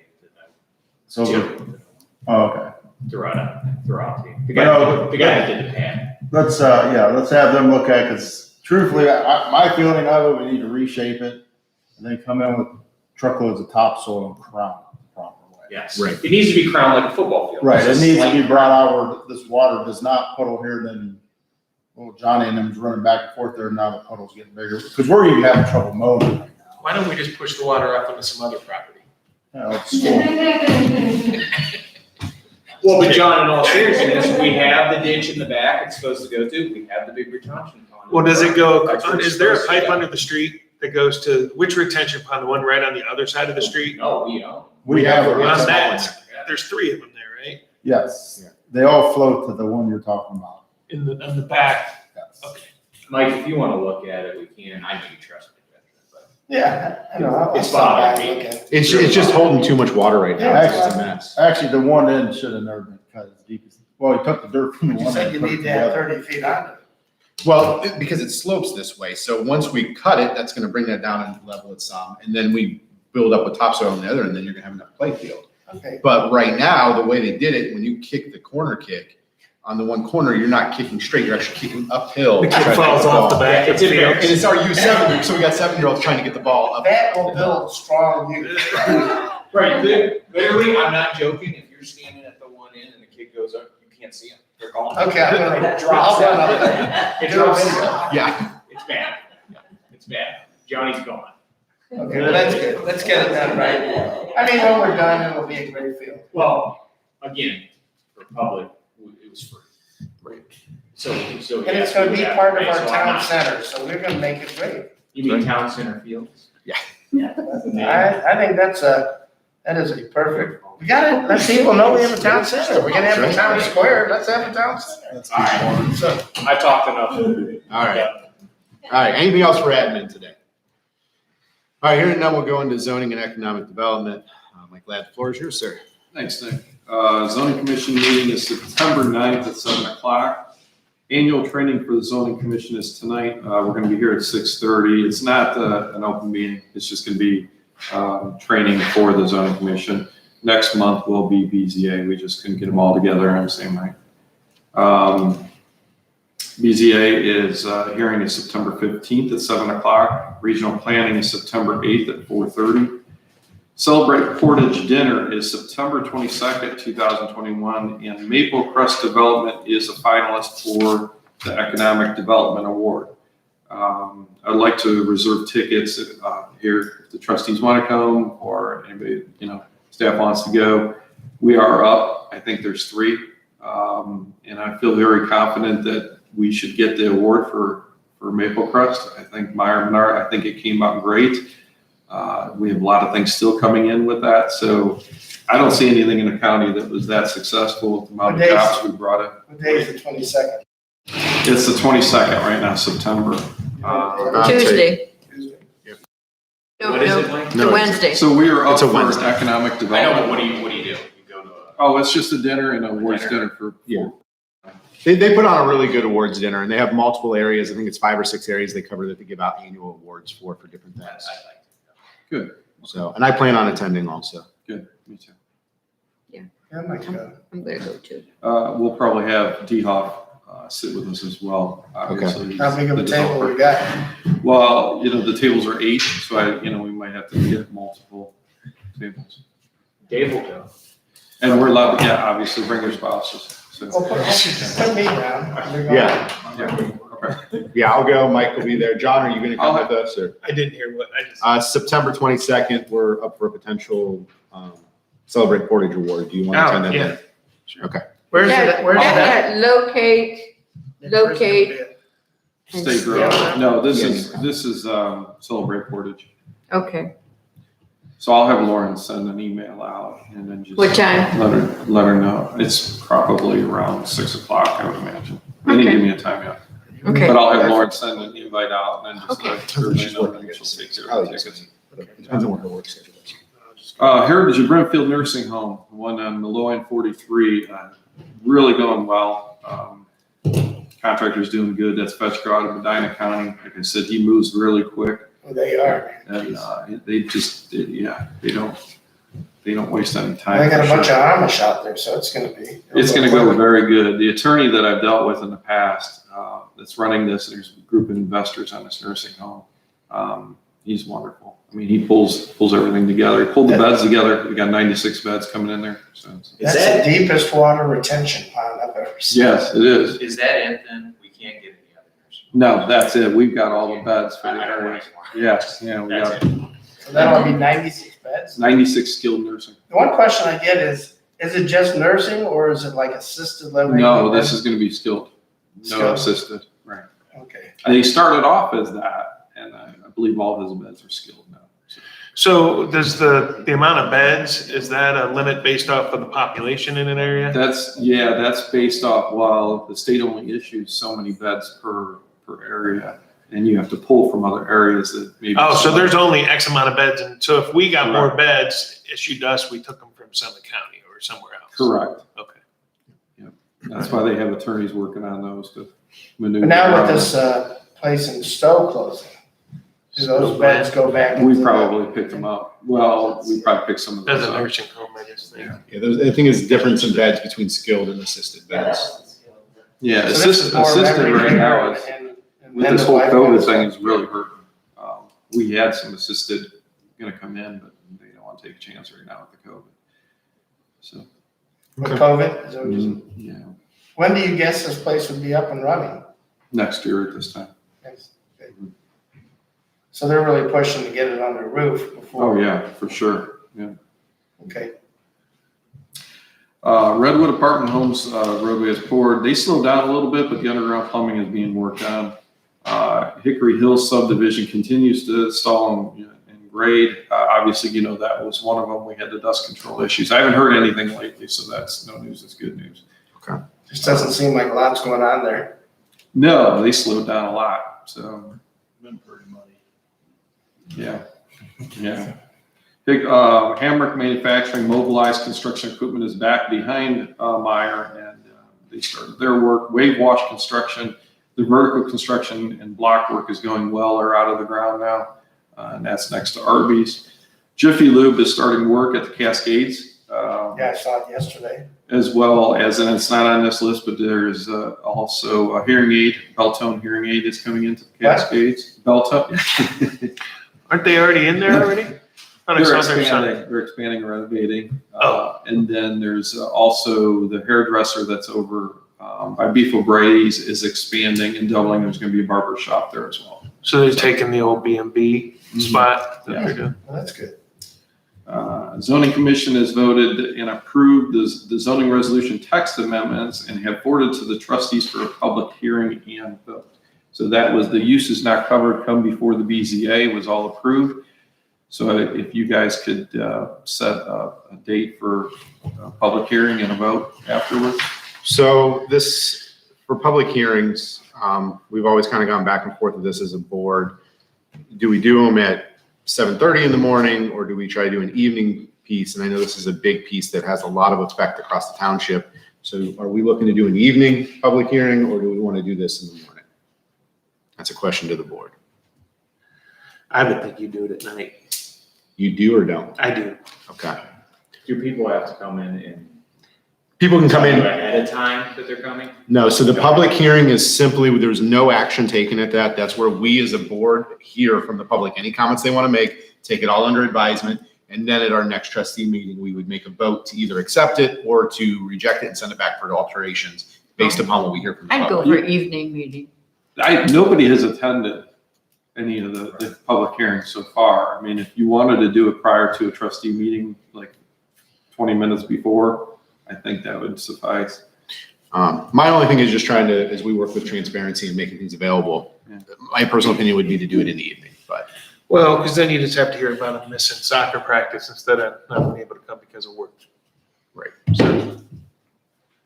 Speaker 12: So,
Speaker 5: Jim,
Speaker 12: oh, okay.
Speaker 5: throw out to you. The
Speaker 12: No,
Speaker 5: guy that did the pad.
Speaker 12: Let's have them look at it, because truthfully, my feeling of it, we need to reshape it and then come in with truckloads of topsoil and crown it the proper way.
Speaker 5: Yes.
Speaker 7: Right.
Speaker 5: It needs to be crowned like a football field.
Speaker 12: Right, it
Speaker 5: It's a
Speaker 12: needs to
Speaker 5: slight
Speaker 12: be brought out where this water does not puddle here, then, well, Johnny and them's running back and forth there, and now the puddle's getting bigger, because we're even having trouble mowing right now.
Speaker 3: Why don't we just push the water up onto some other property?
Speaker 12: You know, it's
Speaker 5: Well, but John, in all seriousness, we have the ditch in the back it's supposed to go to, we have the big retention pond.
Speaker 3: Well, does it go,
Speaker 5: That's where it's
Speaker 3: is there a
Speaker 5: supposed to
Speaker 3: pipe
Speaker 5: go.
Speaker 3: under the street that goes to, which retention pond, the one right on the other side of the street?
Speaker 5: No, we don't.
Speaker 12: we have
Speaker 3: On
Speaker 12: it.
Speaker 3: that, there's 3 of them there, right?
Speaker 12: Yes, they all flow to the one you're talking about.
Speaker 3: In the back.
Speaker 12: Yes.
Speaker 3: Okay.
Speaker 5: Mike, if you wanna look at it, we can, I know you trust me, but
Speaker 1: Yeah, I know. I'll
Speaker 5: It's
Speaker 1: stop by
Speaker 5: bothering
Speaker 1: and
Speaker 5: me.
Speaker 1: look at it.
Speaker 7: It's just holding too much water right now. It's a mess.
Speaker 12: Actually, the one end should have never been cut as deep as, well, he took the dirt from the
Speaker 1: You
Speaker 12: one
Speaker 1: said
Speaker 12: end.
Speaker 1: you
Speaker 12: and put
Speaker 1: need
Speaker 12: it
Speaker 1: to have
Speaker 12: together.
Speaker 1: 30 feet under it.
Speaker 7: Well, because it slopes this way. So once we cut it, that's gonna bring that down and level it some. And then we build up with topsoil on the other, and then you're gonna have enough play field.
Speaker 1: Okay.
Speaker 7: But right now, the way they did it, when you kick the corner kick, on the one corner, you're not kicking straight, you're actually kicking uphill.
Speaker 3: The
Speaker 7: to try
Speaker 3: kid
Speaker 7: to
Speaker 3: falls
Speaker 7: get
Speaker 3: off the
Speaker 7: ball.
Speaker 3: back of the field.
Speaker 7: And it's our U7, so we got 7-year-olds trying to get the ball up.
Speaker 1: That will build strong youth.
Speaker 5: Right, literally, I'm not joking, if you're standing at the one end and the kid goes up, you can't see him, they're gone.
Speaker 1: Okay, I'm gonna
Speaker 5: It drops
Speaker 1: I'll run
Speaker 5: out.
Speaker 1: up there.
Speaker 5: It drops out.
Speaker 7: Yeah.
Speaker 5: It's bad, it's bad, Johnny's gone.
Speaker 1: Okay, well, that's good. Let's get it done right. I mean, when we're done, it'll be a great field.
Speaker 5: Well, again, for public, it was free. Right. So.
Speaker 1: And it's gonna be part of our town center, so we're gonna make it great.
Speaker 5: You mean town center fields?
Speaker 7: Yeah.
Speaker 1: I think that is a perfect, we gotta let people know we have a town center. We're gonna have a town square, let's have a town center.
Speaker 12: That's
Speaker 5: All right, so I talked enough.
Speaker 7: All right. All right, anything else for admin today? All right, here and now we'll go into zoning and economic development. Mike Ladd, the floor is yours, sir.
Speaker 10: Thanks, Nick. Zoning Commission meeting is September 9th at 7 o'clock. Annual training for the zoning commission is tonight. We're gonna be here at 6:30. It's not an open meeting. It's just gonna be training for the zoning commission. Next month will be BZA. We just couldn't get them all together on the same night. BZA is, hearing is September 15th at 7 o'clock. Regional planning is September 8th at 4:30. Celebrate Portage Dinner is September 22nd, 2021, and Maple Crest Development is a finalist for the Economic Development Award. I'd like to reserve tickets here if the trustees want to come or anybody, staff wants to go. We are up. I think there's 3. And I feel very confident that we should get the award for Maple Crest. I think Meyer Menard, I think it came out great. We have a lot of things still coming in with that, so I don't see anything in the county that was that successful with the amount of jobs we brought in.
Speaker 1: What day is the 22nd?
Speaker 10: It's the 22nd right now, September.
Speaker 2: Tuesday. No,
Speaker 5: What is
Speaker 2: no,
Speaker 5: it, Mike?
Speaker 2: the Wednesday.
Speaker 10: So we are up
Speaker 7: It's a
Speaker 10: for
Speaker 7: Wednesday.
Speaker 10: economic
Speaker 5: I know,
Speaker 10: development.
Speaker 5: but what do you do? You go to a.
Speaker 10: Oh, it's just a dinner and awards
Speaker 5: Dinner.
Speaker 10: dinner for.
Speaker 7: Yeah. They put on a really good awards dinner, and they have multiple areas. I think it's 5 or 6 areas they cover that they give out annual awards for different things.
Speaker 10: Good.
Speaker 7: So, and I plan on attending also.
Speaker 10: Good, me too.
Speaker 1: I might go.
Speaker 2: I'm gonna go too.
Speaker 10: We'll probably have D-Hoff sit with us as well, obviously.
Speaker 1: How big of a
Speaker 10: The
Speaker 1: table
Speaker 10: developer.
Speaker 1: we got?
Speaker 10: Well, the tables are 8, so we might have to get multiple tables.
Speaker 5: Dave will go.
Speaker 10: And we're allowed, obviously bring your spouses. So.
Speaker 1: Well, put me down.
Speaker 10: Yeah.
Speaker 7: Yeah, I'll go. Mike will be there. John, are you going to come with us? Or
Speaker 3: I didn't hear what, I just.
Speaker 7: September 22nd, we're up for a potential Celebrate Portage Award. Do you want to attend that?
Speaker 3: yeah.
Speaker 7: Then? Okay.
Speaker 1: Where's it? Where's that?
Speaker 2: Locate
Speaker 10: State Road. No, this is Celebrate Portage.
Speaker 2: Okay.
Speaker 10: So I'll have Lauren send an email out and then just.
Speaker 2: What time?
Speaker 10: Let her know. It's probably around 6 o'clock, I would imagine. They didn't give me a time yet.
Speaker 2: Okay.
Speaker 10: But I'll have Lauren send an invite out and then just
Speaker 2: Okay.
Speaker 10: let everybody know that she'll take care of the tickets.
Speaker 7: Depends on what her work schedule is.
Speaker 10: Heritage of Brimfield Nursing Home, the one on Malloy and 43, really going well. Contractor's doing good. That's Fetchco out of Medina County. Like I said, he moves really quick.
Speaker 1: They are.
Speaker 10: And they just, they don't waste any time.
Speaker 1: They got a
Speaker 10: for
Speaker 1: bunch
Speaker 10: sure.
Speaker 1: of Amish out there, so it's gonna be.
Speaker 10: It's gonna go very good. The attorney that I've dealt with in the past, that's running this, there's a group of investors on this nursing home. He's wonderful. I mean, he pulls everything together. He pulled the beds together. We got 96 beds coming in there, so.
Speaker 1: That's the deepest water retention pond I've ever seen.
Speaker 10: Yes, it is.
Speaker 5: Is that it then? We can't get any others.
Speaker 10: No, that's it. We've got all the beds for the areas. Yes, yeah, we
Speaker 5: That's
Speaker 10: got
Speaker 5: it.
Speaker 1: So that'll be 96 beds.
Speaker 10: 96 skilled nursing.
Speaker 1: The one question I get is it just nursing or is it like assisted living?
Speaker 10: No, this is gonna be skilled, no
Speaker 1: Skilled.
Speaker 10: assisted, right.
Speaker 1: Okay.
Speaker 10: And he started off as that, and I believe all his beds are skilled now.
Speaker 3: So does the amount of beds, is that a limit based off of the population in an area?
Speaker 10: That's based off, well, the state only issues so many beds per area, and you have to pull from other areas that maybe.
Speaker 3: Oh, so there's only X amount of beds, and so if we got more
Speaker 10: Correct.
Speaker 3: beds issued to us, we took them from Summit County or somewhere else?
Speaker 10: Correct.
Speaker 3: Okay.
Speaker 10: That's why they have attorneys working on those to maneuver.
Speaker 1: But now with
Speaker 10: around.
Speaker 1: this place in Stowe closing, do those beds go back?
Speaker 10: We
Speaker 1: into
Speaker 10: probably picked them up. Well, we probably picked some of those
Speaker 3: As a
Speaker 10: up.
Speaker 3: nursing home, I guess.
Speaker 10: Yeah.
Speaker 7: Yeah, I think it's difference in beds between skilled and assisted beds.
Speaker 10: Yeah,
Speaker 1: So this is more
Speaker 10: assisted
Speaker 1: memory
Speaker 10: right
Speaker 1: care
Speaker 10: now is,
Speaker 1: and
Speaker 10: with
Speaker 1: then
Speaker 10: this
Speaker 1: the
Speaker 10: whole
Speaker 1: life
Speaker 10: COVID
Speaker 1: goes
Speaker 10: thing
Speaker 1: on.
Speaker 10: is really hurting. We had some assisted gonna come in, but they don't want to take a chance right now with the COVID. So,
Speaker 1: With COVID? Is that what you said?
Speaker 10: yeah,
Speaker 1: When do you guess this place would be up and running?
Speaker 10: next year at this time.
Speaker 1: Yes. Okay. So they're really pushing to get it on the roof before.
Speaker 10: Oh, yeah, for sure, yeah.
Speaker 1: Okay.
Speaker 10: Redwood Apartment Homes, roadway is poured. They slowed down a little bit, but the underground plumbing is being worked on. Hickory Hills subdivision continues to install and grade. Obviously, you know, that was one of them. We had the dust control issues. I haven't heard anything lately, so that's no news. It's good news.
Speaker 7: Okay.
Speaker 1: Just doesn't seem like a lot's going on there.
Speaker 10: No, they slowed down a lot, so,
Speaker 12: Been pretty muddy.
Speaker 10: yeah, yeah. Big, Hamrick Manufacturing mobilized construction equipment is back behind, Meyer, and, they started their work. Wave Wash Construction, the vertical construction and block work is going well. They're out of the ground now, and that's next to Arby's. Jiffy Lube is starting work at the Cascades.
Speaker 1: Yeah, I saw it yesterday.
Speaker 10: As well as, and it's not on this list, but there's also a hearing aid, Beltone hearing aid is coming into the Cascades. Beltone.
Speaker 3: Aren't they already in there already? Thought I
Speaker 10: They're
Speaker 3: saw their sign.
Speaker 10: expanding, and renovating.
Speaker 3: Oh.
Speaker 10: And then there's also the hairdresser that's over by Beef O'Brady's is expanding and doubling. There's going to be a barber shop there as well.
Speaker 3: So they're taking the old B&B spot that they're doing.
Speaker 1: Well, that's good.
Speaker 10: Zoning Commission has voted and approved the zoning resolution text amendments and have forwarded to the trustees for a public hearing and vote. So that was the uses not covered come before the BZA was all approved. So if you guys could set a date for a public hearing and a vote afterwards.
Speaker 7: So this, for public hearings, we've always kind of gone back and forth with this as a board. Do we do them at 7:30 in the morning, or do we try to do an evening piece? And I know this is a big piece that has a lot of effect across the township. So are we looking to do an evening public hearing, or do we want to do this in the morning? That's a question to the board.
Speaker 3: I would think you do it at night.
Speaker 7: You do or don't?
Speaker 3: I do.
Speaker 7: Okay.
Speaker 5: Do people have to come in and
Speaker 7: People can come in.
Speaker 5: ahead of time that they're coming?
Speaker 7: No, so the public hearing is simply, there's no action taken at that. That's where we as a board hear from the public, any comments they want to make, take it all under advisement. And then at our next trustee meeting, we would make a vote to either accept it or to reject it and send it back for alterations based upon what we hear from the
Speaker 2: I'd go
Speaker 7: public.
Speaker 2: for evening meeting.
Speaker 10: Nobody has attended any of the public hearings so far. I mean, if you wanted to do it prior to a trustee meeting, like 20 minutes before, I think that would suffice.
Speaker 7: My only thing is just trying to, as we work with transparency and making things available, my personal opinion would be to do it in the evening, but.
Speaker 3: Well, because then you just have to hear about them missing soccer practice instead of not being able to come because of work.
Speaker 7: Right.
Speaker 3: So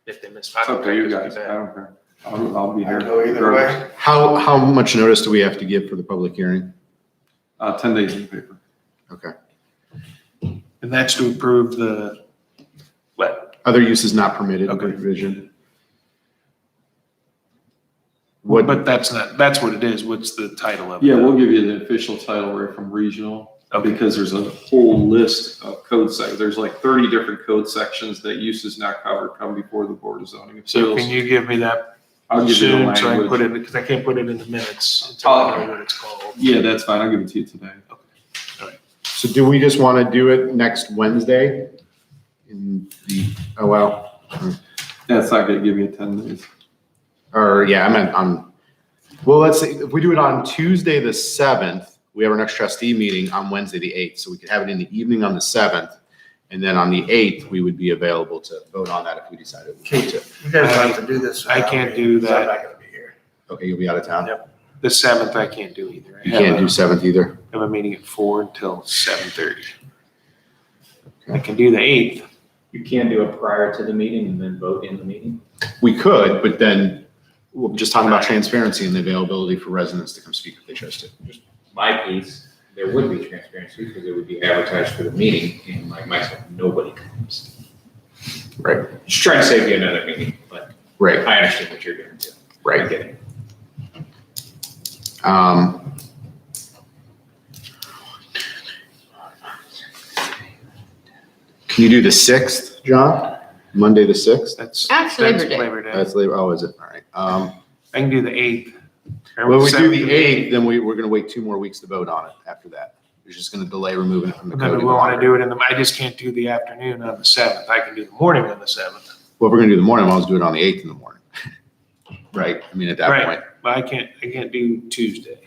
Speaker 3: if they miss
Speaker 10: It's
Speaker 3: soccer
Speaker 10: up to you
Speaker 3: practice,
Speaker 10: guys.
Speaker 3: it'd
Speaker 10: I
Speaker 3: be
Speaker 10: don't care. I'll be here.
Speaker 1: I'd go either way.
Speaker 7: How much notice do we have to give for the public hearing?
Speaker 10: 10 days in the paper.
Speaker 7: Okay.
Speaker 3: bad. And that's to approve the, what?
Speaker 7: Other uses not permitted in
Speaker 3: Okay.
Speaker 7: provision. What,
Speaker 3: But that's what it is. What's the title of it?
Speaker 10: Yeah, we'll give you the official title right from regional, because there's a whole list of code sections. There's like 30 different code sections that uses not covered come before the Board of Zoning
Speaker 3: So
Speaker 10: Appeals.
Speaker 3: can you give me that
Speaker 10: I'll give you the
Speaker 3: soon, so I can put
Speaker 10: language.
Speaker 3: it, because I can't put it in the minutes until I know what it's called.
Speaker 10: Yeah, that's fine. I'll give it to you today.
Speaker 7: so do we just want to do it next Wednesday?
Speaker 10: That's not gonna give you 10 days.
Speaker 7: Or, yeah, I meant well, let's see, if we do it on Tuesday, the 7th, we have our next trustee meeting on Wednesday, the 8th. So we could have it in the evening on the 7th. And then on the 8th, we would be available to vote on that if we decided we wanted to.
Speaker 1: You guys have to do this.
Speaker 3: I can't do
Speaker 1: without me, 'cause I'm
Speaker 3: that.
Speaker 1: not gonna be here.
Speaker 7: Okay, you'll be out of town?
Speaker 3: Yep. The 7th, I can't do either.
Speaker 7: You can't do 7th either?
Speaker 3: I have a meeting at 4 until 7:30. I can do the 8th.
Speaker 5: You can do it prior to the meeting and then vote in the meeting?
Speaker 7: We could, but then we're just talking about transparency and the availability for residents to come speak if they chose to.
Speaker 5: My piece, there would be transparency because it would be advertised for the meeting and like myself, nobody comes.
Speaker 7: Right.
Speaker 5: Just trying to save you another meeting, but
Speaker 7: Right,
Speaker 5: I understand what you're doing too.
Speaker 7: right.
Speaker 5: I get it.
Speaker 7: Can you do the 6th, John? Monday, the 6th?
Speaker 3: That's
Speaker 2: Labor Day.
Speaker 3: Labor Day.
Speaker 7: That's Labor, oh, is it? All right.
Speaker 3: I can do the 8th.
Speaker 7: When we do the
Speaker 3: 7th.
Speaker 7: 8th, then we're gonna wait 2 more weeks to vote on it after that. We're just gonna delay removing it from the
Speaker 3: And
Speaker 7: code.
Speaker 3: then
Speaker 7: any
Speaker 3: we want to
Speaker 7: longer.
Speaker 3: do it in the, I just can't do the afternoon on the 7th. I can do the morning on the 7th.
Speaker 7: Well, if we're gonna do the morning, I'll just do it on the 8th in the morning. Right, I mean, at that
Speaker 3: Right.
Speaker 7: point.
Speaker 3: But I can't do Tuesday.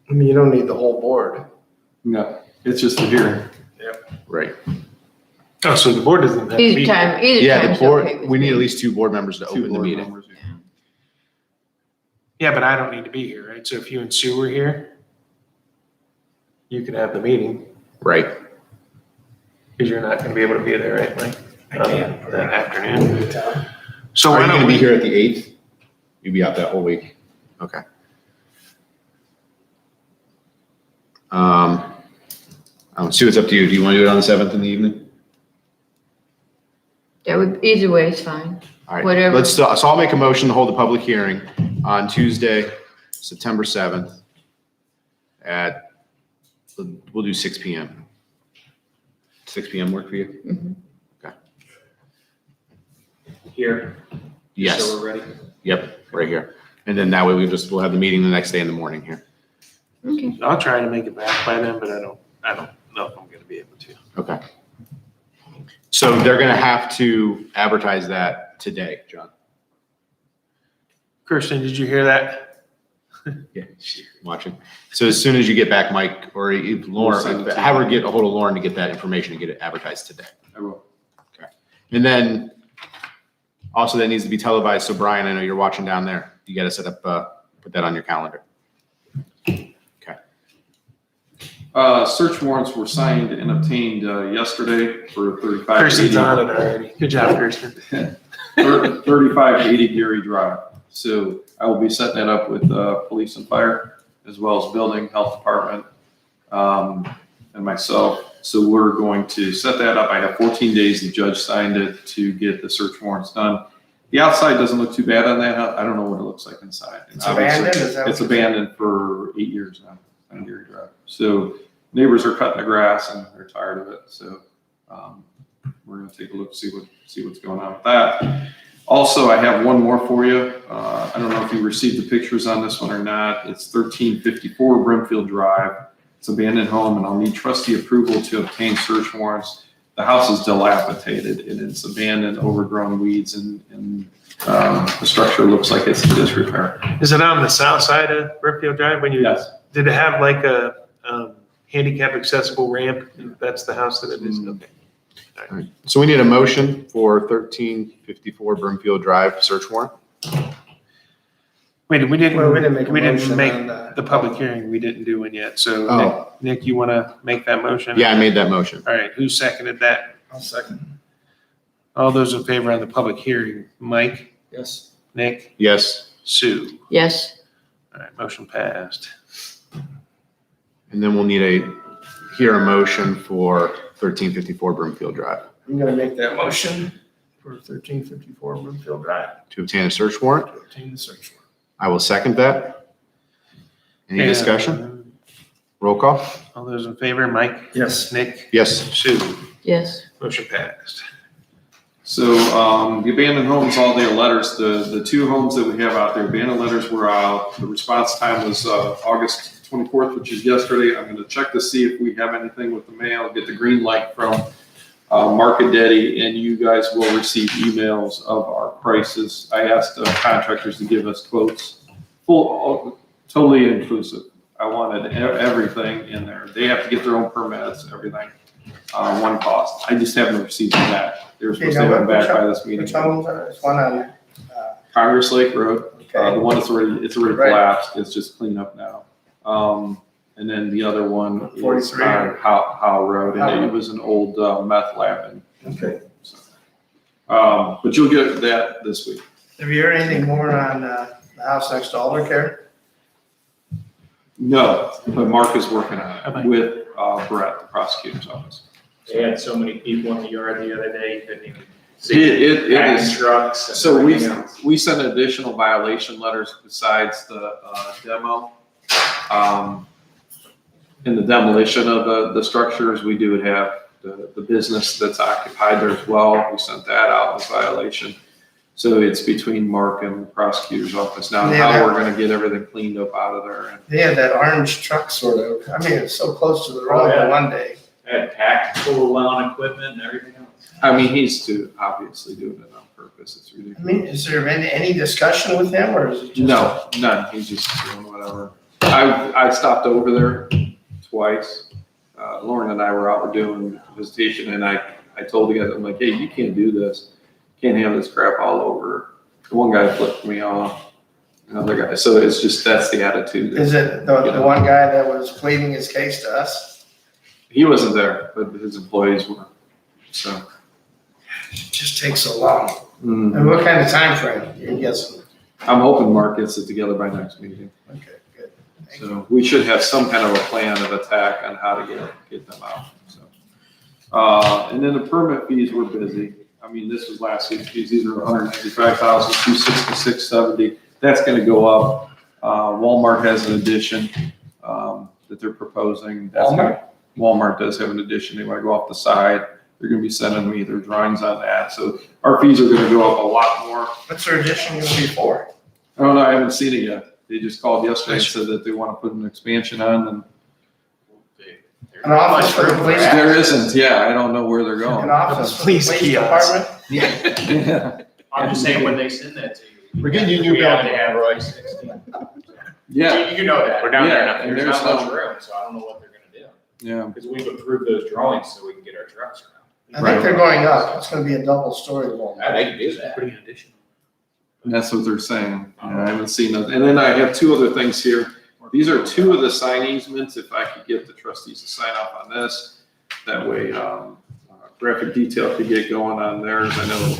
Speaker 1: I mean, you don't need the whole board.
Speaker 10: No, it's just a hearing.
Speaker 7: Right.
Speaker 3: Oh, so the board doesn't have to be
Speaker 2: Either
Speaker 3: here.
Speaker 2: time,
Speaker 7: Yeah, the
Speaker 2: time's
Speaker 7: board,
Speaker 2: okay with
Speaker 7: we need
Speaker 2: me.
Speaker 7: at least 2 board members to
Speaker 10: Two
Speaker 7: open the
Speaker 10: board
Speaker 7: meeting.
Speaker 10: members.
Speaker 3: Yeah, but I don't need to be here, right? So if you and Sue were here, you could have the meeting,
Speaker 7: Right.
Speaker 3: because you're not going to be able to be there, right, Mike?
Speaker 1: I can't.
Speaker 3: That afternoon. So
Speaker 7: Are
Speaker 3: why
Speaker 7: you
Speaker 3: don't
Speaker 7: gonna be
Speaker 3: we,
Speaker 7: here at the 8th? You'll be out that whole week? Okay. Sue, it's up to you. Do you want to do it on the 7th in the evening?
Speaker 2: That would, either way is fine.
Speaker 7: All right.
Speaker 2: Whatever.
Speaker 7: So I'll make a motion to hold the public hearing on Tuesday, September 7th we'll do 6 PM. 6 PM work for you?
Speaker 2: Mhm.
Speaker 5: Here,
Speaker 7: Yes.
Speaker 5: so we're ready.
Speaker 7: Yep, right here. And then that way we'll have the meeting the next day in the morning here.
Speaker 2: Okay.
Speaker 3: I'll try to make it back by then, but I don't know if I'm going to be able to.
Speaker 7: Okay. So they're gonna have to advertise that today, John.
Speaker 3: Kirsten, did you hear that?
Speaker 7: Yeah, she's watching. So as soon as you get back, Mike, or if
Speaker 10: We'll send
Speaker 7: Lauren,
Speaker 10: it to
Speaker 7: have
Speaker 10: you.
Speaker 7: her get a hold of Lauren to get that information and get it advertised today.
Speaker 10: I will.
Speaker 7: And then also that needs to be televised. So Brian, I know you're watching down there. You gotta set up, put that on your calendar.
Speaker 10: Search warrants were signed and obtained yesterday for 35.
Speaker 3: Kirsten's on it already. Good job, Kirsten.
Speaker 10: 3580 Gary Drive. So I will be setting that up with police and fire, as well as building, health department, and myself. So we're going to set that up. I have 14 days. The judge signed it to get the search warrants done. The outside doesn't look too bad on that. I don't know what it looks like inside. And
Speaker 1: It's
Speaker 10: obviously,
Speaker 1: abandoned, is that
Speaker 10: It's
Speaker 1: what you
Speaker 10: abandoned for 8 years now on Gary Drive. So neighbors are cutting the grass and they're tired of it. So we're gonna take a look, see what's going on with that. Also, I have one more for you. I don't know if you received the pictures on this one or not. It's 1354 Brimfield Drive. It's abandoned home and I'll need trustee approval to obtain search warrants. The house is dilapidated and it's abandoned, overgrown weeds and the structure looks like it's in disrepair.
Speaker 3: Is it on the south side of Brimfield Drive when you?
Speaker 10: Yes.
Speaker 3: Did it have like a handicap accessible ramp? That's the house that it is? Okay.
Speaker 7: All right. So we need a motion for 1354 Brimfield Drive search warrant.
Speaker 3: Wait, we didn't,
Speaker 1: Well, we didn't make a
Speaker 3: we didn't
Speaker 1: motion
Speaker 3: make
Speaker 1: on
Speaker 3: the public hearing, we didn't do one yet, so
Speaker 7: Oh.
Speaker 3: Nick, you wanna make that motion?
Speaker 7: Yeah, I made that motion.
Speaker 3: All right, who seconded that?
Speaker 1: I'll second.
Speaker 3: All those in favor on the public hearing, Mike,
Speaker 1: Yes.
Speaker 3: Nick,
Speaker 7: Yes.
Speaker 3: Sue.
Speaker 2: Yes,
Speaker 3: All right, motion passed.
Speaker 7: And then we'll need hear a motion for 1354 Brimfield Drive
Speaker 1: I'm gonna make that motion for 1354 Brimfield Drive
Speaker 7: to obtain a search warrant.
Speaker 1: to obtain the search warrant.
Speaker 7: I will second that. Any
Speaker 3: And,
Speaker 7: discussion? Roll call?
Speaker 3: All those in favor, Mike,
Speaker 1: Yes.
Speaker 3: Nick,
Speaker 7: Yes.
Speaker 3: Sue.
Speaker 2: yes.
Speaker 3: Motion passed.
Speaker 10: So, the abandoned homes, all their letters, the two homes that we have out there, abandoned letters were out. The response time was, August 24th, which is yesterday. I'm gonna check to see if we have anything with the mail, get the green light from, Market Daddy, and you guys will receive emails of our prices. I asked contractors to give us quotes, full, totally inclusive. I wanted everything in there. They have to get their own permits, everything, one cost. I just haven't received that. They were supposed to have it back by this meeting.
Speaker 1: Which homes are, there's one on,
Speaker 10: Congress Lake Road, the
Speaker 1: okay,
Speaker 10: one that's already, it's already
Speaker 1: Right.
Speaker 10: collapsed, it's just clean up now. And then the other one is
Speaker 1: 43.
Speaker 10: on Howe Road, and it was an old meth lab.
Speaker 1: okay.
Speaker 10: But you'll get that this week.
Speaker 1: Have you heard anything more on, the house next to Alder Care?
Speaker 10: No, but Mark is working on it with Brett, the prosecutor's office.
Speaker 5: They had so many people in the yard the other day, you couldn't even
Speaker 10: It is,
Speaker 5: trucks. and
Speaker 10: so
Speaker 5: everything else.
Speaker 10: we sent additional violation letters besides the demo. In the demolition of the structures, we do have the business that's occupied there as well. We sent that out as violation. So it's between Mark and the prosecutor's office now,
Speaker 1: Yeah,
Speaker 10: how
Speaker 1: that-
Speaker 10: we're gonna get everything cleaned up out of there.
Speaker 1: They had that orange truck sort of, I mean, it's so close to the
Speaker 5: Oh,
Speaker 1: road
Speaker 5: yeah.
Speaker 1: one day.
Speaker 5: They had packed full of lawn equipment and everything else.
Speaker 10: I mean, he's obviously doing it on purpose. It's
Speaker 1: I
Speaker 10: ridiculous.
Speaker 1: mean, is there any discussion with him or is it just?
Speaker 10: No, none. He's just doing whatever. I stopped over there twice. Lauren and I were out doing visitation, and I told the guys, I'm like, hey, you can't do this. Can't have this crap all over. The one guy flipped me off. Another guy. So it's just, that's the attitude.
Speaker 1: Is it the one guy that was pleading his case to us?
Speaker 10: He wasn't there, but his employees were. So.
Speaker 1: It just takes so long.
Speaker 10: mm.
Speaker 1: And what kind of time frame? You're guessing?
Speaker 10: I'm hoping Mark gets it together by next meeting.
Speaker 1: Okay, good. Thank you.
Speaker 10: So we should have some kind of a plan of attack on how to get them out, so. And then the permit fees were busy. I mean, this was last week's fees. These are $195,266.70. That's gonna go up. Walmart has an addition, that they're proposing. Walmart does have an addition. They wanna go off the side. They're gonna be sending me their drawings on that. So our fees are gonna go up a lot more.
Speaker 1: What's their addition gonna be for?
Speaker 10: I don't know, I haven't seen it yet. They just called yesterday and said that they want to put an expansion on, and
Speaker 1: An office for the police?
Speaker 10: there isn't, yeah, I don't know where they're
Speaker 1: An
Speaker 10: going.
Speaker 1: office for the
Speaker 3: Police
Speaker 1: police
Speaker 3: kiosk.
Speaker 1: department?
Speaker 10: Yeah,
Speaker 5: I'm just saying, when they send that to you.
Speaker 7: We're getting you new
Speaker 5: We have to
Speaker 7: building.
Speaker 5: have like 16.
Speaker 10: yeah,
Speaker 5: You know that.
Speaker 14: We're down there
Speaker 10: Yeah,
Speaker 14: now.
Speaker 10: and
Speaker 5: There's
Speaker 10: there's
Speaker 5: not much
Speaker 10: no,
Speaker 5: room, so I don't know what they're gonna do.
Speaker 10: yeah,
Speaker 5: Because we've approved those drawings so we can get our trucks around.
Speaker 1: I think they're going up. It's gonna be a double story wall.
Speaker 5: They can do that.
Speaker 14: Putting an addition.
Speaker 10: and that's what they're saying. Yeah, I haven't seen it. And then I have two other things here. These are two of the sign easements, if I could get the trustees to sign off on this. That way, graphic detail could get going on theirs. I know,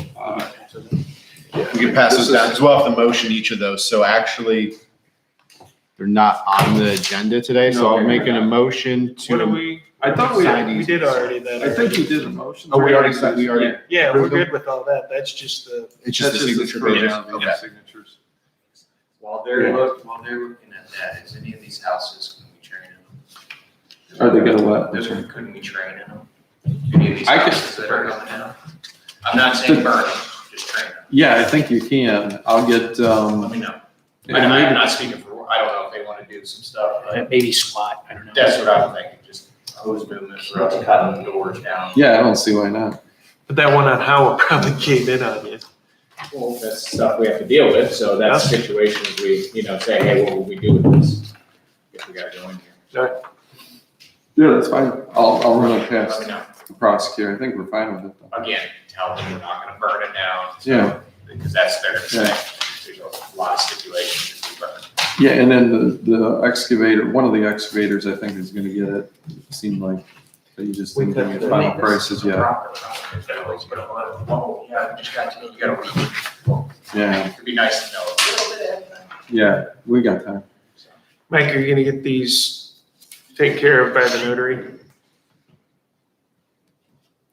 Speaker 7: We can pass those down, because we'll have to motion each of those. So actually, they're not on the agenda today, so I'll make a motion to.
Speaker 3: What do we,
Speaker 10: I thought we,
Speaker 7: Sign
Speaker 3: we
Speaker 7: these.
Speaker 3: did already that.
Speaker 10: I think you did a motion.
Speaker 7: Oh, we already said, we already,
Speaker 3: Yeah, we're good with all that. That's just the,
Speaker 7: it's just the signature pages. Okay.
Speaker 10: Signatures.
Speaker 5: While they're looking at that, is any of these houses, can we train in them?
Speaker 10: Are they gonna what?
Speaker 5: Couldn't we train in them? Any of these
Speaker 10: I could-
Speaker 5: houses that are coming in? I'm not saying burn them, just train them.
Speaker 10: Yeah, I think you can. I'll get,
Speaker 5: Let me know. I'm not speaking for, I don't know if they want to do some stuff, but
Speaker 14: Maybe squat, I don't know.
Speaker 5: that's what I'm thinking, just hose movement, or else cutting the doors down.
Speaker 10: yeah, I don't see why not.
Speaker 3: but that one on Howell probably came in on you.
Speaker 5: Well, that's stuff we have to deal with, so that's situations we, say, hey, what will we do with this? If we gotta go in here.
Speaker 10: Yeah, that's fine. I'll run it
Speaker 5: Let
Speaker 10: past.
Speaker 5: me know.
Speaker 10: prosecutor, I think we're fine with it. though.
Speaker 14: Again, tell them we're not gonna burn it down.
Speaker 10: Yeah.
Speaker 14: Because that's their saying. There's a lot of stipulations to burn.
Speaker 10: Yeah, and then the excavator, one of the excavators, I think, is gonna get it. It seemed like you just didn't give me the final prices yet. Yeah,
Speaker 14: It'd be nice to know.
Speaker 10: yeah, we got time.
Speaker 3: Mike, are you gonna get these taken care of by the notary?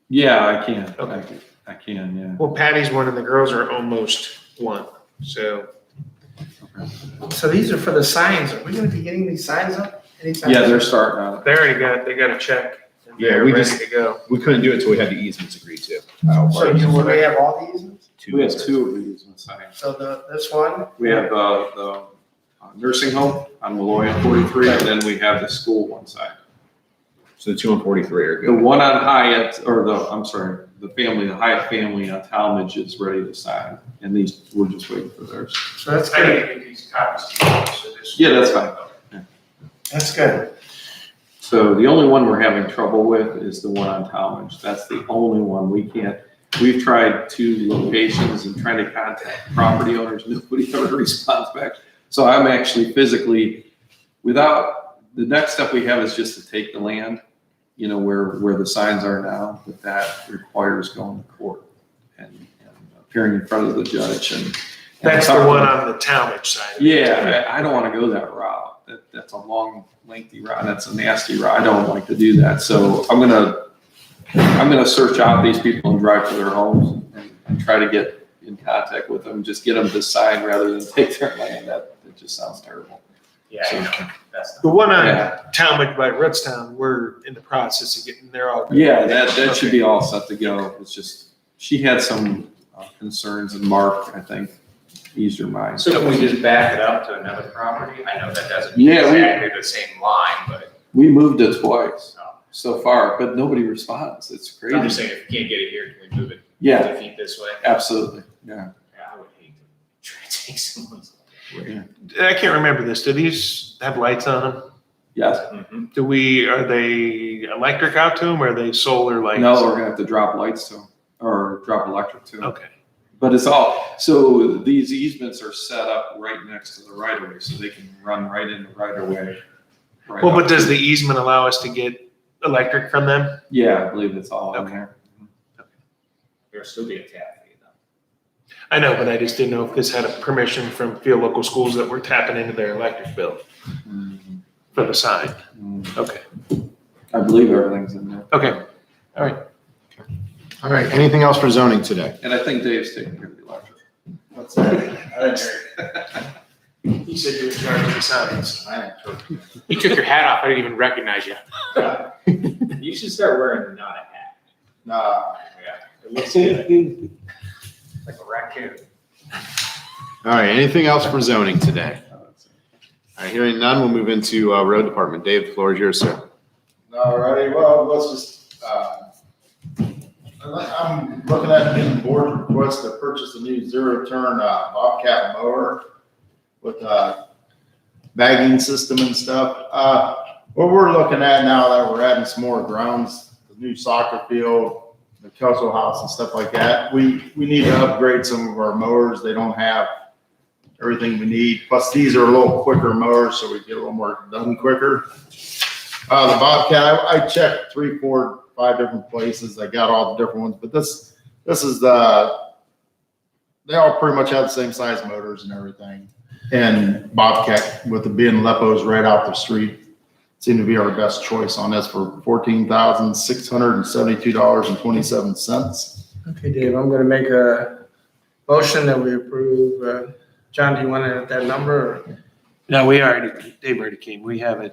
Speaker 10: Yeah, I can.
Speaker 3: Okay.
Speaker 10: I can, yeah.
Speaker 3: Well, Patty's one and the girls are almost one, so.
Speaker 1: So these are for the signs. Are we gonna be getting these signs up anytime?
Speaker 10: Yeah, they're starting on it.
Speaker 3: They got a check.
Speaker 7: Yeah,
Speaker 3: They're
Speaker 7: we
Speaker 3: ready
Speaker 7: just-
Speaker 3: to go.
Speaker 7: We couldn't do it until we had the easements agreed to.
Speaker 1: So will we have all these?
Speaker 10: We have two of these on site.
Speaker 1: So this one?
Speaker 10: We have the nursing home on Malloy and 43, and then we have the school one side.
Speaker 7: So the 2 and 43 are
Speaker 10: The
Speaker 7: good.
Speaker 10: one on Hyatt, or the Hyatt family on Talmadge is ready to sign, and these, we're just waiting for theirs.
Speaker 1: So that's
Speaker 3: I
Speaker 1: good.
Speaker 3: gotta get these copies to you, so this.
Speaker 10: Yeah, that's fine.
Speaker 1: That's good.
Speaker 10: So the only one we're having trouble with is the one on Talmadge. That's the only one we can't. We've tried 2 locations and trying to contact property owners. Nobody ever responds back. So I'm actually physically, the next step we have is just to take the land, where the signs are now, but that requires going to court and appearing in front of the judge and.
Speaker 3: That's the one on the Talmadge side.
Speaker 10: Yeah, I don't want to go that route. That's a long, lengthy route. That's a nasty route. I don't like to do that. So I'm gonna search out these people and drive to their homes and try to get in contact with them. Just get them to sign rather than take their land. That just sounds terrible.
Speaker 14: Yeah, I know. That's
Speaker 3: The one on
Speaker 10: Yeah.
Speaker 3: Talmadge by Rootstown, we're in the process of getting, they're all good.
Speaker 10: Yeah, that should be all set to go. It's just, she had some concerns and Mark, I think, eased her mind.
Speaker 14: So can we just back it up to another property? I know that doesn't mean
Speaker 10: Yeah,
Speaker 14: exactly the same line, but
Speaker 10: We moved it twice so far, but nobody responds. It's crazy.
Speaker 14: I'm just saying, if you can't get it here, can we move it
Speaker 10: Yeah.
Speaker 14: 50 feet this way?
Speaker 10: Absolutely, yeah.
Speaker 14: Yeah, I would hate to try to take someone's.
Speaker 10: Yeah.
Speaker 3: I can't remember this. Do these have lights on them?
Speaker 10: Yes.
Speaker 3: Are they electric out to them or are they solar lights?
Speaker 10: No, we're gonna have to drop lights to them, or drop electric to them.
Speaker 3: Okay.
Speaker 10: But it's all, so these easements are set up right next to the right of way, so they can run right in the right of way. right
Speaker 3: Well,
Speaker 10: up
Speaker 3: but does
Speaker 10: to-
Speaker 3: the easement allow us to get electric from them?
Speaker 10: Yeah, I believe it's all in
Speaker 3: Okay.
Speaker 10: there.
Speaker 14: There'll still be a tap fee though.
Speaker 3: I know, but I just didn't know if this had a permission from field local schools that were tapping into their electric bill for the sign. Okay.
Speaker 10: I believe everything's in there.
Speaker 3: Okay. All right.
Speaker 7: All right, anything else for zoning today?
Speaker 10: And I think Dave's taking care of the electric.
Speaker 12: What's that? I didn't hear
Speaker 3: You said you were in charge of the signs.
Speaker 12: you. I ain't joking.
Speaker 14: You took your hat off, I didn't even recognize you. You should start wearing not a hat.
Speaker 12: Nah.
Speaker 14: Yeah, it looks good. Like a raccoon.
Speaker 7: All right, anything else for zoning today? All right, hearing none, we'll move into road department. Dave, the floor is yours, sir.
Speaker 12: Alrighty, well, let's just, I'm looking at getting board request to purchase a new zero-turn Bobcat mower with bagging system and stuff. What we're looking at now that we're adding some more grounds, the new soccer field, the Kelso house and stuff like that, we need to upgrade some of our mowers. They don't have everything we need. Plus, these are a little quicker mowers, so we get a little more done quicker. The Bobcat, I checked 3, 4, 5 different places. I got all the different ones, but this is they all pretty much have the same size motors and everything. And Bobcat with the being Lepos right out the street seemed to be our best choice on this for $14,672.27.
Speaker 1: Okay, Dave, I'm gonna make a motion that we approve. John, do you want to add that number? Or?
Speaker 3: No, Dave already came. We have a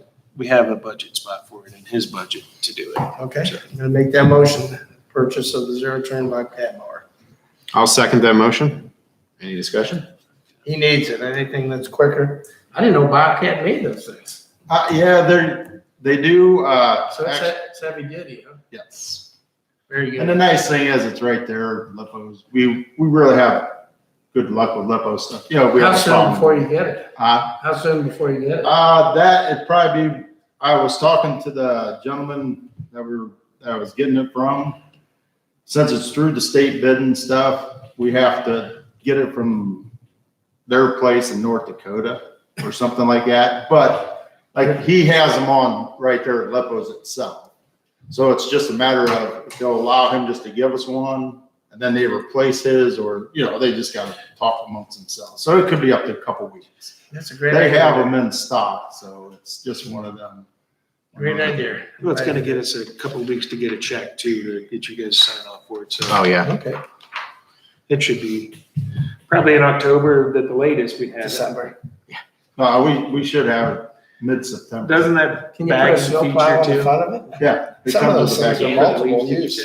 Speaker 3: budget spot for it in his budget to do it.
Speaker 1: Okay, I'm gonna make that motion, purchase of the zero-turn Bobcat mower.
Speaker 7: I'll second that motion. Any discussion?
Speaker 1: He needs it. Anything that's quicker. I didn't know Bobcat made those things.
Speaker 12: Yeah, they do.
Speaker 1: So it's heavy duty, huh?
Speaker 12: Yes.
Speaker 1: Very good.
Speaker 12: And the nice thing is it's right there, Lepos. We really have good luck with Lepo stuff. You know, we
Speaker 1: How
Speaker 12: have a
Speaker 1: soon
Speaker 12: problem.
Speaker 1: before you get it?
Speaker 12: Huh?
Speaker 1: How soon before you get it?
Speaker 12: That it'd probably be, I was talking to the gentleman I was getting it from. Since it's through the state bidding stuff, we have to get it from their place in North Dakota or something like that. But like he has them on right there at Lepo's itself. So it's just a matter of if they'll allow him just to give us one and then they replace his, or, you know, they just gotta talk amongst themselves. So it could be up to a couple weeks.
Speaker 1: That's a great
Speaker 12: They
Speaker 1: idea.
Speaker 12: have them in stock, so it's just one of them.
Speaker 1: Great idea.
Speaker 3: Well, it's gonna get us a couple of weeks to get a check too, to get you guys to sign off for it, so.
Speaker 7: Oh, yeah.
Speaker 1: Okay.
Speaker 3: It should be probably in October at the latest we'd have it.
Speaker 1: December.
Speaker 12: We should have it mid-September.
Speaker 3: Doesn't that
Speaker 1: Can you put a
Speaker 3: bag
Speaker 1: snow plow
Speaker 3: feature
Speaker 1: on the
Speaker 3: too?
Speaker 1: front of it?
Speaker 12: Yeah. it
Speaker 1: Some of
Speaker 12: comes
Speaker 1: those
Speaker 12: with a
Speaker 1: things are
Speaker 12: bagging.
Speaker 1: multiple use.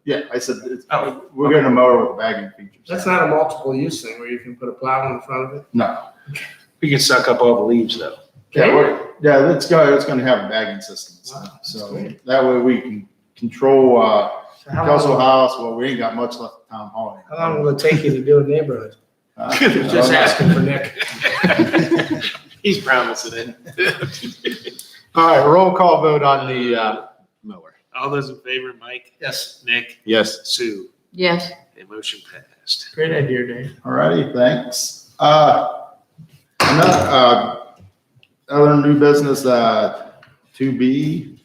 Speaker 12: Yeah, I said, we're getting a mower with bagging features.
Speaker 1: That's not a multiple use thing where you can put a plow in front of it?
Speaker 12: No.
Speaker 3: We can suck up all the leaves though.
Speaker 12: Yeah, it's gonna have a bagging system. So that way we can control, Kelso House. Well, we ain't got much left of town hall.
Speaker 1: How long will it take you to do a neighborhood? Just asking for Nick.
Speaker 3: He's promising it.
Speaker 7: All right, roll call vote on the mower.
Speaker 3: All those in favor, Mike,
Speaker 1: Yes.
Speaker 3: Nick,
Speaker 7: Yes.
Speaker 3: Sue,
Speaker 2: Yes.
Speaker 3: a motion passed.
Speaker 1: Great idea, Dave.
Speaker 12: Alrighty, thanks. Other new business, 2B.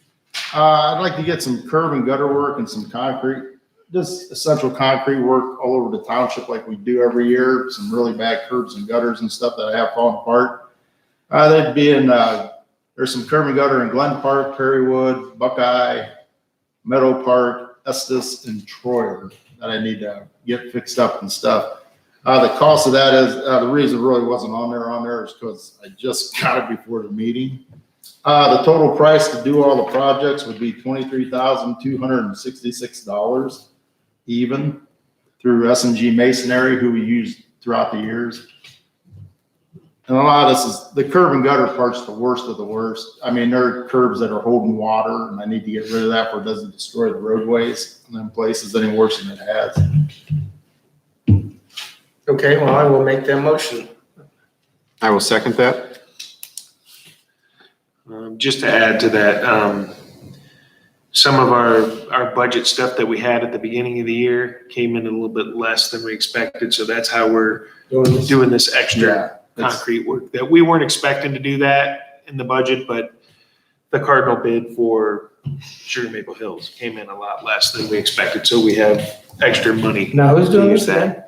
Speaker 12: I'd like to get some curb and gutter work and some concrete, just essential concrete work all over the township like we do every year. Some really bad curbs and gutters and stuff that I have fallen apart. They'd be in, there's some curb and gutter in Glen Park, Perrywood, Buckeye, Meadow Park, Estes, and Troyer that I need to get fixed up and stuff. The cost of that is, the reason it really wasn't on there is because I just got it before the meeting. The total price to do all the projects would be $23,266 even through S&G Masonry, who we used throughout the years. And a lot of this is, the curb and gutter part's the worst of the worst. I mean, there are curbs that are holding water and I need to get rid of that where it doesn't destroy the roadways in them places any worse than it has.
Speaker 1: Okay, well, I will make that motion.
Speaker 7: I will second that.
Speaker 3: Just to add to that, some of our budget stuff that we had at the beginning of the year came in a little bit less than we expected. So that's how we're doing this extra concrete work that we weren't expecting to do that in the budget, but the cardinal bid for Sugar Maple Hills came in a lot less than we expected. So we have extra money.
Speaker 1: Now, who's doing
Speaker 3: to
Speaker 1: this
Speaker 3: use that.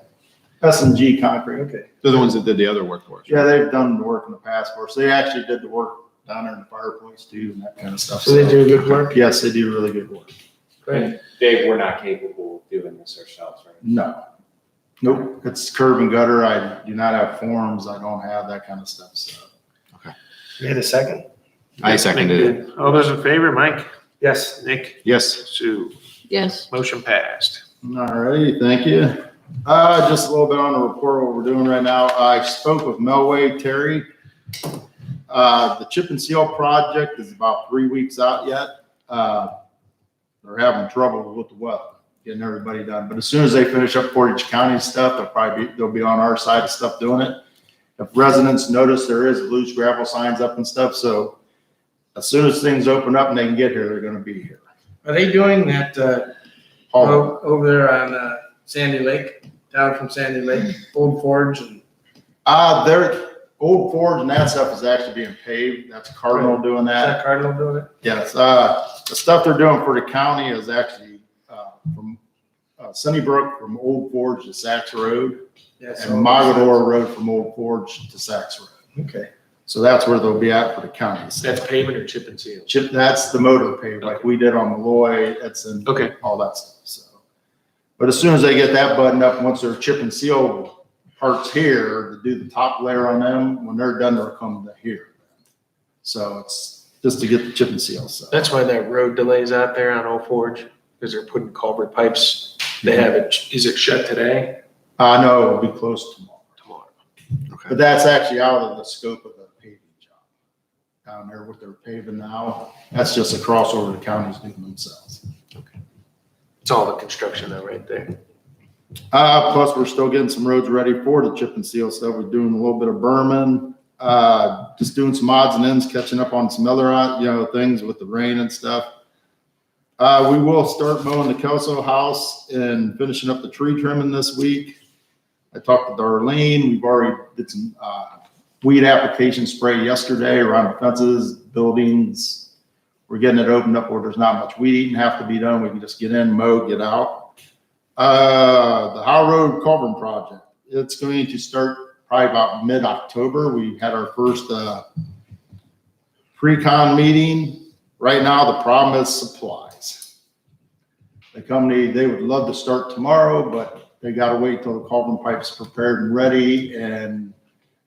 Speaker 12: S&G Concrete.
Speaker 1: Okay.
Speaker 7: They're the ones that did the other work for us.
Speaker 12: Yeah, they've done the work in the past for us. They actually did the work down there in the fireplace too and that kind of stuff.
Speaker 1: So they do good work?
Speaker 12: Yes, they do really good work.
Speaker 1: Great.
Speaker 5: Dave, we're not capable of doing this ourselves, right?
Speaker 12: No. Nope, it's curb and gutter. I do not have forms. I don't have that kind of stuff, so.
Speaker 1: You had a second?
Speaker 7: I seconded it.
Speaker 3: All those in favor, Mike,
Speaker 1: Yes.
Speaker 3: Nick,
Speaker 7: Yes.
Speaker 3: Sue,
Speaker 2: Yes.
Speaker 3: motion passed.
Speaker 12: Alrighty, thank you. Just a little bit on the report, what we're doing right now. I spoke with Melway Terry. The chip and seal project is about 3 weeks out yet. They're having trouble with the weather, getting everybody done. But as soon as they finish up Portage County stuff, they'll be on our side of stuff doing it. If residents notice there is loose gravel signs up and stuff, so as soon as things open up and they can get here, they're gonna be here.
Speaker 1: Are they doing that, over there on, Sandy Lake, down from Sandy Lake, Old Forge and?
Speaker 12: Their Old Forge and that stuff is actually being paved. That's Cardinal doing
Speaker 1: Is
Speaker 12: that.
Speaker 1: that Cardinal doing it?
Speaker 12: Yes, the stuff they're doing for the county is actually, from, Sunnybrook from Old Forge to Saks Road
Speaker 1: Yes.
Speaker 12: and Mogador Road from Old Forge to Saks Road.
Speaker 1: Okay.
Speaker 12: So that's where they'll be at for the county.
Speaker 3: That's pavement or chip and seal?
Speaker 12: Chip, that's the motor pave like we did on Malloy, that's in
Speaker 3: Okay.
Speaker 12: all that stuff, so. But as soon as they get that buttoned up, once their chip and seal parts here, to do the top layer on them, when they're done, they'll come to here. So it's just to get the chip and seal, so.
Speaker 3: That's why that road delays out there on Old Forge, because they're putting culvert pipes. They have it, is it shut today?
Speaker 12: No, it'll be close tomorrow.
Speaker 3: Tomorrow.
Speaker 12: But that's actually out of the scope of the paving job. Down there, what they're paving now, that's just a crossover the counties doing themselves.
Speaker 3: It's all the construction though, right there.
Speaker 12: Plus we're still getting some roads ready for the chip and seal stuff. We're doing a little bit of berming, just doing some odds and ends, catching up on some other, things with the rain and stuff. We will start mowing the Kelso house and finishing up the tree trimming this week. I talked to Darlene. We've already did some weed application spray yesterday around the fences, buildings. We're getting it opened up where there's not much weed eating have to be done. We can just get in, mow, get out. The Howe Road Culvert project, it's going to start probably about mid-October. We had our first pre-con meeting. Right now, the problem is supplies. The company, they would love to start tomorrow, but they gotta wait till the culvert pipe's prepared and ready. And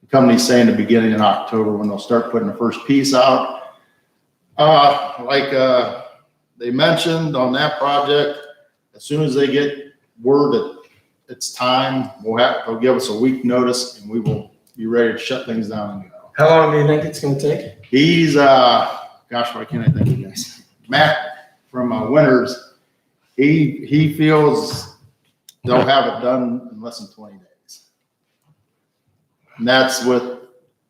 Speaker 12: the company's saying the beginning in October when they'll start putting the first piece out. They mentioned on that project, as soon as they get word that it's time, they'll give us a week notice and we will be ready to shut things down and go.
Speaker 1: How long do you think it's gonna take?
Speaker 12: He's, gosh, why can't I think of this? Matt from Winters, he feels they'll have it done in less than 20 days. And that's with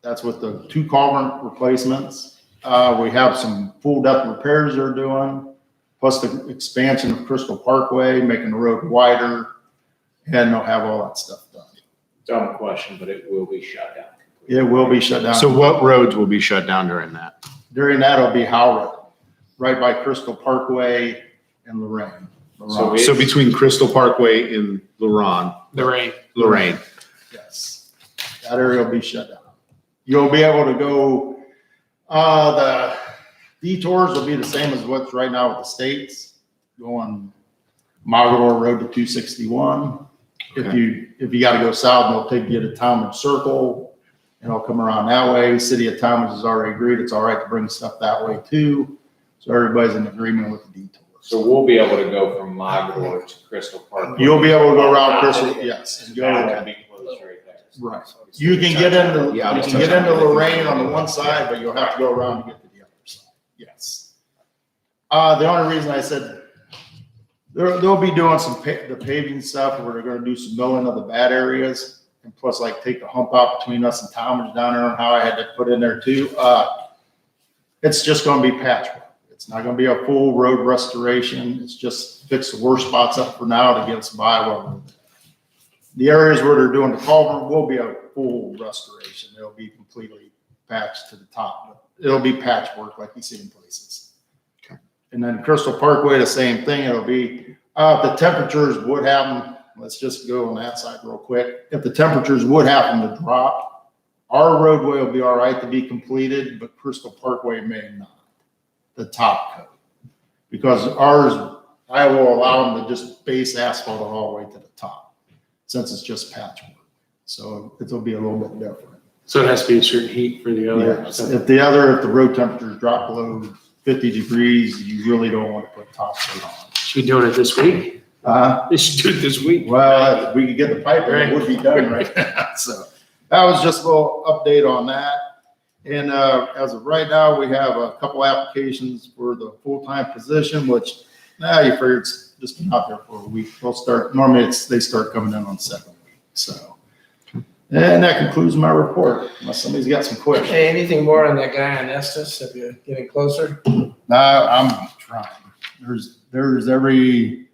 Speaker 12: the 2 culvert replacements. We have some full depth repairs they're doing, plus the expansion of Crystal Parkway, making the road wider, and they'll have all that stuff done.
Speaker 5: Dumb question, but it will be shut down.
Speaker 12: It will be shut down.
Speaker 7: So what roads will be shut down during that?
Speaker 12: During that, it'll be Howe Road, right by Crystal Parkway and Lorraine.
Speaker 7: So between Crystal Parkway and Lorraine.
Speaker 12: Yes, that area will be shut down. You'll be able to go, the detours will be the same as what's right now with the states, going Mogador Road to 261.
Speaker 7: Okay.
Speaker 12: If you gotta go south, they'll take you to Talmadge Circle, and I'll come around that way. City of Talmadge has already agreed it's all right to bring stuff that way too. So everybody's in agreement with the detours.
Speaker 5: So we'll be able to go from Mogador to Crystal Park.
Speaker 12: You'll be able to go around Crystal, yes. And
Speaker 5: That
Speaker 12: go,
Speaker 5: will be closed right there.
Speaker 12: right. You can get into Lorraine on the one side, but you'll have to go around to get to the other side. Yes. The only reason I said they'll be doing the paving stuff where they're gonna do some milling of the bad areas. And plus like take the hump out between us and Talmadge down there and how I had to put in there too. It's just gonna be patchwork. It's not gonna be a full road restoration. It's just fix the worst spots up for now to get us by while the areas where they're doing the culvert will be a full restoration. It'll be completely patched to the top, but it'll be patchwork like you see in places.
Speaker 7: Okay.
Speaker 12: And then Crystal Parkway, the same thing. It'll be, if the temperatures would happen, let's just go on that side real quick. If the temperatures would happen to drop, our roadway will be all right to be completed, but Crystal Parkway may not. The top coat, because ours, I will allow them to just base asphalt all the way to the top, since it's just patchwork. So it'll be a little bit different.
Speaker 3: So it has to be a certain heat for the other.
Speaker 12: Yes. If the road temperatures drop below 50 degrees, you really don't want to put top coat on.
Speaker 3: Should we do it this week? They should do it this week.
Speaker 12: Well, if we could get the pipe, it would be done right now. So that was just a little update on that. And as of right now, we have a couple applications for the full-time position, which you figure it's just been out there for a week. They'll start, normally they start coming in on the second week. So, and that concludes my report, unless somebody's got some questions.
Speaker 1: Hey, anything more on that guy on Estes? Have you getting closer?
Speaker 12: I'm trying. There's you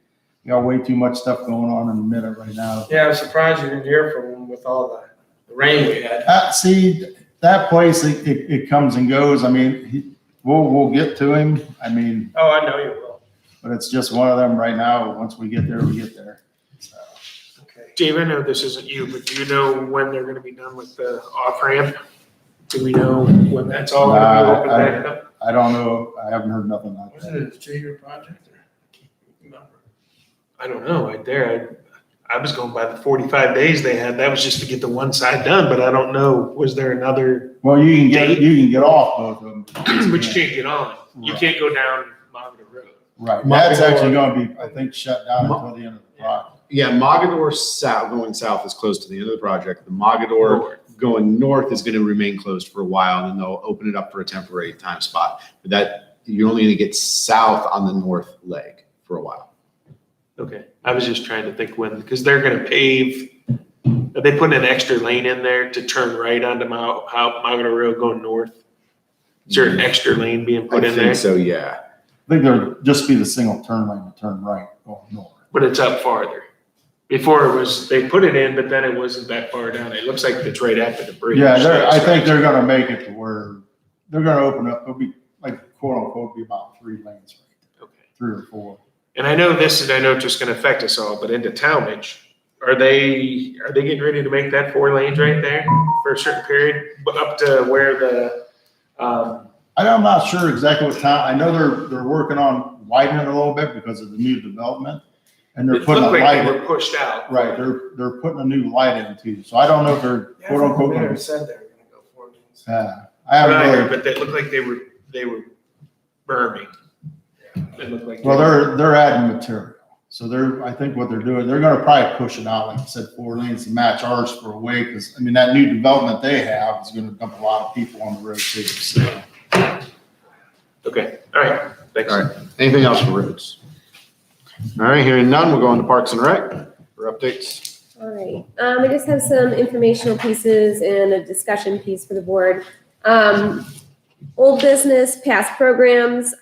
Speaker 12: got way too much stuff going on in the minute right now.
Speaker 1: Yeah, I'm surprised you didn't hear from him with all the rain we had.
Speaker 12: See, that place, it comes and goes. I mean, we'll get to him. I mean.
Speaker 1: Oh, I know you will.
Speaker 12: But it's just one of them right now. Once we get there, we get there. So.
Speaker 1: Okay.
Speaker 3: Dave, I know this isn't you, but do you know when they're gonna be done with the off-ramp? Do we know when that's all gonna be open back up?
Speaker 12: I don't know. I haven't heard nothing out
Speaker 1: Wasn't
Speaker 12: there.
Speaker 1: it a 3-year project? Or I can't remember.
Speaker 3: I don't know, right there, I was going by the 45 days they had, that was just to get the one side done, but I don't know, was there another?
Speaker 12: Well, you can get off both of them.
Speaker 3: But you can't get on, you can't go down Mogador Road.
Speaker 12: Right. That's actually going to be, I think, shut down until the end of the project.
Speaker 7: Yeah, Mogador south, going south is close to the end of the project. The Mogador going north is going to remain closed for a while, and then they'll open it up for a temporary time spot. But that, you're only going to get south on the north leg for a while.
Speaker 3: Okay, I was just trying to think when, because they're gonna pave, are they putting an extra lane in there to turn right onto Mogador Road going north? Is there an extra lane being put in
Speaker 7: I
Speaker 3: there?
Speaker 7: think so, yeah.
Speaker 12: I think there'd just be the single turn lane to turn right going north.
Speaker 3: But it's up farther. Before it was, they put it in, but then it wasn't that far down. It looks like it's right after the bridge.
Speaker 12: Yeah, I think they're gonna make it to where they're gonna open up, it'll be like quote unquote, be about 3 lanes,
Speaker 3: Okay.
Speaker 12: 3 or 4.
Speaker 3: And I know this, and I know it's just gonna affect us all, but into Talmadge, are they getting ready to make that 4 lanes right there for a certain period, but up to where the,
Speaker 12: I'm not sure exactly what time, I know they're working on widening it a little bit because of the new development. And they're
Speaker 3: it
Speaker 12: putting a
Speaker 3: looked like
Speaker 12: light
Speaker 3: they
Speaker 12: in.
Speaker 3: were pushed out.
Speaker 12: Right, they're putting a new light in too, so I don't know if they're quote unquote.
Speaker 1: Mayor said they were gonna go 4 lanes.
Speaker 12: I haven't
Speaker 3: Right,
Speaker 12: really,
Speaker 3: but they looked like they were berming. It looked like.
Speaker 12: well, they're adding material. So I think what they're doing, they're gonna probably push it out, like I said, 4 lanes to match ours for a way, because, I mean, that new development they have is gonna dump a lot of people on the road too, so.
Speaker 3: Okay, all right, thanks.
Speaker 7: All right, anything else for roads? All right, hearing none, we'll go on to Parks and Rec for updates.
Speaker 6: All right, I just have some informational pieces and a discussion piece for the board. Old business, past programs,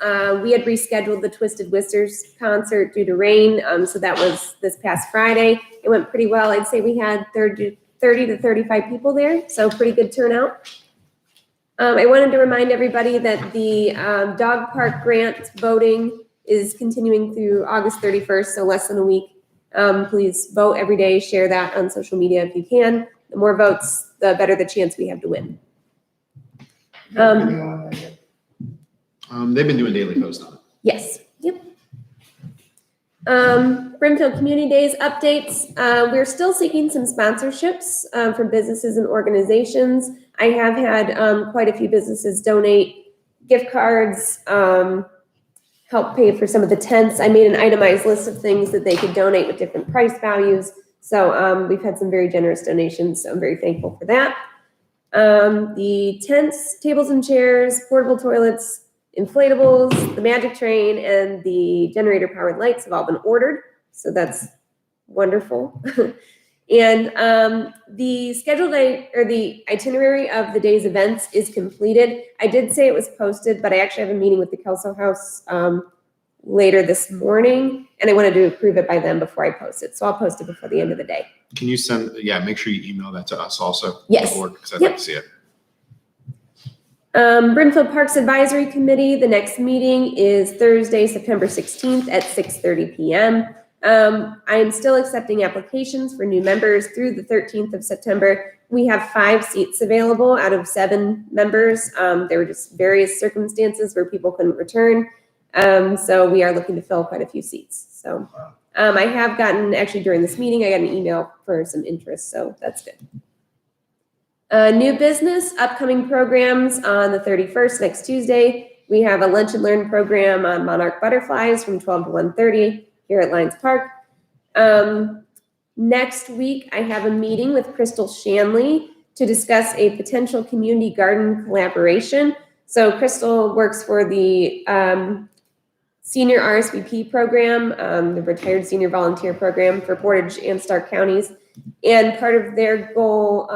Speaker 6: we had rescheduled the Twisted Whisters concert due to rain, so that was this past Friday. It went pretty well. I'd say we had 30 to 35 people there, so pretty good turnout. I wanted to remind everybody that the dog park grant voting is continuing through August 31st, so less than a week. Please vote every day, share that on social media if you can. The more votes, the better the chance we have to win.
Speaker 7: They've been doing daily posts on it.
Speaker 6: Yes, yep. Brimfield Community Days updates. We're still seeking some sponsorships from businesses and organizations. I have had quite a few businesses donate gift cards, help pay for some of the tents. I made an itemized list of things that they could donate with different price values. So we've had some very generous donations, so I'm very thankful for that. The tents, tables and chairs, portable toilets, inflatables, the magic train, and the generator powered lights have all been ordered. So that's wonderful. And the scheduled or the itinerary of the day's events is completed. I did say it was posted, but I actually have a meeting with the Kelso House later this morning, and I wanted to approve it by then before I post it. So I'll post it before the end of the day.
Speaker 7: Can you make sure you email that to us also?
Speaker 6: Yes.
Speaker 7: Because I'd like to see it.
Speaker 6: Brimfield Parks Advisory Committee, the next meeting is Thursday, September 16th at 6:30 p.m. I'm still accepting applications for new members through the 13th of September. We have 5 seats available out of 7 members. There were just various circumstances where people couldn't return. So we are looking to fill quite a few seats. So I have gotten, actually during this meeting, I got an email for some interest, so that's good. New business, upcoming programs on the 31st, next Tuesday. We have a lunch and learn program on monarch butterflies from 12 to 1:30 here at Lions Park. Next week, I have a meeting with Crystal Shanley to discuss a potential community garden collaboration. So Crystal works for the senior RSVP program, the retired senior volunteer program for Portage and Stark counties. And part of their goal,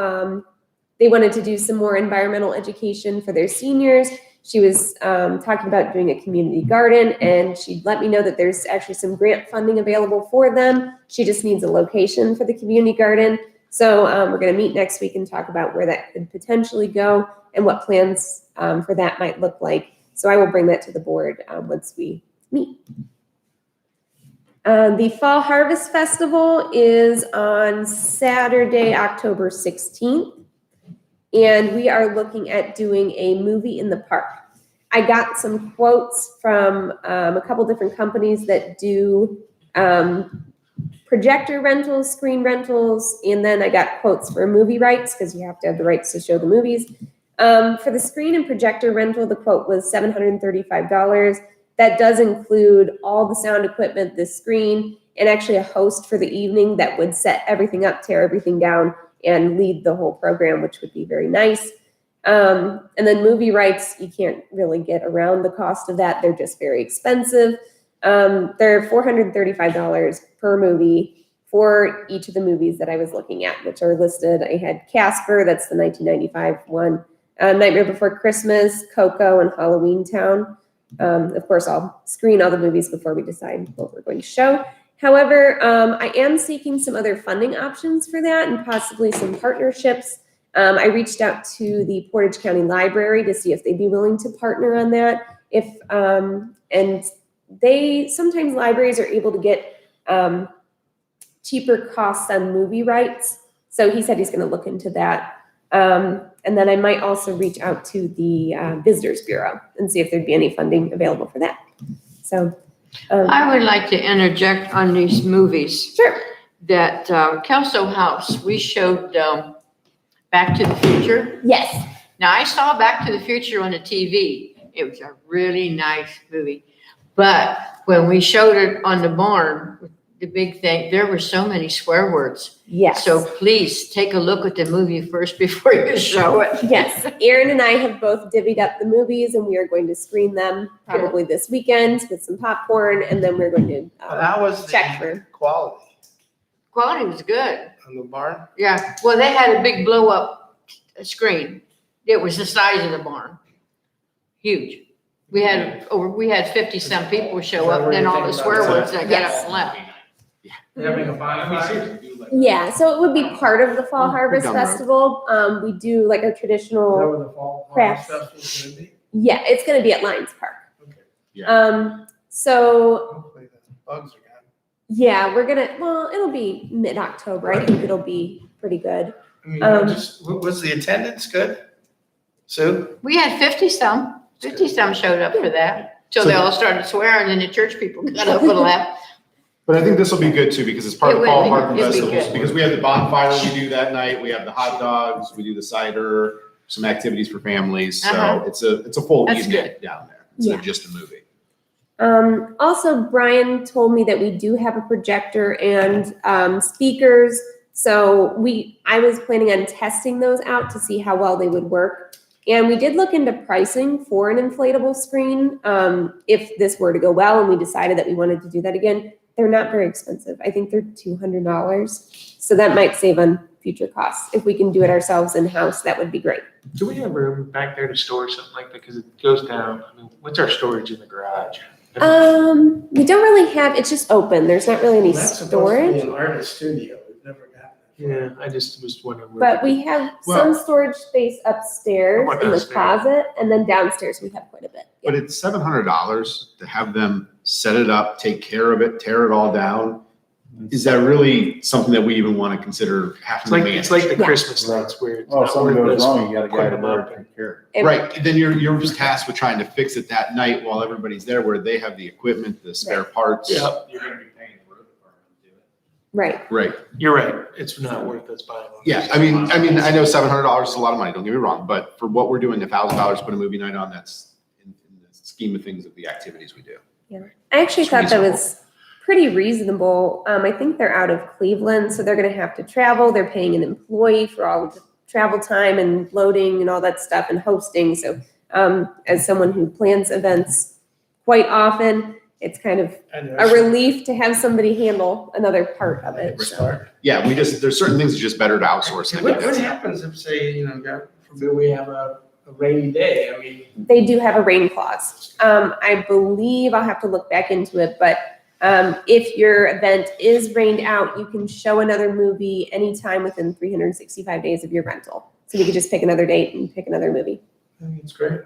Speaker 6: they wanted to do some more environmental education for their seniors. She was talking about doing a community garden, and she let me know that there's actually some grant funding available for them. She just needs a location for the community garden. So we're going to meet next week and talk about where that could potentially go and what plans for that might look like. So I will bring that to the board once we meet. The Fall Harvest Festival is on Saturday, October 16th. And we are looking at doing a movie in the park. I got some quotes from a couple different companies that do projector rentals, screen rentals, and then I got quotes for movie rights because you have to have the rights to show the movies. For the screen and projector rental, the quote was $735. That does include all the sound equipment, the screen, and actually a host for the evening that would set everything up, tear everything down, and lead the whole program, which would be very nice. And then movie rights, you can't really get around the cost of that. They're just very expensive. They're $435 per movie for each of the movies that I was looking at, which are listed. I had Casper, that's the 1995 one, Nightmare Before Christmas, Coco, and Halloween Town. Of course, I'll screen all the movies before we decide what we're going to show. However, I am seeking some other funding options for that and possibly some partnerships. I reached out to the Portage County Library to see if they'd be willing to partner on that. And sometimes libraries are able to get cheaper costs on movie rights. So he said he's going to look into that. And then I might also reach out to the Visitors Bureau and see if there'd be any funding available for that. So
Speaker 2: I would like to interject on these movies.
Speaker 6: Sure.
Speaker 2: That Kelso House, we showed Back to the Future.
Speaker 6: Yes.
Speaker 2: Now, I saw Back to the Future on the TV. It was a really nice movie. But when we showed it on the barn, the big thing, there were so many swear words.
Speaker 6: Yes.
Speaker 2: So please take a look at the movie first before you show it.
Speaker 6: Yes. Aaron and I have both divvied up the movies and we are going to screen them probably this weekend with some popcorn. And then we're going to
Speaker 1: How was
Speaker 6: check
Speaker 1: the
Speaker 6: for.
Speaker 1: quality
Speaker 2: Quality was good.
Speaker 1: on the barn?
Speaker 2: Yeah. Well, they had a big blow up screen. It was the size of the barn. Huge. We had 50 some people show up, then all the swear words that got up and left.
Speaker 1: Having a bonfire?
Speaker 6: Yeah, so it would be part of the Fall Harvest
Speaker 7: Gum Road.
Speaker 6: Festival. We do like our
Speaker 1: Is that
Speaker 6: traditional,
Speaker 1: where the fall
Speaker 6: crafts.
Speaker 1: festival is gonna be?
Speaker 6: yeah, it's gonna be at Lions Park.
Speaker 1: Okay.
Speaker 6: So
Speaker 1: Hopefully the bugs are gone.
Speaker 6: yeah, it'll be mid-October. I think it'll be pretty good.
Speaker 1: I mean, was the attendance good? Sue?
Speaker 2: We had 50 some showed up for that. Till they all started swearing and the church people got up and left.
Speaker 7: But I think this will be good too, because it's part
Speaker 2: It
Speaker 7: of
Speaker 2: will
Speaker 7: Fall
Speaker 2: be.
Speaker 7: Harvest
Speaker 2: It'll be
Speaker 7: Festivals,
Speaker 2: good.
Speaker 7: because we have the bonfire we do that night, we have the hot dogs, we do the cider, some activities for families,
Speaker 2: Uh-huh.
Speaker 7: so it's a full
Speaker 2: That's
Speaker 7: evening
Speaker 2: good.
Speaker 7: down there, instead
Speaker 6: Yeah.
Speaker 7: of just a movie.
Speaker 6: Also, Brian told me that we do have a projector and speakers. So I was planning on testing those out to see how well they would work. And we did look into pricing for an inflatable screen. If this were to go well and we decided that we wanted to do that again, they're not very expensive. I think they're $200. So that might save on future costs. If we can do it ourselves in-house, that would be great.
Speaker 3: Do we have room back there to store something like that? Because it goes down. I mean, what's our storage in the garage?
Speaker 6: We don't really have, it's just open. There's not really any
Speaker 1: That's supposed to be
Speaker 6: storage.
Speaker 1: an artist studio. We've never gotten it.
Speaker 3: Yeah, I just was wondering.
Speaker 6: But we have some storage space upstairs
Speaker 3: How about
Speaker 6: in the
Speaker 3: downstairs?
Speaker 6: closet, and then downstairs we have quite a bit.
Speaker 7: But it's $700 to have them set it up, take care of it, tear it all down. Is that really something that we even want to consider having to manage?
Speaker 3: It's like the
Speaker 6: Yeah.
Speaker 3: Christmas lights where it's
Speaker 12: Oh, if
Speaker 3: not
Speaker 12: something
Speaker 3: worth
Speaker 12: goes
Speaker 3: this,
Speaker 12: wrong, you got a guy
Speaker 3: putting
Speaker 12: to
Speaker 3: them
Speaker 12: better
Speaker 3: up.
Speaker 12: take care of it.
Speaker 6: It-
Speaker 7: Right, then you're just tasked with trying to fix it that night while everybody's there, where they have the equipment, the spare parts.
Speaker 3: Yeah,
Speaker 5: You're gonna be paying the road department to do it.
Speaker 6: Right.
Speaker 7: Right,
Speaker 3: you're right. It's not worth us buying one.
Speaker 7: yeah, I mean, I know $700 is a lot of money, don't get me wrong, but for what we're doing, $1,000 to put a movie night on, that's in the scheme of things of the activities we do.
Speaker 6: I actually
Speaker 3: It's
Speaker 6: thought that
Speaker 3: reasonable.
Speaker 6: was pretty reasonable. I think they're out of Cleveland, so they're gonna have to travel. They're paying an employee for all of the travel time and loading and all that stuff and hosting. So, as someone who plans events quite often, it's kind of a relief to have somebody handle another part of it. So.
Speaker 7: Yeah, there's certain things that's just better to outsource. than
Speaker 1: What
Speaker 7: it.
Speaker 1: happens if, say, God forbid, we have a rainy day? I mean,
Speaker 6: They do have a rain clause. I believe I'll have to look back into it, but if your event is rained out, you can show another movie anytime within 365 days of your rental. So we could just pick another date and pick another movie.
Speaker 1: I think it's great.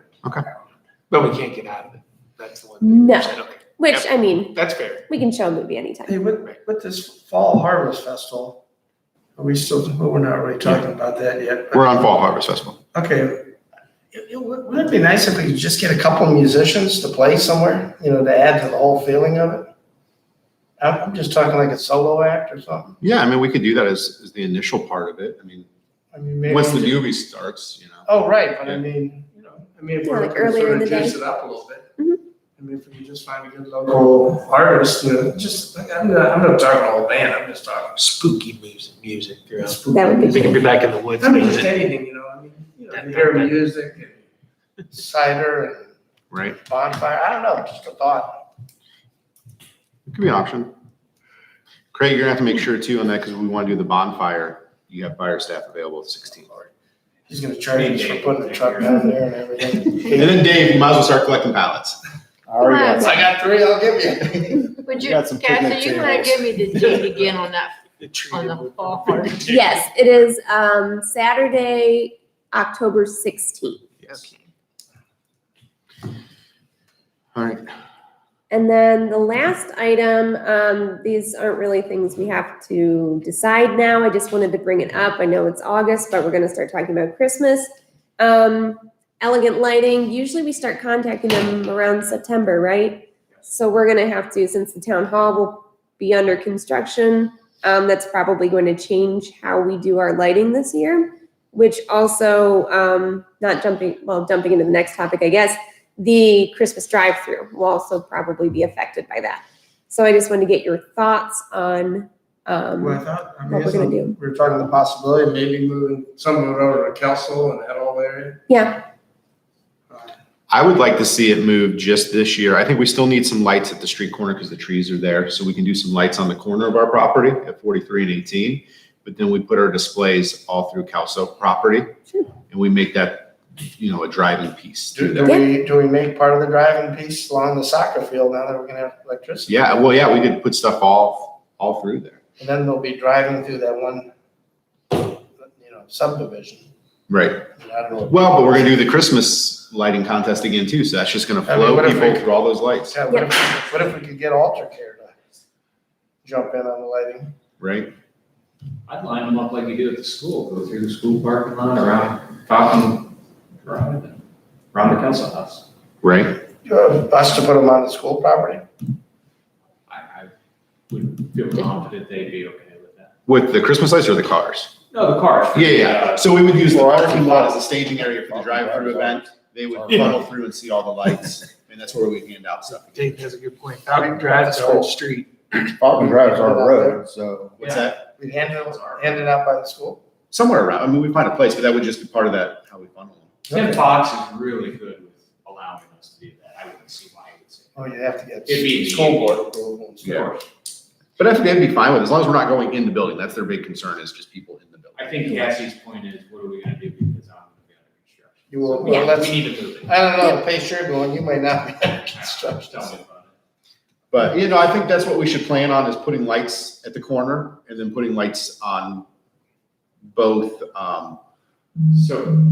Speaker 3: But we can't get out of it. That's the one.
Speaker 6: No.
Speaker 3: I don't-
Speaker 6: Which, I mean,
Speaker 3: That's fair.
Speaker 6: we can show a movie anytime.
Speaker 1: Hey, with this Fall Harvest Festival, are we still, well, we're not really talking about that yet. but-
Speaker 7: We're on Fall Harvest Festival.
Speaker 1: Okay. Wouldn't it be nice if we could just get a couple of musicians to play somewhere, to add to the whole feeling of it? I'm just talking like a solo act or something.
Speaker 7: Yeah, I mean, we could do that as the initial part of it. I mean,
Speaker 1: Maybe
Speaker 7: once the
Speaker 1: we just-
Speaker 7: movie starts,
Speaker 1: Oh, right, but I mean, if
Speaker 6: Yeah,
Speaker 1: we're
Speaker 6: like
Speaker 1: looking to
Speaker 6: earlier
Speaker 1: sort
Speaker 6: in
Speaker 1: of
Speaker 6: the day.
Speaker 1: juice it up a little bit.
Speaker 6: Mhm.
Speaker 1: If we can just find a good local artist, I'm not talking a whole band, I'm just talking.
Speaker 3: Spooky music throughout.
Speaker 6: That would be
Speaker 3: We can
Speaker 6: good.
Speaker 3: be back in the woods.
Speaker 1: I mean, just anything, you hear music and cider and
Speaker 7: right?
Speaker 1: bonfire, I don't know, just a thought.
Speaker 7: It could be an option. Craig, you're gonna have to make sure too on that, because we want to do the bonfire. You have fire staff available at 16.
Speaker 1: He's gonna charge us for putting the truck down there and everything.
Speaker 7: And then Dave, you might as well start collecting pallets.
Speaker 12: I already got
Speaker 2: Come
Speaker 1: I got 3, I'll give you.
Speaker 2: Would you,
Speaker 12: got some picnic
Speaker 2: Kathy, you wanna
Speaker 12: tables.
Speaker 2: give me the date again on that,
Speaker 3: The
Speaker 2: on the
Speaker 3: treated
Speaker 2: fall
Speaker 3: wood.
Speaker 2: part?
Speaker 6: Yes, it is, Saturday, October 16th.
Speaker 7: Yes. All right.
Speaker 6: And then the last item, these aren't really things we have to decide now. I just wanted to bring it up. I know it's August, but we're gonna start talking about Christmas. Elegant Lighting, usually we start contacting them around September, right? So we're gonna have to, since the town hall will be under construction, that's probably going to change how we do our lighting this year, which also, jumping into the next topic, I guess, the Christmas drive-through will also probably be affected by that. So I just wanted to get your thoughts on,
Speaker 1: Well, I thought, I mean,
Speaker 6: what we're gonna do.
Speaker 1: we were talking the possibility of maybe moving some of it over to Kelso and that whole area.
Speaker 6: Yeah,
Speaker 7: I would like to see it move just this year. I think we still need some lights at the street corner because the trees are there. So we can do some lights on the corner of our property at 43 and 18. But then we put our displays all through Kelso property.
Speaker 6: Sure.
Speaker 7: And we make that, a driving piece through
Speaker 1: Do
Speaker 7: there.
Speaker 1: do we make part of the driving piece along the soccer field now that we're gonna have electricity?
Speaker 7: Yeah, well, yeah, we could put stuff all through there.
Speaker 1: And then they'll be driving through that one, subdivision.
Speaker 7: Right.
Speaker 1: I don't know.
Speaker 7: Well, but we're gonna do the Christmas lighting contest again too. So that's just gonna
Speaker 1: I mean,
Speaker 7: flow
Speaker 1: what if
Speaker 7: people
Speaker 1: we-
Speaker 7: through all those lights,
Speaker 1: Yeah, what if we could get Alter Care to jump in on the lighting?
Speaker 7: right?
Speaker 5: I'd line them up like you do at the school, go through the school parking lot, around Falcon Drive, and around the council house.
Speaker 7: Right?
Speaker 1: Us to put them on the school property?
Speaker 5: I would feel confident they'd be okay with that.
Speaker 7: With the Christmas lights or the cars?
Speaker 5: No, the cars.
Speaker 7: Yeah. So we would use the
Speaker 12: Well, I
Speaker 7: parking
Speaker 12: think
Speaker 7: lot
Speaker 12: that-
Speaker 7: as a staging area for the drive-through event. They would
Speaker 3: Yeah.
Speaker 7: funnel through and see all the lights, and that's where we hand out stuff.
Speaker 3: Dave has a good point. Falcon Drive's our street.
Speaker 12: Falcon Drive's our road, so.
Speaker 7: What's that?
Speaker 1: We'd hand it out by the school?
Speaker 7: Somewhere around. I mean, we find a place, but that would just be part of that, how we funnel them.
Speaker 5: Tim Fox is really good with allowing us to do that. I wouldn't see why he would say.
Speaker 1: Oh, you'd have to get
Speaker 5: It'd be
Speaker 1: school board approval and
Speaker 7: Yeah.
Speaker 1: stuff.
Speaker 7: But I think they'd be fine with it, as long as we're not going in the building. That's their big concern, is just people in the building.
Speaker 5: I think Cassie's point is, what are we gonna do because I'm gonna be under construction?
Speaker 1: You will,
Speaker 6: Yeah.
Speaker 1: well, let's,
Speaker 5: We need to move it.
Speaker 1: I don't know, the pace you're going, you might not be under construction.
Speaker 5: Tell me about it.
Speaker 7: But, I think that's what we should plan on, is putting lights at the corner and then putting lights on both,
Speaker 5: So,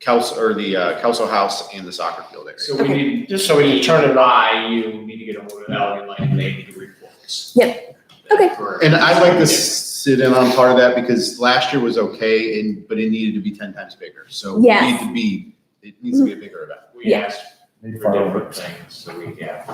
Speaker 7: Kelso, or the, Kelso House and the soccer field area.
Speaker 5: so we need.
Speaker 1: Just so we can turn it on.
Speaker 5: You need to get a hold of Elegant Lighting, they need to report this.
Speaker 6: Yep. Okay.
Speaker 7: And I'd like to sit in on part of that, because last year was okay, but it needed to be 10 times bigger. So we
Speaker 6: Yes.
Speaker 7: it needs to be a bigger event.
Speaker 5: We
Speaker 6: Yeah.
Speaker 5: asked
Speaker 12: Need
Speaker 5: for different
Speaker 12: fireworks.
Speaker 5: things, so we, yeah.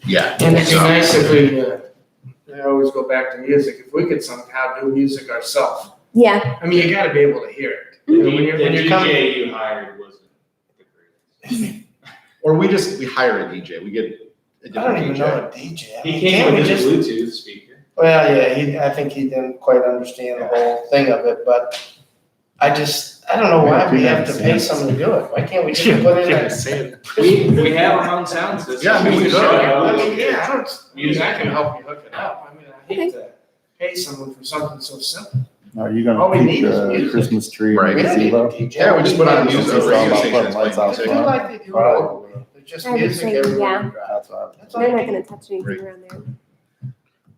Speaker 7: Yeah.
Speaker 1: And it'd be
Speaker 7: So-
Speaker 1: nice if we, I always go back to music, if we could somehow do music ourselves.
Speaker 6: yeah,
Speaker 1: I mean, you gotta be able to hear it.
Speaker 5: The
Speaker 1: You know, when you're coming.
Speaker 5: DJ you hired wasn't the greatest.
Speaker 7: Or we hire a DJ, we get a
Speaker 1: I don't
Speaker 7: different
Speaker 1: even
Speaker 7: DJ.
Speaker 1: know a DJ. I
Speaker 5: He
Speaker 1: mean,
Speaker 5: came
Speaker 1: can't we
Speaker 5: with his
Speaker 1: just-
Speaker 5: Bluetooth speaker.
Speaker 1: Well, yeah, I think he didn't quite understand the whole thing of it, but I don't know why we have to pay someone to do it. Why can't we just put in a?
Speaker 5: We have our own sound system.
Speaker 7: Yeah, I mean, we could.
Speaker 1: I mean, yeah, I don't,
Speaker 5: Music.
Speaker 1: I can help you hook it up. I mean, I hate to pay someone for something so simple.
Speaker 12: Are you
Speaker 1: All we
Speaker 12: gonna
Speaker 1: need
Speaker 12: keep
Speaker 1: is
Speaker 12: the
Speaker 1: music.
Speaker 12: Christmas tree
Speaker 7: Right.
Speaker 12: in
Speaker 1: We
Speaker 12: the
Speaker 1: don't need a
Speaker 12: gazebo?
Speaker 1: DJ.
Speaker 7: Yeah, we just put on music,
Speaker 12: It's
Speaker 7: a
Speaker 12: all
Speaker 7: radio
Speaker 12: about
Speaker 7: station
Speaker 12: putting
Speaker 7: that's
Speaker 12: lights
Speaker 7: playing
Speaker 1: I
Speaker 7: music.
Speaker 1: do like that you
Speaker 12: Probably.
Speaker 1: It's just
Speaker 6: I would
Speaker 1: music
Speaker 6: say,
Speaker 1: everywhere
Speaker 6: yeah.
Speaker 1: you drive.
Speaker 12: That's what
Speaker 1: That's all
Speaker 6: they're
Speaker 1: you
Speaker 6: not
Speaker 1: need.
Speaker 6: gonna touch anything
Speaker 7: Great.
Speaker 6: around there.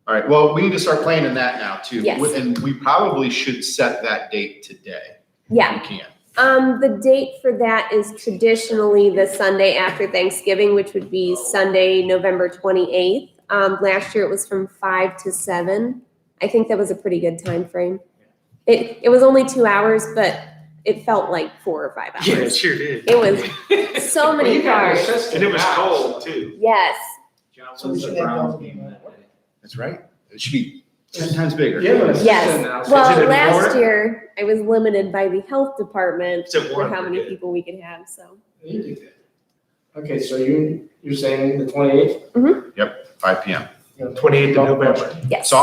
Speaker 7: All right, well, we need to start playing in that now too.
Speaker 6: Yes.
Speaker 7: And we probably should set that date today.
Speaker 6: Yeah.
Speaker 7: We can.
Speaker 6: The date for that is traditionally the Sunday after Thanksgiving, which would be Sunday, November 28th. Last year it was from 5 to 7. I think that was a pretty good time frame. It was only 2 hours, but it felt like 4 or 5 hours.
Speaker 3: Yeah, it sure did.
Speaker 6: It was so
Speaker 1: Well,
Speaker 6: many
Speaker 1: you got your
Speaker 6: cars.
Speaker 1: system
Speaker 3: And it was
Speaker 1: now,
Speaker 3: cold
Speaker 1: so-
Speaker 3: too.
Speaker 6: Yes.
Speaker 1: So we should have them.
Speaker 7: That's right. It should be 10 times bigger.
Speaker 1: Yeah, but it's-
Speaker 6: Yes.
Speaker 1: now.
Speaker 6: Well,
Speaker 3: Is it
Speaker 6: last
Speaker 3: important?
Speaker 6: year I was limited by the health department
Speaker 3: It's at
Speaker 6: for
Speaker 3: 1,
Speaker 6: how many
Speaker 3: okay.
Speaker 6: people we could have, so.
Speaker 1: You do that. Okay, so you're saying the 28th?
Speaker 7: 5 PM.
Speaker 3: 28th of November.
Speaker 6: Yes.
Speaker 7: So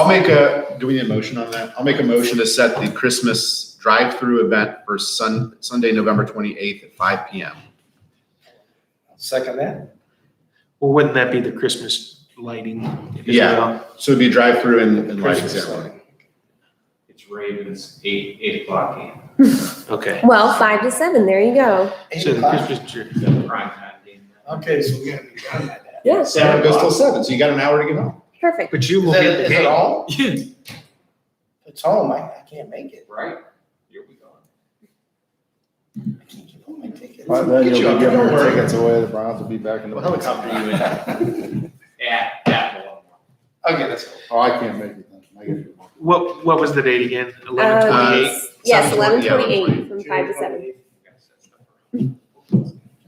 Speaker 7: do we need a motion on that? I'll make a motion to set the Christmas drive-through event for Sunday, November 28th at 5 PM.
Speaker 1: Second that?
Speaker 3: Well, wouldn't that be the Christmas lighting? as
Speaker 7: Yeah.
Speaker 3: well?
Speaker 7: So it'd be drive-through and lighting
Speaker 1: Christmas
Speaker 7: ceremony.
Speaker 1: lighting.
Speaker 5: It's Ravens, 8 o'clock game.
Speaker 3: Okay.
Speaker 6: Well, 5 to 7, there you go.
Speaker 1: 8
Speaker 3: So the
Speaker 1: o'clock?
Speaker 3: Christmas tree.
Speaker 5: The prime time game.
Speaker 1: Okay, so we're gonna be done by that.
Speaker 6: Yeah,
Speaker 7: 7 goes till 7, so you got an hour to get home.
Speaker 6: perfect.
Speaker 14: But you will
Speaker 1: Is
Speaker 14: be
Speaker 1: it-
Speaker 14: at the
Speaker 1: is it
Speaker 14: game.
Speaker 1: all?
Speaker 14: Yeah.
Speaker 1: If it's home, I can't make it.
Speaker 10: Right? You'll be gone.
Speaker 1: I can't get home, my ticket.
Speaker 12: By then
Speaker 1: Get you
Speaker 12: you'll
Speaker 1: up,
Speaker 12: be giving
Speaker 1: don't
Speaker 12: your
Speaker 1: worry.
Speaker 12: tickets away, the Browns will be back in the.
Speaker 14: Well, helicopter you in. Yeah, yeah.
Speaker 1: Okay, let's go.
Speaker 12: Oh, I can't make it then. I get you.
Speaker 3: What was the date again? 11/28?
Speaker 6: Yes,
Speaker 7: 7:20, yeah,
Speaker 6: 11/28 from 5 to 7.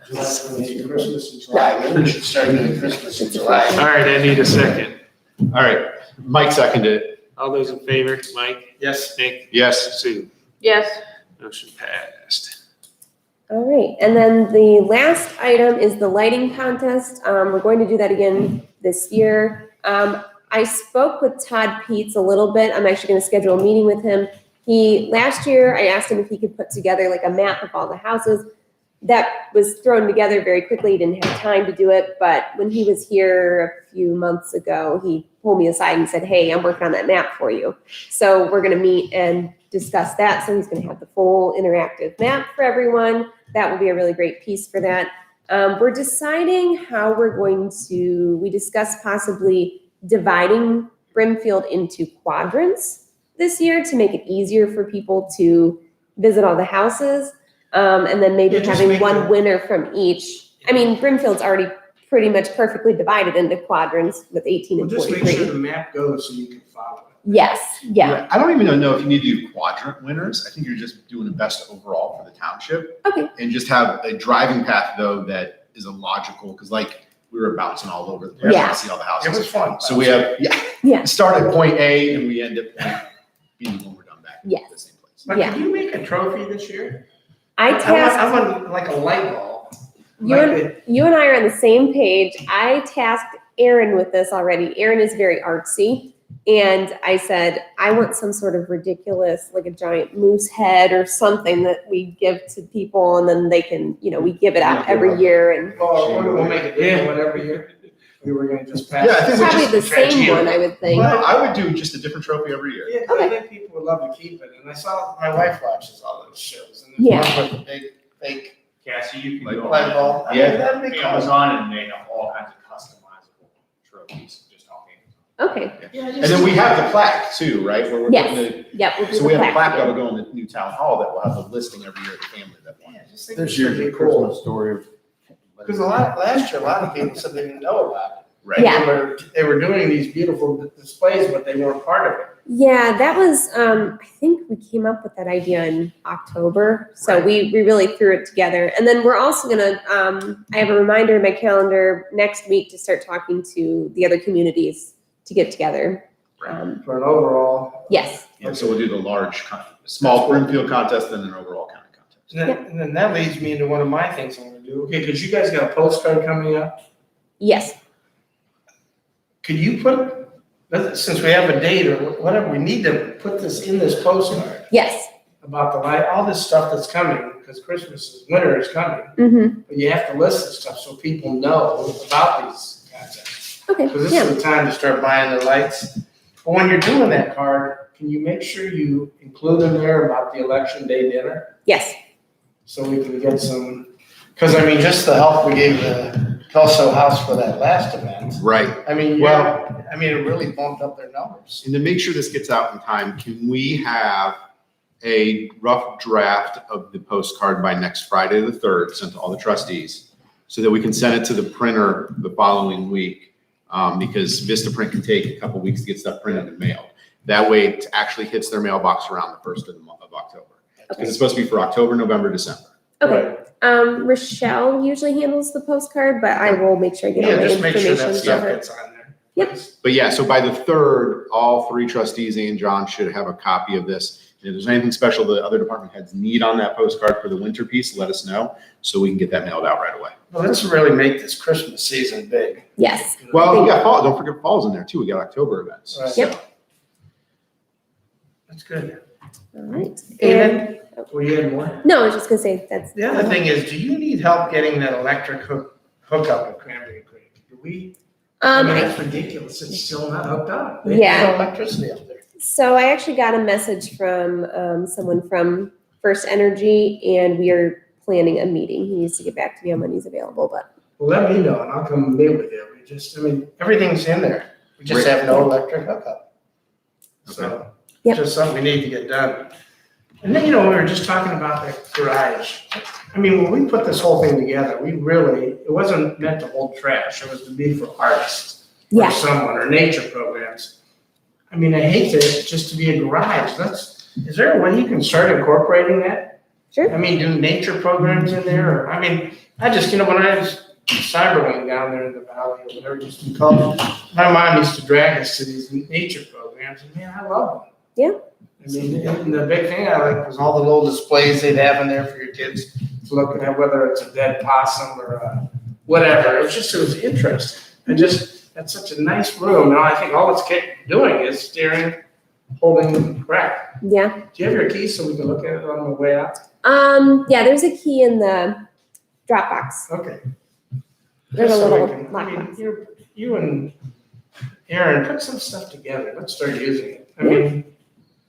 Speaker 1: Christmas in July, maybe we should start doing Christmas in July.
Speaker 3: All right, I need a second.
Speaker 7: All right, Mike seconded it.
Speaker 3: All those in favor, Mike,
Speaker 1: Yes.
Speaker 3: Nick,
Speaker 7: Yes.
Speaker 3: Sue,
Speaker 2: Yes.
Speaker 3: motion passed.
Speaker 6: All right, and then the last item is the lighting contest. We're going to do that again this year. I spoke with Todd Peets a little bit. I'm actually gonna schedule a meeting with him. Last year, I asked him if he could put together like a map of all the houses. That was thrown together very quickly. He didn't have time to do it, but when he was here a few months ago, he pulled me aside and said, hey, I'm working on that map for you. So we're gonna meet and discuss that. So he's gonna have the full interactive map for everyone. That will be a really great piece for that. We're deciding how we're going to, we discussed possibly dividing Brimfield into quadrants this year to make it easier for people to visit all the houses. And then maybe
Speaker 1: Yeah, just
Speaker 6: having
Speaker 1: make
Speaker 6: one
Speaker 1: it-
Speaker 6: winner from each. I mean, Brimfield's already pretty much perfectly divided into quadrants with 18
Speaker 1: Well,
Speaker 6: and
Speaker 1: just make sure
Speaker 6: 43.
Speaker 1: the map goes so you can follow it.
Speaker 6: Yes, yeah,
Speaker 7: I don't even know if you need to do quadrant winners. I think you're just doing the best overall for the township.
Speaker 6: Okay.
Speaker 7: And just have a driving path though that is a logical, because like we were bouncing all over the place
Speaker 6: Yeah.
Speaker 7: to see all the
Speaker 1: It
Speaker 7: houses.
Speaker 1: was fun.
Speaker 7: So we have,
Speaker 6: Yeah.
Speaker 7: start at point A and we end at point B when we're done back
Speaker 6: Yes.
Speaker 7: at the same place.
Speaker 1: But
Speaker 6: Yeah.
Speaker 1: could you make a trophy this year?
Speaker 6: I tasked,
Speaker 1: I want like a light bulb.
Speaker 6: you and I are on the same page. I tasked Aaron with this already. Aaron is very artsy. And I said, I want some sort of ridiculous, like a giant moose head or something that we give to people and then they can, we give it out every year and
Speaker 1: We'll make a different one every year. We were gonna just pass.
Speaker 7: Yeah, I think we
Speaker 6: probably
Speaker 7: just
Speaker 6: the same one, I would think.
Speaker 7: Well, I would do just a different trophy every year.
Speaker 1: Yeah, 'cause I think people would love to keep it, and I saw, my wife watches all those shows, and
Speaker 6: Yeah.
Speaker 1: there's one with the big, fake
Speaker 5: Cassie, you can
Speaker 7: Like
Speaker 5: go
Speaker 1: light
Speaker 5: on
Speaker 1: bulb. I mean,
Speaker 7: Yeah.
Speaker 1: that'd be cool.
Speaker 5: Amazon and they have all kinds of customizable trophies, just talking.
Speaker 6: Okay,
Speaker 7: And then we have the plaque too, right? Where we're
Speaker 6: Yes.
Speaker 7: putting
Speaker 6: yep, we'll
Speaker 7: the,
Speaker 6: do
Speaker 7: so
Speaker 6: the
Speaker 7: we have a plaque
Speaker 6: plaque.
Speaker 7: that'll go in the new town hall that will have the listing every year of the family that won.
Speaker 1: Yeah, just think
Speaker 12: This
Speaker 1: it's
Speaker 12: year's
Speaker 1: gonna
Speaker 12: a
Speaker 1: be cool.
Speaker 12: Christmas story.
Speaker 1: Because last year, a lot of people said they didn't know about it.
Speaker 7: Right?
Speaker 6: Yeah.
Speaker 1: They were doing these beautiful displays, but they weren't part of it.
Speaker 6: Yeah, that was, I think we came up with that idea in October. So we really threw it together. And then we're also gonna, I have a reminder in my calendar next week to start talking to the other communities to get together.
Speaker 1: For an overall.
Speaker 6: Yes,
Speaker 7: Yeah, so we'll do the large, small Brimfield contest and an overall county contest.
Speaker 1: And then that leads me into one of my things I wanna do. Okay, because you guys got a postcard coming up.
Speaker 6: yes,
Speaker 1: Could you put, since we have a date or whatever, we need to put this in this postcard
Speaker 6: yes.
Speaker 1: about the light, all this stuff that's coming, because winter is coming.
Speaker 6: Mm-hmm.
Speaker 1: But you have to list this stuff so people know about these concepts.
Speaker 6: Okay,
Speaker 1: Because this
Speaker 6: yeah,
Speaker 1: is the time to start buying the lights. But when you're doing that card, can you make sure you include in there about the election day dinner?
Speaker 6: yes,
Speaker 1: So we can get some, because I mean, just the help we gave the Kelso House for that last event.
Speaker 7: Right.
Speaker 1: I mean,
Speaker 7: Well-
Speaker 1: it really bumped up their numbers.
Speaker 7: And to make sure this gets out in time, can we have a rough draft of the postcard by next Friday, the 3rd, sent to all the trustees? So that we can send it to the printer the following week, because Vistaprint can take a couple weeks to get stuff printed and mailed. That way it actually hits their mailbox around the 1st of the month of October. Because it's supposed to be for October, November, December.
Speaker 6: okay. Rochelle usually handles the postcard, but I will make sure I get all
Speaker 1: Yeah,
Speaker 6: the
Speaker 1: just make sure
Speaker 6: information
Speaker 1: that
Speaker 6: to
Speaker 1: stuff
Speaker 6: her.
Speaker 1: gets on there.
Speaker 6: Yep.
Speaker 7: But yeah, so by the 3rd, all 3 trustees and John should have a copy of this. And if there's anything special the other department heads need on that postcard for the winter piece, let us know so we can get that mailed out right away.
Speaker 1: Well, let's really make this Christmas season big.
Speaker 6: Yes,
Speaker 7: Well, yeah, fall, don't forget fall's in there too. We got October events.
Speaker 1: Right.
Speaker 7: So-
Speaker 6: Yep.
Speaker 1: That's good.
Speaker 6: all right.
Speaker 1: And were you had more?
Speaker 6: No, I was just gonna say that's.
Speaker 1: The other thing is, do you need help getting that electric hookup at Cranberry Creek? Do we? I mean, that's ridiculous. It's still not hooked up. They
Speaker 6: Yeah.
Speaker 1: have no electricity up there.
Speaker 6: So I actually got a message from someone from First Energy, and we are planning a meeting. He needs to get back to me on when he's available, but
Speaker 1: well, let me know and I'll come meet with you. We just, I mean, everything's in there. We just have no electric hookup. So,
Speaker 6: Yep.
Speaker 1: just something we need to get done. And then, we were just talking about the garage. I mean, when we put this whole thing together, it wasn't meant to hold trash. It was to be for artists or
Speaker 6: Yeah.
Speaker 1: someone or nature programs. I mean, I hate this just to be a garage. Is there a way you can start incorporating that?
Speaker 6: Sure.
Speaker 1: I mean, do nature programs in there? Or, I mean, I just, when I was cyberwing down there in the valley or whatever it used to be called, my mom used to drag us to these nature programs and man, I love them.
Speaker 6: Yeah.
Speaker 1: I mean, and the big thing I like was all the little displays they'd have in there for your kids to look at, whether it's a dead possum or whatever. It was interesting. That's such a nice room. Now I think all it's doing is staring, holding crap.
Speaker 6: Yeah.
Speaker 1: Do you have your key so we can look at it on the way out?
Speaker 6: Yeah, there's a key in the Dropbox.
Speaker 1: Okay.
Speaker 6: There's a
Speaker 1: Just so
Speaker 6: little
Speaker 1: we can- I mean,
Speaker 6: lockbox.
Speaker 1: you and Aaron, put some stuff together. Let's start using it. I mean,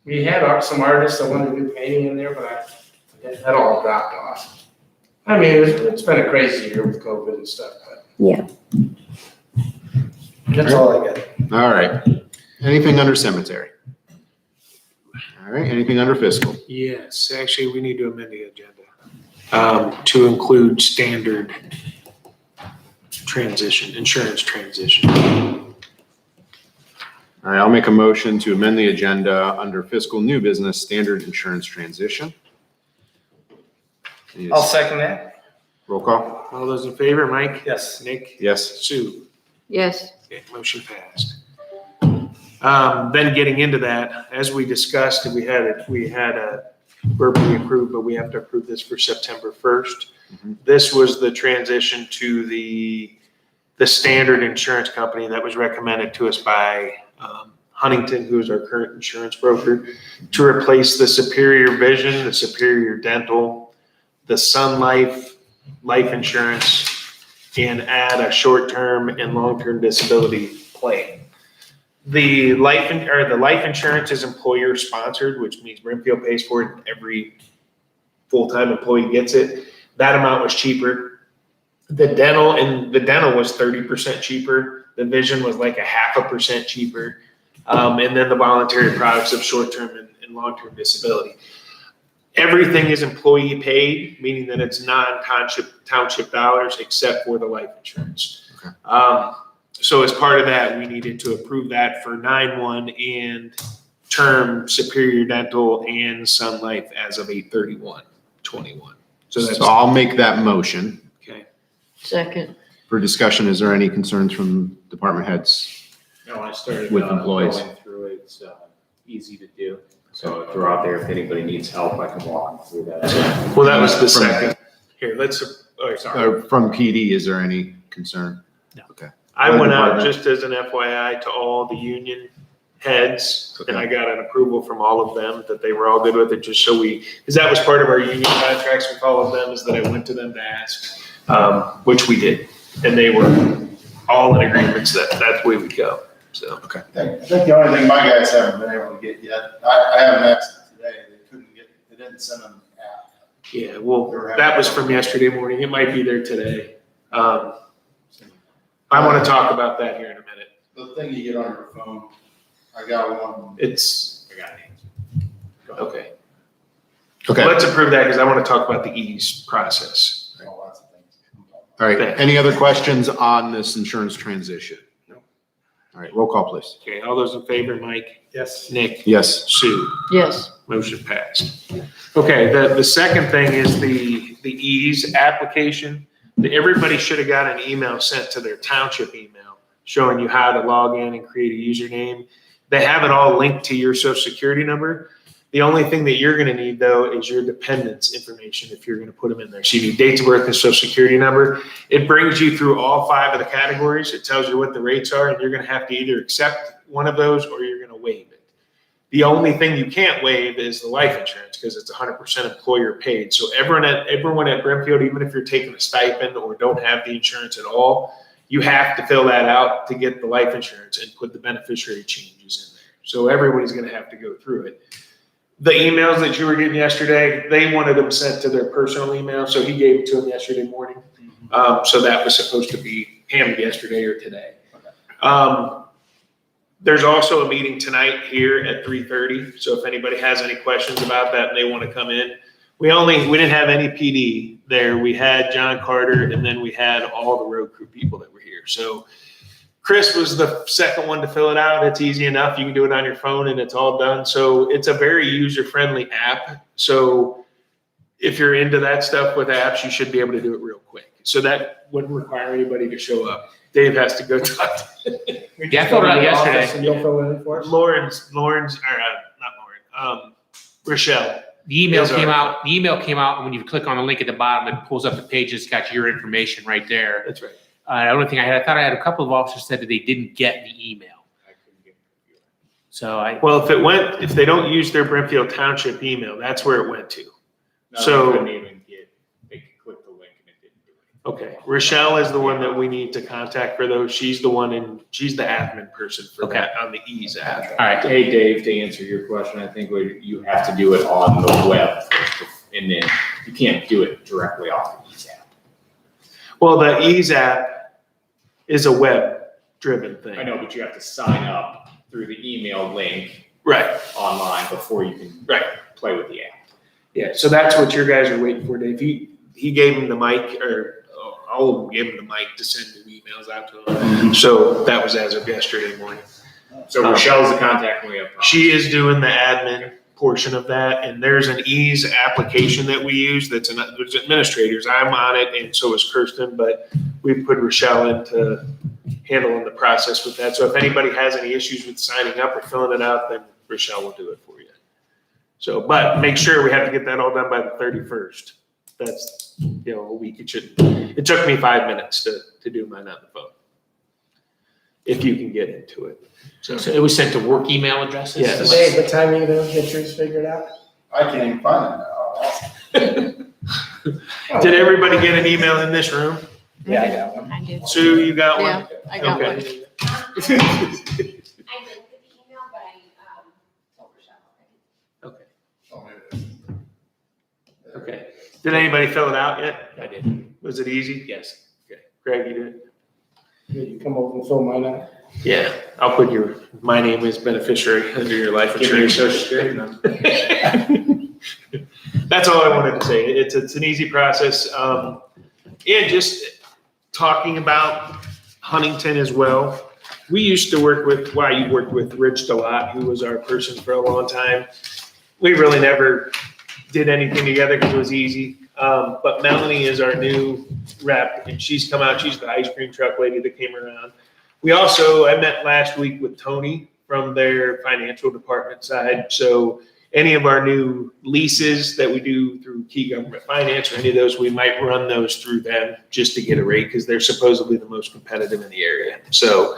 Speaker 1: we had some artists that wanted to do painting in there, but that all dropped off. I mean, it's been a crazy year with COVID and stuff, but
Speaker 6: Yeah.
Speaker 1: that's all I got.
Speaker 7: All right. Anything under cemetery? All right, anything under fiscal?
Speaker 3: Yes, actually, we need to amend the agenda to include standard insurance transition.
Speaker 7: All right, I'll make a motion to amend the agenda under fiscal new business standard insurance transition.
Speaker 1: I'll second that.
Speaker 7: Roll call?
Speaker 3: All those in favor, Mike?
Speaker 1: Yes.
Speaker 3: Nick?
Speaker 7: Yes.
Speaker 3: Sue?
Speaker 2: Yes.
Speaker 3: Okay, motion passed. Then getting into that, as we discussed, we had a verbally approved, but we have to approve this for September 1st.
Speaker 7: Mhm.
Speaker 3: This was the transition to the standard insurance company that was recommended to us by Huntington, who is our current insurance broker, to replace the Superior Vision, the Superior Dental, the Sun Life insurance, and add a short-term and long-term disability plan. The life insurance is employer sponsored, which means Brimfield pays for it and every full-time employee gets it. That amount was cheaper. The dental was 30% cheaper. The vision was like 0.5% cheaper. And then the voluntary products of short-term and long-term disability. Everything is employee paid, meaning that it's non-township dollars except for the life insurance.
Speaker 7: Okay.
Speaker 3: So as part of that, we needed to approve that for 9/1 and term Superior Dental and Sun Life as of 8/31/21. So that's
Speaker 7: So I'll make that motion.
Speaker 3: okay.
Speaker 2: Second.
Speaker 7: For discussion, is there any concerns from department heads?
Speaker 5: No, I started
Speaker 7: With employees.
Speaker 5: going through it. It's easy to do. So if they're out there, if anybody needs help, I can walk them through that.
Speaker 3: Well, that was the
Speaker 7: From-
Speaker 3: second. Here, sorry.
Speaker 7: From PD, is there any concern?
Speaker 3: No.
Speaker 7: Okay.
Speaker 3: I went out
Speaker 7: Department.
Speaker 3: just as an FYI to all the union heads, and I got an approval from all of them that they were all good with it, just so because that was part of our union contracts with all of them, is that I went to them to ask, which we did. And they were all in agreement that that's the way we go, so.
Speaker 12: I think the only thing my guys haven't been able to get yet, I haven't asked them today, they didn't send them an app.
Speaker 3: Yeah, well, that was from yesterday morning. It might be there today. I want to talk about that here in a minute.
Speaker 12: The thing you get on your phone, I got one.
Speaker 3: I got it. Okay.
Speaker 7: Okay.
Speaker 3: Let's approve that because I want to talk about the ease process.
Speaker 12: Lots of things.
Speaker 7: All right. Any other questions on this insurance transition?
Speaker 3: No.
Speaker 7: All right, roll call, please.
Speaker 3: Okay, all those in favor, Mike?
Speaker 1: Yes.
Speaker 3: Nick?
Speaker 7: Yes.
Speaker 3: Sue?
Speaker 2: Yes.
Speaker 3: Motion passed. Okay, the second thing is the ease application. Everybody should have got an email sent to their township email showing you how to log in and create a username. They have it all linked to your social security number. The only thing that you're gonna need though is your dependents information if you're gonna put them in there. So you need dates of birth and social security number. It brings you through all 5 of the categories. It tells you what the rates are and you're gonna have to either accept one of those or you're gonna waive it. The only thing you can't waive is the life insurance because it's 100% employer paid. So everyone at Brimfield, even if you're taking a stipend or don't have the insurance at all, you have to fill that out to get the life insurance and put the beneficiary changes in there. So everybody's gonna have to go through it. The emails that you were getting yesterday, they wanted them sent to their personal email, so he gave it to them yesterday morning. So that was supposed to be handled yesterday or today. There's also a meeting tonight here at 3:30. So if anybody has any questions about that and they want to come in, we didn't have any PD there. We had John Carter, and then we had all the road crew people that were here. So Chris was the second one to fill it out. It's easy enough. You can do it on your phone and it's all done. So it's a very user-friendly app. So if you're into that stuff with apps, you should be able to do it real quick. So that wouldn't require anybody to show up. Dave has to go talk to.
Speaker 14: Yeah, I filled it out yesterday.
Speaker 1: And you'll fill it in for us?
Speaker 3: Rochelle.
Speaker 14: The email came out, and when you click on the link at the bottom, it pulls up the page, it's got your information right there.
Speaker 3: That's right.
Speaker 14: The only thing I thought I had a couple of officers said that they didn't get the email. So
Speaker 3: Well, if they don't use their Brimfield Township email, that's where it went to. So-
Speaker 5: They couldn't even they could click the link and it didn't do it.
Speaker 3: Okay, Rochelle is the one that we need to contact for those. She's the she's the admin person for that on the Ease app.
Speaker 14: all right.
Speaker 5: Hey, Dave, to answer your question, I think you have to do it on the web first, and then you can't do it directly off the Ease app.
Speaker 3: Well, the Ease app is a web-driven thing.
Speaker 5: I know, but you have to sign up through the email link
Speaker 3: Right,
Speaker 5: online before you can play with the app.
Speaker 3: yeah, so that's what your guys are waiting for, Dave. He gave him the mic, or all of them gave him the mic to send the emails out to him. So that was as of yesterday morning.
Speaker 5: So Rochelle's the contact when we have problems.
Speaker 3: She is doing the admin portion of that, and there's an Ease application that we use there's administrators. I'm on it, and so is Kirsten, but we put Rochelle into handling the process with that. So if anybody has any issues with signing up or filling it out, then Rochelle will do it for you. So, but make sure we have to get that all done by the 31st. That's, a week. It took me 5 minutes to do mine on the phone. If you can get into it.
Speaker 14: So it was sent to work email addresses?
Speaker 3: Yes.
Speaker 1: Dave, what time are you gonna get yours figured out?
Speaker 12: I can't even find it now.
Speaker 3: Did everybody get an email in this room?
Speaker 1: Yeah, I got one.
Speaker 2: I did.
Speaker 3: Sue, you got one?
Speaker 2: Yeah, I got
Speaker 3: Okay.
Speaker 2: one.
Speaker 11: I did get the email, but I told Rochelle.
Speaker 3: Okay. Did anybody fill it out yet?
Speaker 14: I did.
Speaker 3: Was it easy?
Speaker 14: Yes.
Speaker 3: Okay. Greg, you did?
Speaker 1: You come over and fill mine out.
Speaker 3: Yeah, I'll put my name as beneficiary under your life
Speaker 5: Give me your
Speaker 3: insurance.
Speaker 5: social security number.
Speaker 3: That's all I wanted to say. It's an easy process. And just talking about Huntington as well. We used to work with, you worked with Rich DeLotte, who was our person for a long time. We really never did anything together because it was easy. But Melanie is our new rep, and she's come out. She's the ice cream truck lady that came around. I met last week with Tony from their financial department side. So any of our new leases that we do through Key Government Finance or any of those, we might run those through them just to get a rate because they're supposedly the most competitive in the area. So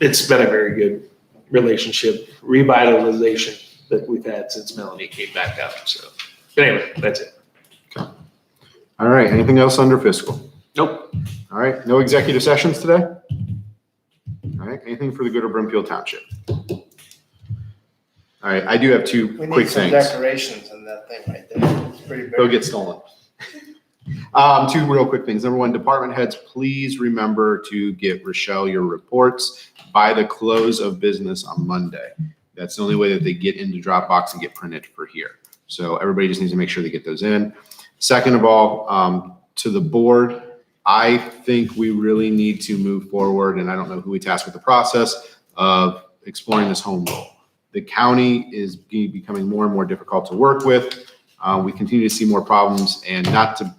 Speaker 3: it's been a very good relationship, revitalization that we've had since Melanie came back out. So, but anyway, that's it.
Speaker 7: All right, anything else under fiscal?
Speaker 3: Nope.
Speaker 7: All right, no executive sessions today? All right, anything for the good of Brimfield Township? All right, I do have two
Speaker 1: We
Speaker 7: quick
Speaker 1: need some
Speaker 7: things.
Speaker 1: decorations in that thing right there. It's pretty big.
Speaker 7: They'll get stolen. Two real quick things. Number one, department heads, please remember to get Rochelle your reports by the close of business on Monday. That's the only way that they get into Dropbox and get printed for here. So everybody just needs to make sure they get those in. Second of all, to the board, I think we really need to move forward, and I don't know who we task with the process of exploring this home rule. The county is becoming more and more difficult to work with. We continue to see more problems, and not to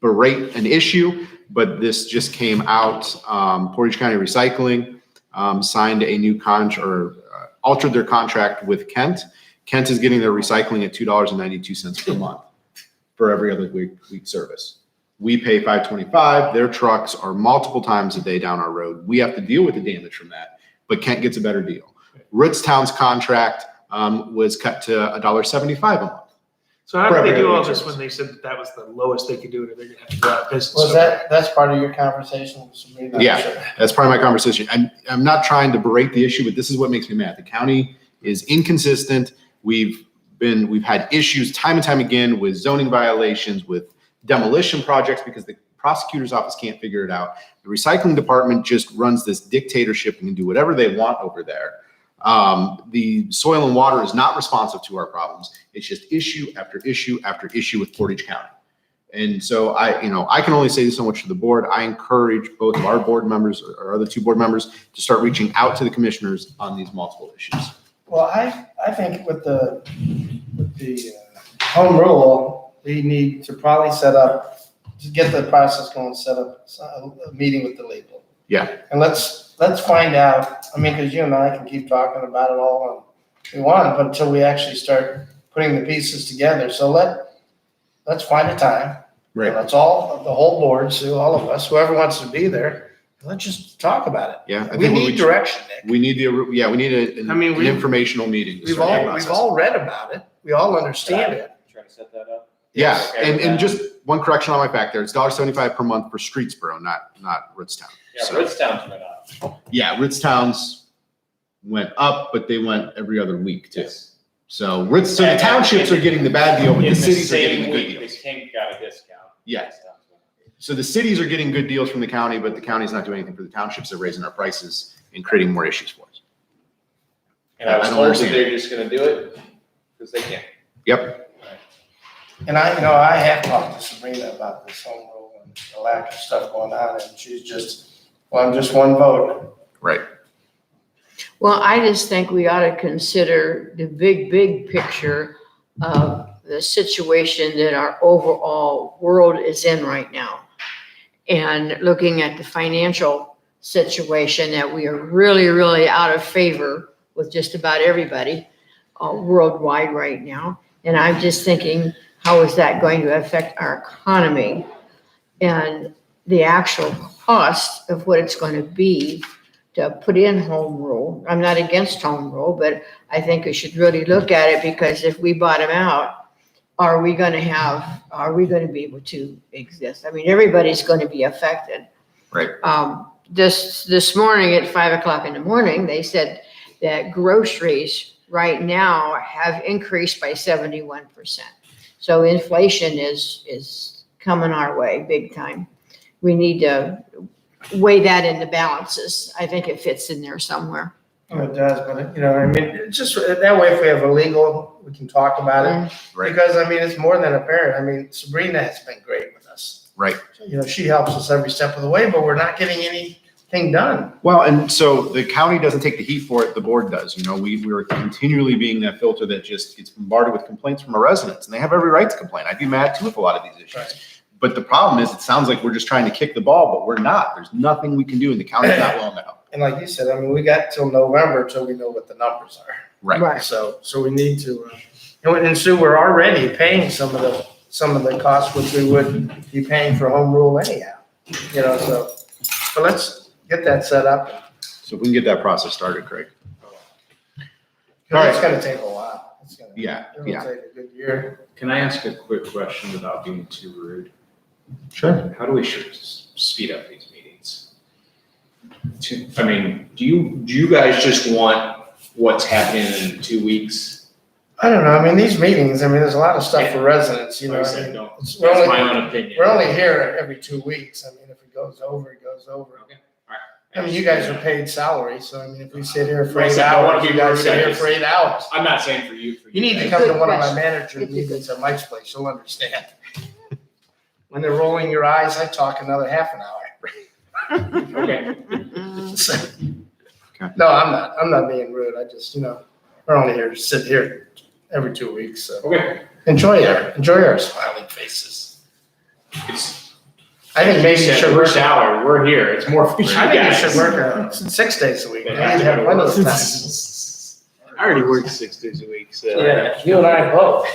Speaker 7: berate an issue, but this just came out. Portage County Recycling signed a new contract or altered their contract with Kent. Kent is getting their recycling at $2.92 per month for every other week service. We pay $5.25. Their trucks are multiple times a day down our road. We have to deal with the damage from that, but Kent gets a better deal. Ritztown's contract was cut to $1.75 a month.
Speaker 3: So how did they do all this when they said that was the lowest they could do it, or they're gonna have to go out of business?
Speaker 1: Was that's part of your conversation with Sabrina?
Speaker 7: Yeah, that's part of my conversation. I'm not trying to berate the issue, but this is what makes me mad. The county is inconsistent. We've had issues time and time again with zoning violations, with demolition projects because the prosecutor's office can't figure it out. The recycling department just runs this dictatorship and can do whatever they want over there. The soil and water is not responsive to our problems. It's just issue after issue after issue with Portage County. And so I can only say so much to the board. I encourage both of our board members, or other two board members, to start reaching out to the commissioners on these multiple issues.
Speaker 1: Well, I think with the home rule, we need to probably just get the process going, set up a meeting with the legal.
Speaker 7: Yeah.
Speaker 1: And let's find out, because you and I can keep talking about it all we want, but until we actually start putting the pieces together. So let's find a time.
Speaker 7: Right.
Speaker 1: And let's all, the whole board, so all of us, whoever wants to be there, let's just talk about it.
Speaker 7: Yeah. I
Speaker 1: We
Speaker 7: think
Speaker 1: need direction, Nick.
Speaker 7: we need an
Speaker 1: we-
Speaker 7: informational meeting. to
Speaker 1: We've
Speaker 7: start the
Speaker 1: all
Speaker 7: process.
Speaker 1: read about it. We all understand it.
Speaker 5: Try to set that up.
Speaker 7: Yeah,
Speaker 5: Okay.
Speaker 7: and just one correction on my fact there, it's $1.75 per month for Streetsboro, not Ritztown.
Speaker 5: Yeah,
Speaker 7: So-
Speaker 5: Ritztown's went up.
Speaker 7: Yeah, Ritztown's went up, but they went every other week too. So the townships are getting the bad deal, but the cities are getting the good deal.
Speaker 5: They got a discount.
Speaker 7: Yeah. So the cities are getting good deals from the county, but the county's not doing anything for the townships. They're raising our prices and creating more issues for us.
Speaker 5: And I was
Speaker 7: I don't
Speaker 5: told that
Speaker 7: understand.
Speaker 5: they're just gonna do it because they can.
Speaker 7: Yep,
Speaker 1: And I have talked to Sabrina about this home rule and the lack of stuff going on, and she's just, well, I'm just one vote.
Speaker 7: right.
Speaker 2: Well, I just think we ought to consider the big picture of the situation that our overall world is in right now. And looking at the financial situation that we are really out of favor with just about everybody worldwide right now. And I'm just thinking, how is that going to affect our economy and the actual cost of what it's going to be to put in home rule? I'm not against home rule, but I think we should really look at it, because if we bottom out, are we going to be able to exist? Everybody's going to be affected.
Speaker 7: Right.
Speaker 2: This morning at 5:00 in the morning, they said that groceries right now have increased by 71%. So inflation is coming our way big time. We need to weigh that in the balances. I think it fits in there somewhere.
Speaker 1: It does, but it's just, that way if we have a legal, we can talk about it.
Speaker 7: Right.
Speaker 1: Because, it's more than apparent. Sabrina has been great with us.
Speaker 7: Right.
Speaker 1: She helps us every step of the way, but we're not getting anything done.
Speaker 7: Well, and so the county doesn't take the heat for it, the board does. We're continually being that filter that just gets bombarded with complaints from our residents, and they have every right to complain. I'd be mad too with a lot of these issues.
Speaker 1: Right.
Speaker 7: But the problem is, it sounds like we're just trying to kick the ball, but we're not. There's nothing we can do, and the county's not willing to help.
Speaker 1: And like you said, we got till November till we know what the numbers are.
Speaker 7: Right.
Speaker 1: So we need to, and Sue, we're already paying some of the costs which we would be paying for home rule anyhow. So let's get that set up.
Speaker 7: So if we can get that process started, Craig.
Speaker 1: It's gonna take a while.
Speaker 7: Yeah.
Speaker 1: It'll take a good year.
Speaker 10: Can I ask a quick question without being too rude?
Speaker 7: Sure.
Speaker 10: How do we speed up these meetings? Do you guys just want what's happening in 2 weeks?
Speaker 1: I don't know. These meetings, there's a lot of stuff for residents,
Speaker 10: Like I said, don't-
Speaker 1: It's-
Speaker 10: That's my own opinion.
Speaker 1: We're only here every 2 weeks. If it goes over, it goes over.
Speaker 10: Okay, all right.
Speaker 1: You guys are paid salary, so if we sit here for
Speaker 10: Like I
Speaker 1: 8
Speaker 10: said, I don't wanna
Speaker 1: hours,
Speaker 10: be
Speaker 1: you guys
Speaker 10: rude,
Speaker 1: sit
Speaker 10: I
Speaker 1: here
Speaker 10: just-
Speaker 1: for 8 hours.
Speaker 10: I'm not saying for you.
Speaker 1: You need to
Speaker 10: guys.
Speaker 1: come to
Speaker 2: Good
Speaker 1: one of my
Speaker 2: question.
Speaker 1: manager
Speaker 2: It's a
Speaker 1: meetings at Mike's place, you'll understand. When they're rolling your eyes, I talk another half an hour.
Speaker 10: Okay.
Speaker 1: No, I'm not being rude, I just, we're only here to sit here every 2 weeks, so.
Speaker 10: Okay.
Speaker 1: Enjoy our smiling faces.
Speaker 10: It's,
Speaker 1: I think maybe you should work,
Speaker 10: salary, we're here, it's more for you
Speaker 1: I think you
Speaker 10: guys.
Speaker 1: should work 6 days a week.
Speaker 10: They
Speaker 1: You
Speaker 10: have to
Speaker 1: have
Speaker 10: go to
Speaker 1: plenty of
Speaker 10: work.
Speaker 1: time.
Speaker 3: I already work 6 days a week, so.
Speaker 1: You and I both.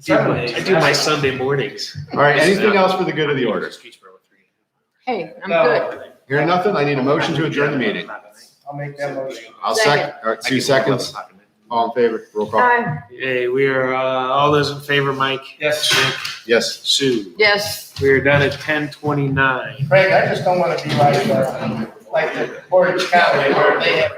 Speaker 3: I do my Sunday mornings.
Speaker 7: All right, anything else for the good of the order?
Speaker 2: Hey, I'm
Speaker 1: No.
Speaker 2: good.
Speaker 7: Hearing nothing, I need a motion to adjourn the meeting.
Speaker 1: I'll make that motion.
Speaker 7: I'll second. All right, 2 seconds. All in favor, roll call.
Speaker 2: Aye.
Speaker 3: Hey, we are, all those in favor, Mike?
Speaker 1: Yes.
Speaker 7: Yes.
Speaker 3: Sue?
Speaker 2: Yes.
Speaker 3: We are done at 10:29.
Speaker 1: Craig, I just don't want to be like the Portage County where they have